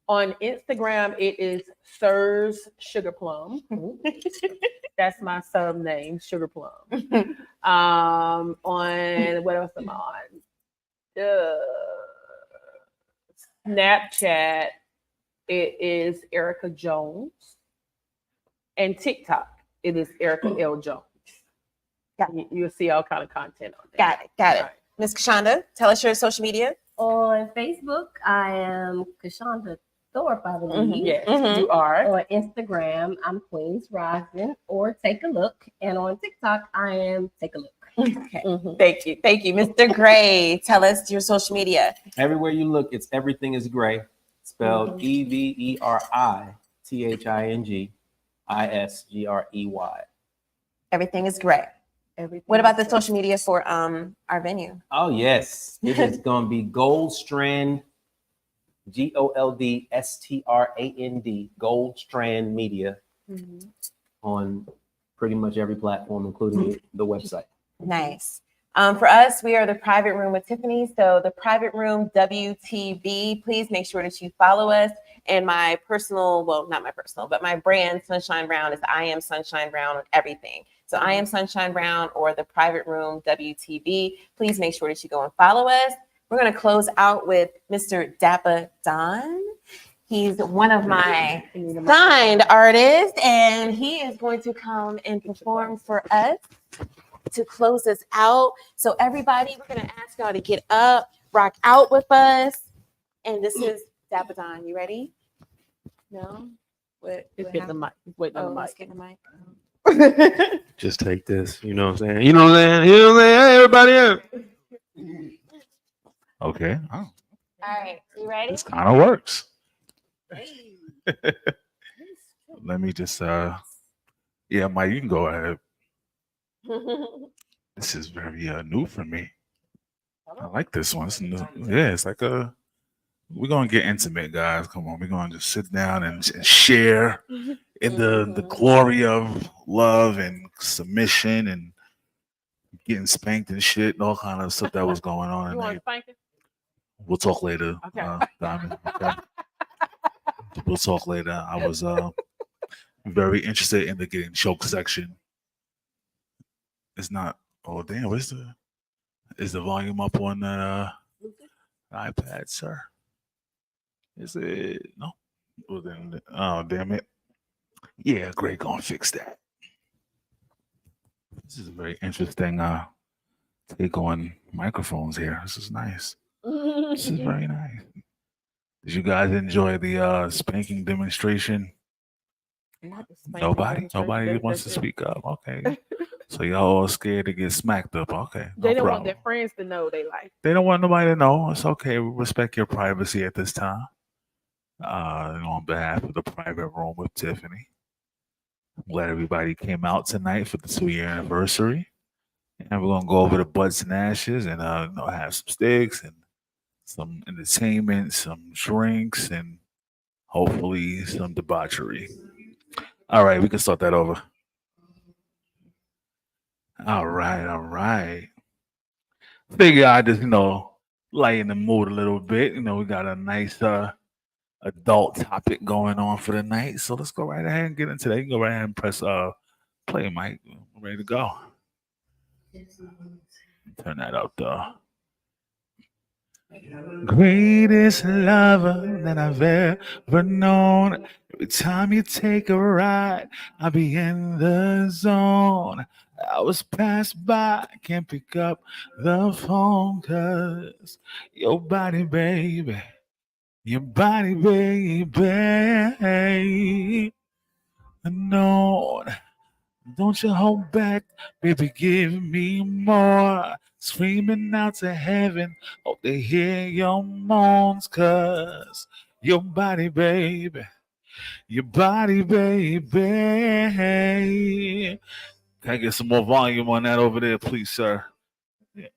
On Instagram, it is Sirs Sugar Plum. That's my sub name, Sugar Plum. On what else am I on? Snapchat, it is Erica Jones. And TikTok, it is Erica L. Jones. You'll see all kind of content on there. Got it. Right. Miss Kashonda, tell us your social media. On Facebook, I am Kashonda Thorpe, I believe. Yes, Mhm. you are. On Instagram, I'm Queens Rosin or Take a Look. And on TikTok, I am Take a Look. Okay. Thank you. Mr. Gray, tell us your social media. Everywhere you look, it's Everything is Gray, spelled EVERITHINGISGREY. Everything is great. What about the social media for our venue? Oh yes, it is gonna be Goldstrand, GOLDSTRAND, Goldstrand Media on pretty much every platform, including the website. Nice. For us, we are the Private Room with Tiffany. So the Private Room WTB, please make sure that you follow us. And my personal, well, not my personal, but my brand, Sunshine Brown, is I Am Sunshine Brown on everything. So I Am Sunshine Brown or the Private Room WTB. Please make sure that you go and follow us. We're going to close out with Mr. Dappa Don. He's one of my signed artists, and he is going to come and perform for us to close us out. So everybody, we're going to ask y'all to get up, rock out with us. And this is Dapadon, you ready? No? What? He's what getting the happened? mic. He's waiting Oh, on the let's mic. get the mic. Just take this. You know what I'm saying? You know what I'm saying? You know what I'm saying? Hey, everybody here. Okay. Oh, All right, you ready? This kind of works. Let me just yeah, Mike, you can go ahead. This is very new for me. I like this one. It's new. Yeah, it's like we're gonna get intimate, guys. Come on, we're gonna just sit down and share in the glory of love and submission and getting spanked and shit and all kind of stuff that was going on You want tonight. spanking? We'll talk later, Okay. Diamond. Okay. We'll talk later. I was very interested in the getting choked section. It's not. Oh damn! Is the volume up on the iPad, sir? Is it no? Well then, oh damn it! Yeah, Greg, gonna fix that. This is a very interesting take on microphones here. This is nice. This is very nice. Did you guys enjoy the spanking demonstration? Not the spanking Nobody demonstration. wants to speak up. Okay, so y'all all scared to get smacked up. Okay, no They don't want problem. their friends to know they like. They don't want nobody to know. It's okay. We respect your privacy at this time. On behalf of the private room with Tiffany, I'm glad everybody came out tonight for the 2-year anniversary. And we're gonna go over the butts and ashes and have some steaks and some entertainment, some drinks, and hopefully some debauchery. All right, we can start that over. All right. Figure I just lighten the mood a little bit. We got a nice adult topic going on for the night, so let's go right ahead and get into that. You can go right ahead and press play, Mike. We're ready to go. Turn that up though. Greatest lover that I've ever known. Every time you take a ride, I'll be in the zone. Hours pass by, can't pick up the phone, 'cause your body, baby. Your body, baby. No, don't you hold back, baby, give me more. Screaming out to heaven, hope they hear your moans, 'cause your body, baby. Your body, baby. Can I get some more volume on that over there, please, sir?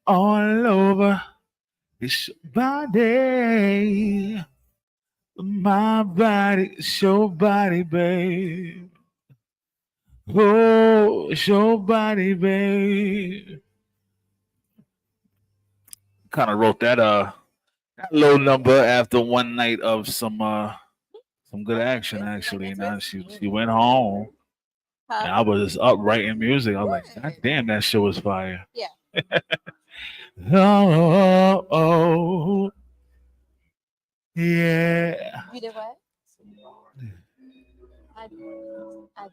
All over. It's your body. My body, it's your body, babe. Oh, it's your body, babe. Kind of wrote that that low number after one night of some good action actually. Now she went home and I was just up writing music. I was like, God damn, that show was fire. Yeah. Oh, yeah. You did what? I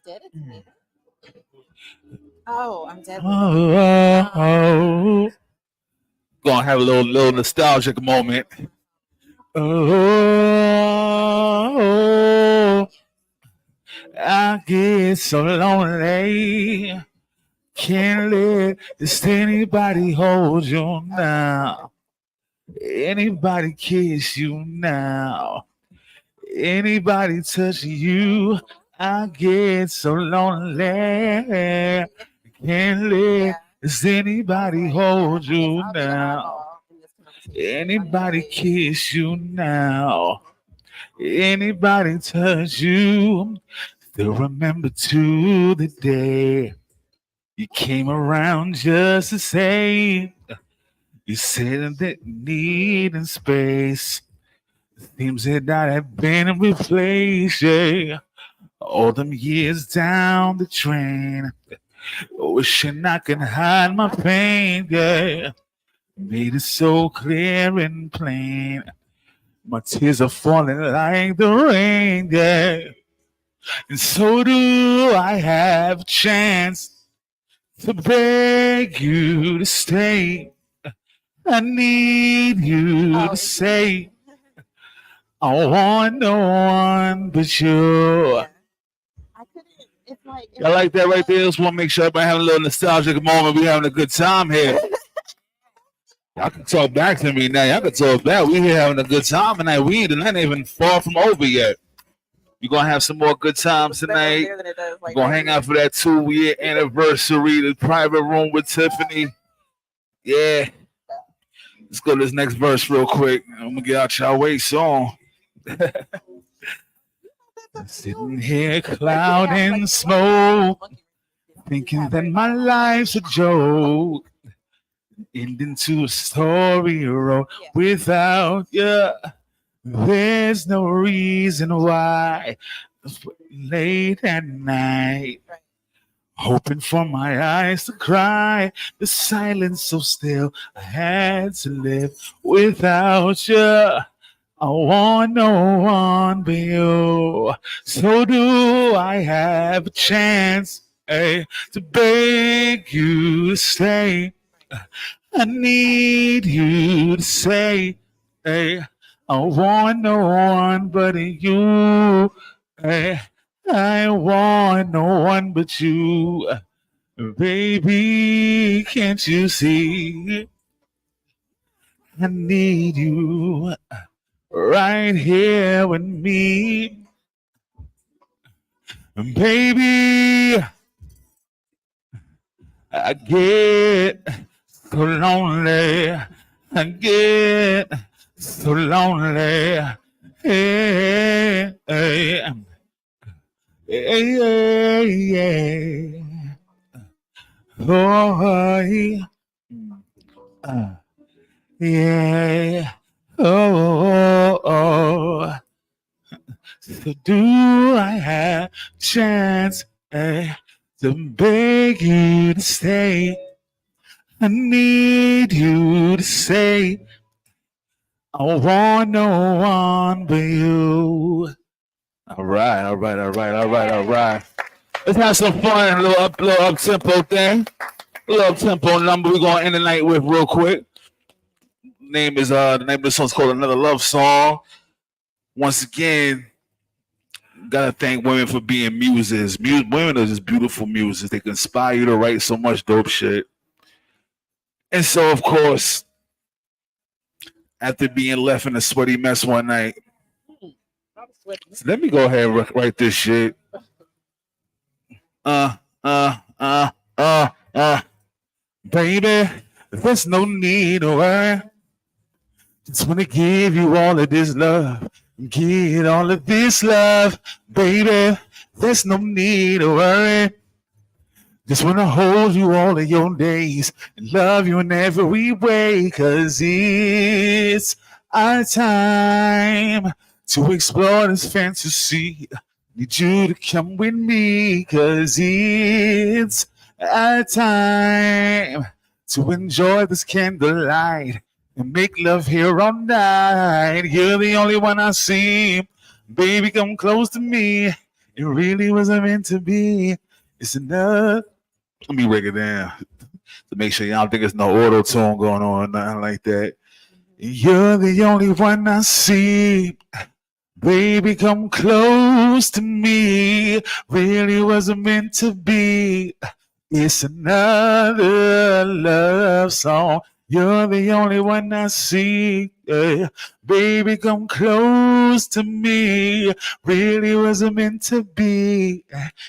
did it. Oh, I'm dead. Oh, gonna have a little nostalgic moment. Oh, I get so lonely. Can't let just anybody hold you now. Anybody kiss you now. Anybody touch you. I get so lonely. Can't let just anybody hold you now. Anybody kiss you now. Anybody touch you. Still remember to the day you came around just the same. You said that needing space seems that I have been replaced. Yeah. All them years down the drain, wishing I could hide my pain. Yeah. Made it so clear and plain. My tears are falling like the rain. Yeah. And so do I have a chance to beg you to stay. I need you to say I want no one but you. I couldn't. It's like I like that right there. Just want to make sure everybody having a little nostalgic moment. We having a good time here. Y'all can talk back to me now. Y'all can talk back. We here having a good time tonight. We ain't even far from over yet. We're gonna have some more good times tonight. We're gonna hang out for that 2-year anniversary, the private room with Tiffany. Yeah. Let's go to this next verse real quick. I'm gonna get out y'all way song. Sitting here clouding smoke, thinking that my life's a joke, ending to a story road without you. There's no reason why. Late at night, hoping for my eyes to cry. The silence so still, I had to live without you. I want no one but you. So do I have a chance, to beg you to stay? I need you to say, hey, I want no one but you. Hey, I want no one but you. Baby, can't you see? I need you right here with me. Baby, I get so lonely. I get so lonely. Hey, hey, hey, yeah. Oh, yeah. Oh. So do I have a chance, to beg you to stay? I need you to say, I want no one but you. All right. Let's have some fun, a little up tempo thing. A little up tempo number we're gonna end the night with real quick. The name of the song's called Another Love Song. Once again, gotta thank women for being muses. Women are just beautiful muses. They can inspire you to write so much dope shit. And so, of course, after being left in a sweaty mess one night, so let me go ahead and write this shit. Baby, there's no need to worry. Just wanna give you all of this love. Get all of this love, baby. There's no need to worry. Just wanna hold you all of your days and love you in every way, 'cause it's our time to explore this fantasy. Need you to come with me, 'cause it's our time to enjoy this candlelight and make love here all night. You're the only one I see. Baby, come close to me. It really wasn't meant to be. It's enough. Let me break it down to make sure y'all don't think there's no auto tune going on, nothing like that. You're the only one I see. Baby, come close to me. Really wasn't meant to be. It's another love song. You're the only one I see. Yeah. Baby, come close to me. Really wasn't meant to be.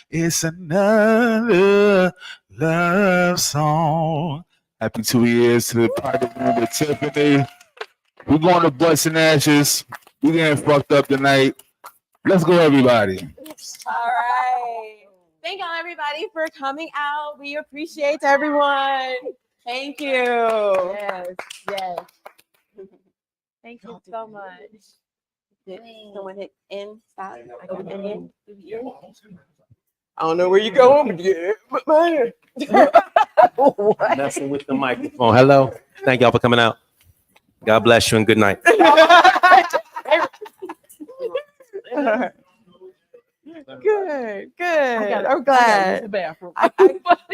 It's another love song. Happy 2 years to the private room with Tiffany. We're going to Butts and Ashes. We getting fucked up tonight. Let's go, everybody. All right. Thank y'all, everybody, for coming out. We appreciate everyone. Thank you. Yes. Thank you so much. Did someone hit end? Stop. End? I don't know where you're going, but man. Messing with the microphone. Hello. Thank y'all for coming out. God bless you and good night. Good. I gotta I'm glad. use the bathroom.